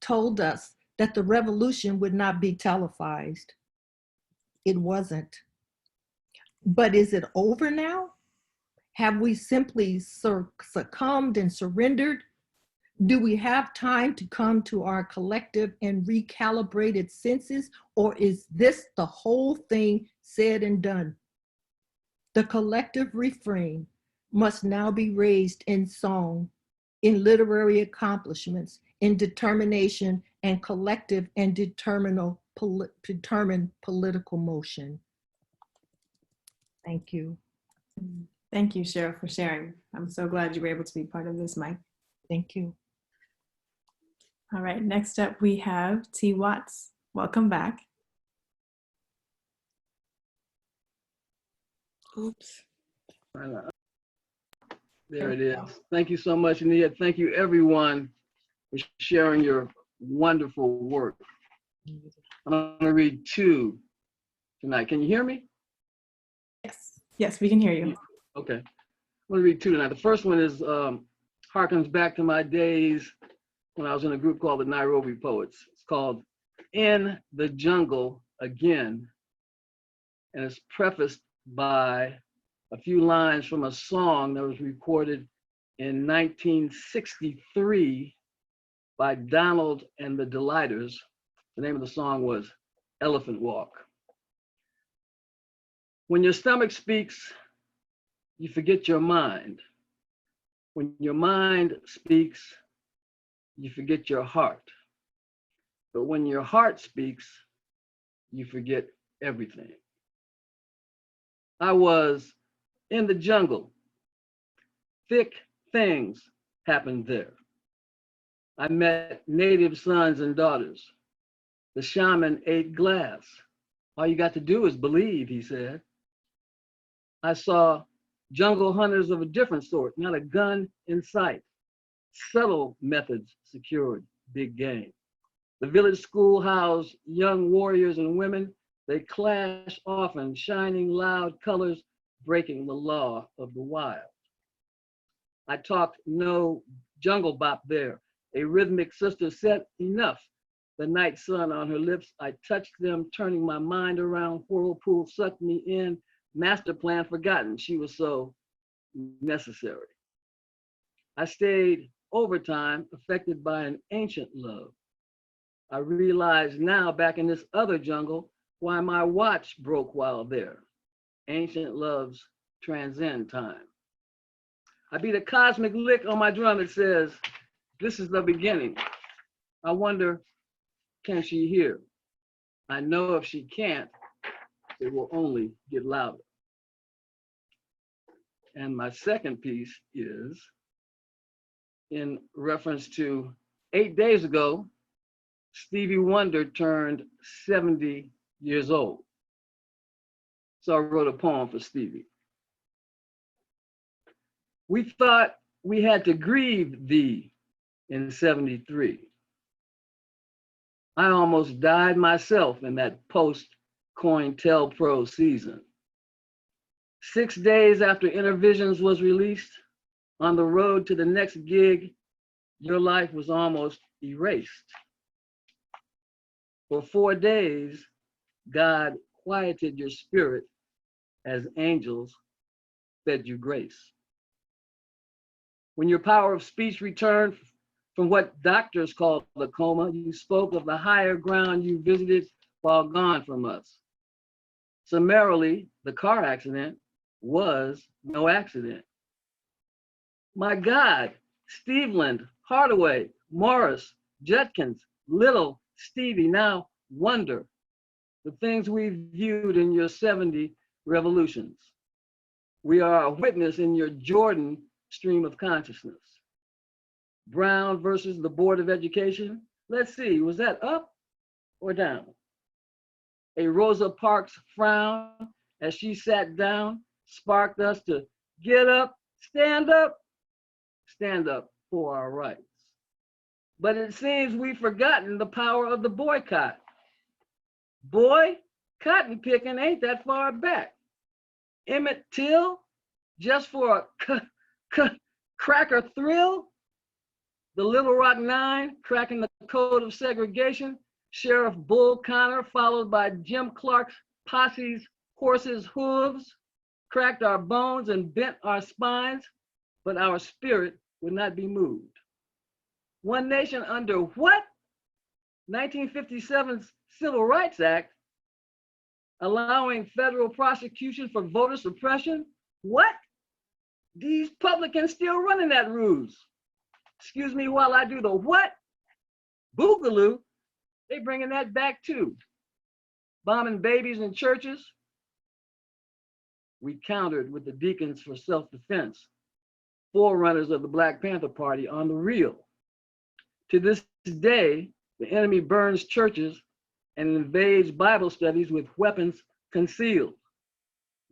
told us that the revolution would not be televised. It wasn't. But is it over now? Have we simply succumbed and surrendered? Do we have time to come to our collective and recalibrated senses, or is this the whole thing said and done? The collective refrain must now be raised in song, in literary accomplishments, in determination and collective and determined political motion. Thank you. Thank you, Cheryl, for sharing. I'm so glad you were able to be part of this, Mike. Thank you. All right, next up we have T. Watts. Welcome back. Oops. There it is. Thank you so much, Nia. Thank you, everyone, for sharing your wonderful work. I'm going to read 2 tonight. Can you hear me? Yes. Yes, we can hear you. Okay. I'm going to read 2 tonight. The first one is harkens back to my days when I was in a group called the Nairobi Poets. It's called In the Jungle Again, and it's prefaced by a few lines from a song that was recorded in 1963 by Donald and the Delighters. The name of the song was Elephant Walk. When your stomach speaks, you forget your mind. When your mind speaks, you forget your heart. But when your heart speaks, you forget everything. I was in the jungle. Thick things happened there. I met native sons and daughters. The shaman ate glass. All you got to do is believe, he said. I saw jungle hunters of a different sort, not a gun in sight. Subtle methods secured big game. The village school housed young warriors and women. They clash often, shining loud colors, breaking the law of the wild. I talked no jungle bop there. A rhythmic sister said, enough. The night sun on her lips, I touched them, turning my mind around. Whirlpool sucked me in. Master plan forgotten. She was so necessary. I stayed overtime, affected by an ancient love. I realize now back in this other jungle why my watch broke while there. Ancient loves transcend time. I beat a cosmic lick on my drum that says, this is the beginning. I wonder, can she hear? I know if she can't, it will only get louder. And my second piece is in reference to 8 days ago, Stevie Wonder turned 70 years old. So I wrote a poem for Stevie. We thought we had to grieve thee in 73. I almost died myself in that post-COINTELPRO season. 6 days after Intervisions was released, on the road to the next gig, your life was almost erased. For 4 days, God quieted your spirit as angels fed you grace. When your power of speech returned from what doctors call the coma, you spoke of the higher ground you visited while gone from us. Summarily, the car accident was no accident. My God, Steveland, Hardaway, Morris, Judkins, Little, Stevie, now Wonder, the things we viewed in your 70 revolutions. We are a witness in your Jordan stream of consciousness. Brown versus the Board of Education. Let's see, was that up or down? A Rosa Parks frown as she sat down sparked us to get up stand up for our rights. But it seems we've forgotten the power of the boycott. Boy, cotton picking ain't that far back. Emmett Till, just for a cracker thrill. The Little Rock Nine, cracking the code of segregation. Sheriff Bull Connor, followed by Jim Clark's posse's horses' hooves, cracked our bones and bent our spines, but our spirit would not be moved. One nation under what? 1957's Civil Rights Act, allowing federal prosecution for voter suppression? What? These publicans still running that ruse. Excuse me while I do the what? Boogaloo, they bringing that back too. Bombing babies in churches. We countered with the Deacons for Self-Defense, forerunners of the Black Panther Party on the real. To this day, the enemy burns churches and invades Bible studies with weapons concealed.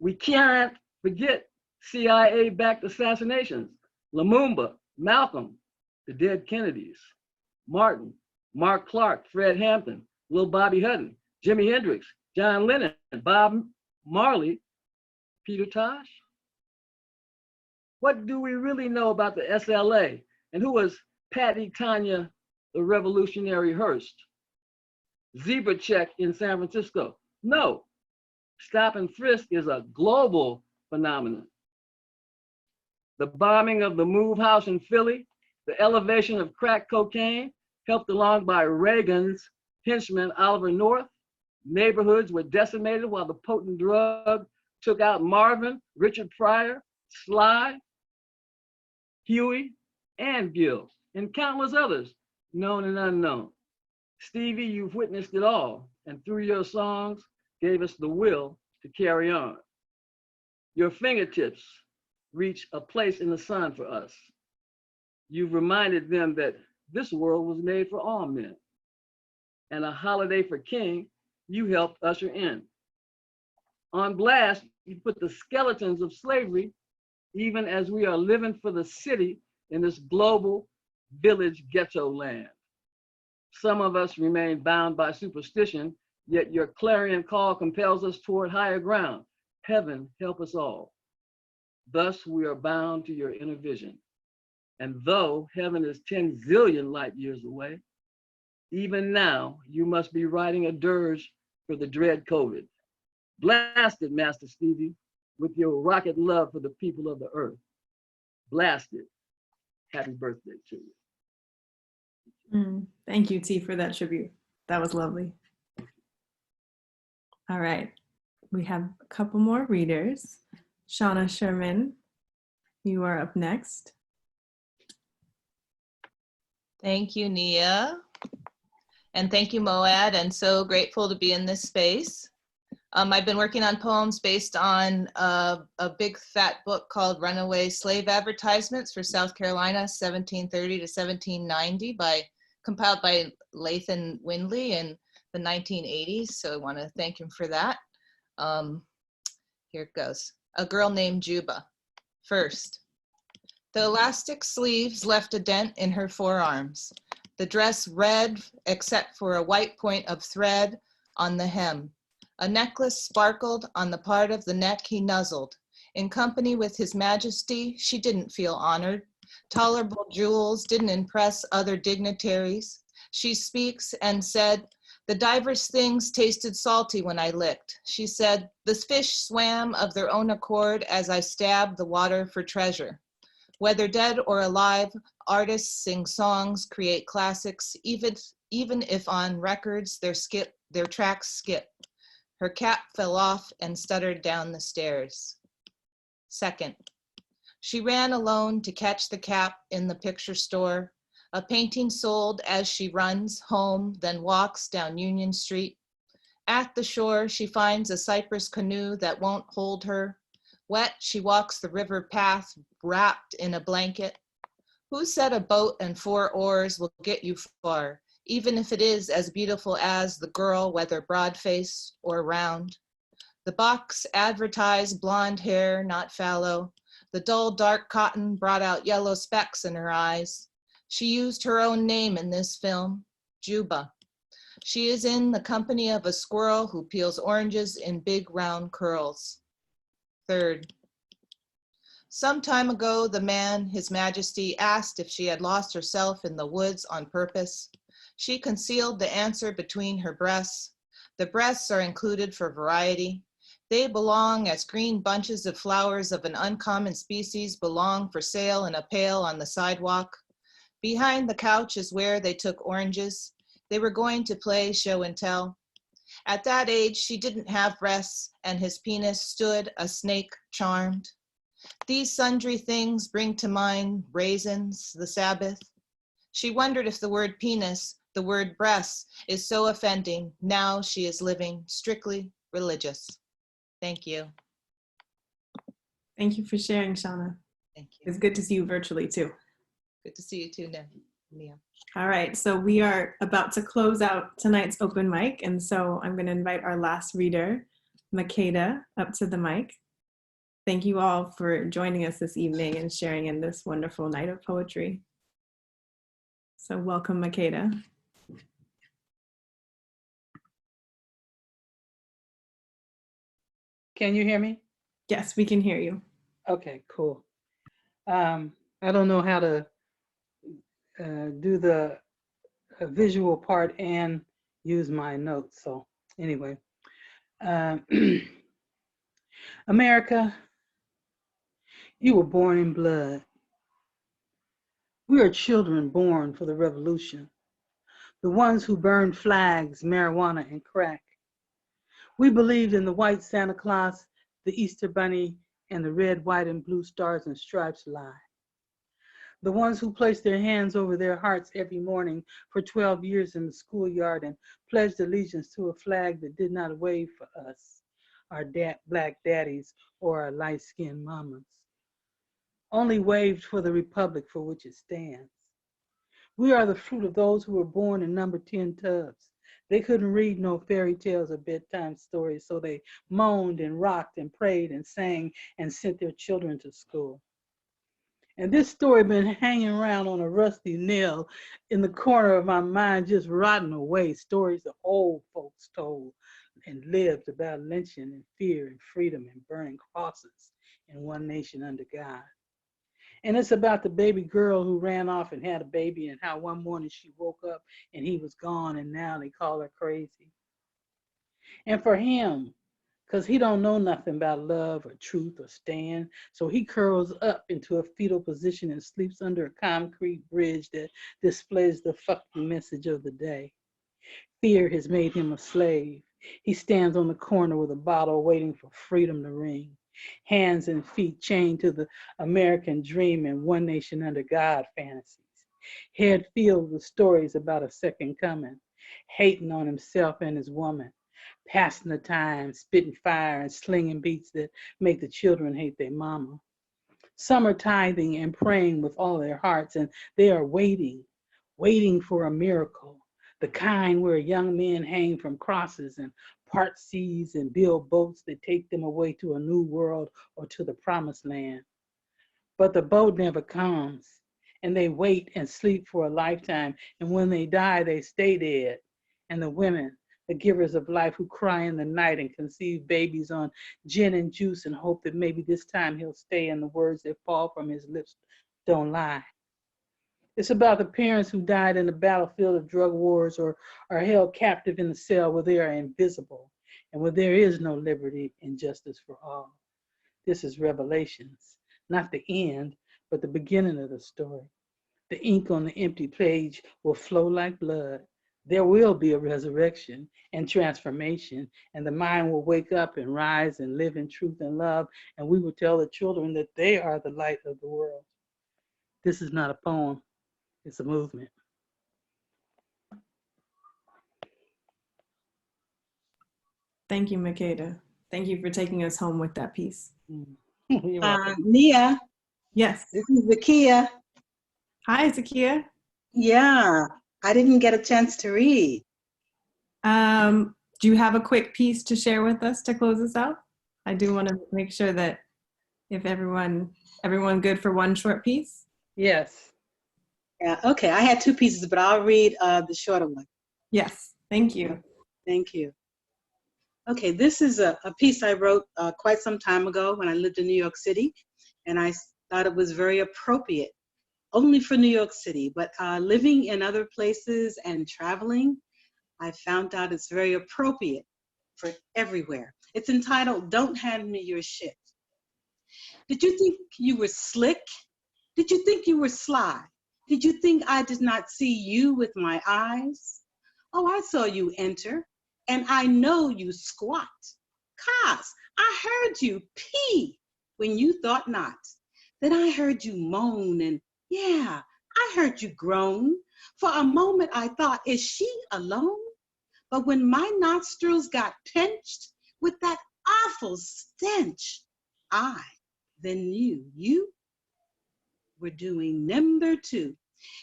We can't forget CIA-backed assassinations, Lumumba, Malcolm, the dead Kennedys, Martin, Mark Clark, Fred Hampton, Lil Bobby Hutton, Jimi Hendrix, John Lennon, Bob Marley, Peter Tosh. What do we really know about the SLA? And who was Patty Tanya, the Revolutionary Hearst? Zebra check in San Francisco? No. Stop and frisk is a global phenomenon. The bombing of the Move House in Philly, the elevation of crack cocaine, helped along by Reagan's henchman Oliver North. Neighborhoods were decimated while the potent drug took out Marvin, Richard Pryor, Sly, Huey, and Gil, and countless others, known and unknown. Stevie, you've witnessed it all, and through your songs, gave us the will to carry on. Your fingertips reach a place in the sun for us. You've reminded them that this world was made for all men. And a holiday for King, you helped usher in. On blast, you put the skeletons of slavery, even as we are living for the city in this global village ghetto land. Some of us remain bound by superstition, yet your clarion call compels us toward higher ground. Heaven help us all. Thus we are bound to your inner vision. And though heaven is 10 zillion light years away, even now you must be writing a dirge for the dread COVID. Blast it, Master Stevie, with your rocket love for the people of the earth. Blast it. Happy birthday to you. Thank you, T, for that tribute. That was lovely. All right, we have a couple more readers. Shauna Sherman, you are up next. Thank you, Nia. And thank you, Moad, and so grateful to be in this space. I've been working on poems based on a big fat book called Runaway Slave Advertisements for South Carolina, 1730 to 1790, compiled by Lathan Windley in the 1980s. So I want to thank him for that. Here it goes. A girl named Juba. First, the elastic sleeves left a dent in her forearms. The dress red except for a white point of thread on the hem. A necklace sparkled on the part of the neck he nuzzled. In company with His Majesty, she didn't feel honored. Tolerable jewels didn't impress other dignitaries. She speaks and said, the divers things tasted salty when I licked. She said, the fish swam of their own accord as I stabbed the water for treasure. Whether dead or alive, artists sing songs, create classics, even if on records their tracks skip. Her cap fell off and stuttered down the stairs. Second, she ran alone to catch the cap in the picture store. A painting sold as she runs home, then walks down Union Street. At the shore, she finds a cypress canoe that won't hold her. Wet, she walks the river path, wrapped in a blanket. Who said a boat and 4 oars will get you far, even if it is as beautiful as the girl, whether broad-faced or round? The box advertised blonde hair, not fallow. The dull dark cotton brought out yellow specks in her eyes. She used her own name in this film, Juba. She is in the company of a squirrel who peels oranges in big round curls. Third, some time ago, the man, His Majesty, asked if she had lost herself in the woods on purpose. She concealed the answer between her breasts. The breasts are included for variety. They belong as green bunches of flowers of an uncommon species belong for sale in a pail on the sidewalk. Behind the couch is where they took oranges. They were going to play show and tell. At that age, she didn't have breasts, and his penis stood a snake charmed. These sundry things bring to mind raisins, the Sabbath. She wondered if the word penis, the word breasts, is so offending. Now she is living strictly religious. Thank you. Thank you for sharing, Shauna. Thank you. It's good to see you virtually too. Good to see you too, Nia. All right, so we are about to close out tonight's open mic, and so I'm going to invite our last reader, Makeda, up to the mic. Thank you all for joining us this evening and sharing in this wonderful night of poetry. So welcome, Makeda. Can you hear me? Yes, we can hear you. Okay, cool. I don't know how to do the visual part and use my notes. So anyway, America, you were born in blood. We are children born for the revolution, the ones who burned flags, marijuana, and crack. We believed in the white Santa Claus, the Easter Bunny, and the red, white, and blue stars and stripes lie. The ones who placed their hands over their hearts every morning for 12 years in the schoolyard and pledged allegiance to a flag that did not wave for us, our black daddies or our light-skinned mamas. Only waved for the republic for which it stands. We are the fruit of those who were born in number 10 tubs. They couldn't read no fairy tales or bedtime stories, so they moaned and rocked and prayed and sang and sent their children to school. And this story been hanging around on a rusty nail in the corner of my mind, just rotting away. Stories that old folks told and lived about lynching and fear and freedom and burning crosses in one nation under God. And it's about the baby girl who ran off and had a baby and how one morning she woke up and he was gone and now they call her crazy. And for him, because he don't know nothing about love or truth or stand, so he curls up into a fetal position and sleeps under a concrete bridge that displays the fucking message of the day. Fear has made him a slave. He stands on the corner with a bottle waiting for freedom to ring. Hands and feet chained to the American dream and one nation under God fantasies. Head filled with stories about a second coming, hating on himself and his woman, passing the time, spitting fire and slinging beats that make the children hate their mama. Some are tithing and praying with all their hearts, and they are waiting for a miracle, the kind where young men hang from crosses and part seas and build boats that take them away to a new world or to the promised land. But the boat never comes, and they wait and sleep for a lifetime, and when they die, they stay dead. And the women, the givers of life who cry in the night and conceive babies on gin and juice and hope that maybe this time he'll stay and the words that fall from his lips don't lie. It's about the parents who died in the battlefield of drug wars or are held captive in the cell where they are invisible and where there is no liberty and justice for all. This is Revelations, not the end, but the beginning of the story. The ink on the empty page will flow like blood. There will be a resurrection and transformation, and the mind will wake up and rise and live in truth and love, and we will tell the children that they are the light of the world. This is not a poem, it's a movement. Thank you, Makeda. Thank you for taking us home with that piece. You're welcome. Nia. Yes. This is Zakia. Hi, Zakia. Yeah, I didn't get a chance to read. Do you have a quick piece to share with us to close us out? I do want to make sure that if everyone good for one short piece? Yes. Yeah, okay, I had two pieces, but I'll read the shorter one. Yes, thank you. Thank you. Okay, this is a piece I wrote quite some time ago when I lived in New York City, and I thought it was very appropriate, only for New York City, but living in other places and traveling, I found out it's very appropriate for everywhere. It's entitled, Don't Hand Me Your Shit. Did you think you were slick? Did you think you were sly? Did you think I did not see you with my eyes? Oh, I saw you enter, and I know you squat. 'Cause I heard you pee when you thought not. Then I heard you moan, and yeah, I heard you groan. For a moment I thought, is she alone? But when my nostrils got pinched with that awful stench, I then knew you were doing number two.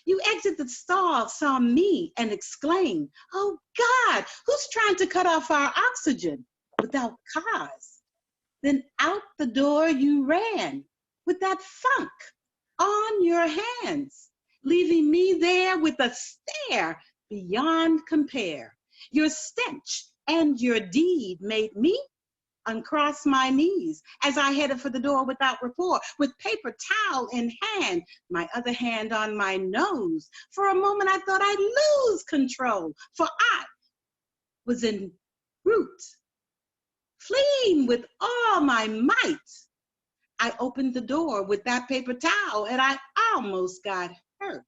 You exited the stall, saw me, and exclaimed, oh God, who's trying to cut off our oxygen without cause? Then out the door you ran with that funk on your hands, leaving me there with a stare beyond compare. Your stench and your deed made me uncross my knees as I headed for the door without rapport, with paper towel in hand, my other hand on my nose. For a moment I thought I'd lose control, for I was en route, fleeing with all my might. I opened the door with that paper towel and I almost got hurt.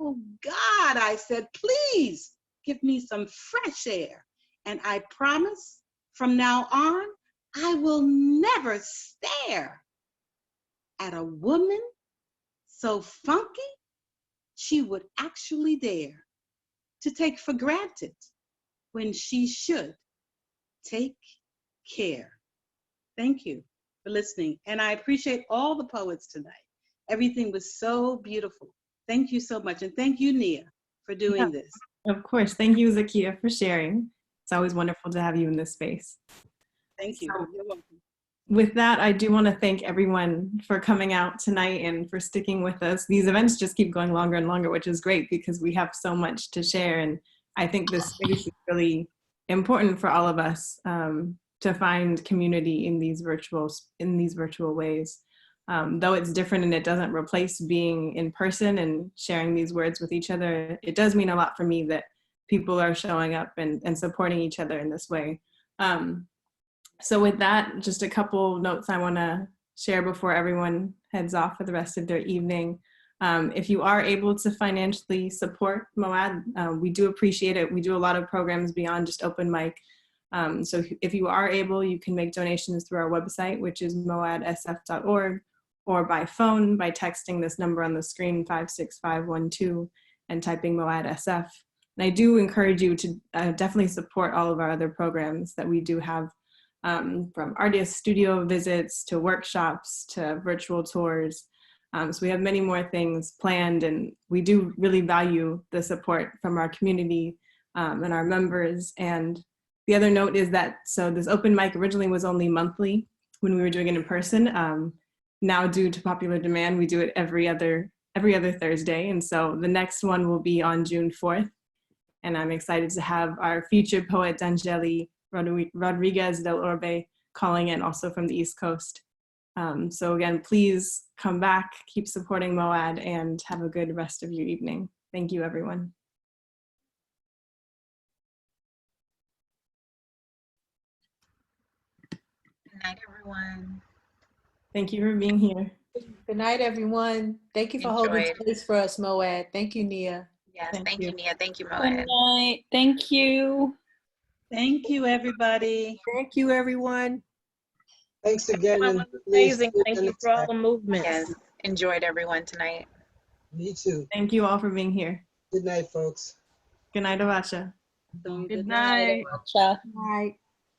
Oh God, I said, please give me some fresh air. And I promise from now on, I will never stare at a woman so funky she would actually dare to take for granted when she should take care. Thank you for listening. And I appreciate all the poets tonight. Everything was so beautiful. Thank you so much. And thank you, Nia, for doing this. Of course. Thank you, Zakia, for sharing. It's always wonderful to have you in this space. Thank you. You're welcome. With that, I do want to thank everyone for coming out tonight and for sticking with us. These events just keep going longer and longer, which is great because we have so much to share. And I think this space is really important for all of us to find community in these virtual ways. Though it's different and it doesn't replace being in person and sharing these words with each other, it does mean a lot for me that people are showing up and supporting each other in this way. So with that, just a couple notes I want to share before everyone heads off for the rest of their evening. If you are able to financially support MOAD, we do appreciate it. We do a lot of programs beyond just open mic. So if you are able, you can make donations through our website, which is moadsf.org, or by phone by texting this number on the screen, 56512, and typing MOAD SF. And I do encourage you to definitely support all of our other programs that we do have, from artist studio visits to workshops to virtual tours. So we have many more things planned, and we do really value the support from our community and our members. And the other note is that, so this open mic originally was only monthly when we were doing it in person. Now, due to popular demand, we do it every other Thursday. And so the next one will be on June 4th. And I'm excited to have our featured poet, D'Angeli Rodriguez del Orbe, calling in, also from the East Coast. So again, please come back, keep supporting MOAD, and have a good rest of your evening. Thank you, everyone. Good night, everyone. Thank you for being here. Good night, everyone. Thank you for holding space for us, MOAD. Thank you, Nia. Yes, thank you, Nia. Thank you, Good MOAD. night. Thank you. Thank you, everybody. Thank you, everyone. Thanks again. That And was please amazing. do Thank you for all the movements. Yes, enjoyed everyone tonight. Me too. Thank you all for being here. Good night, folks. Good night, Avotcja. Good night. Ciao. Night.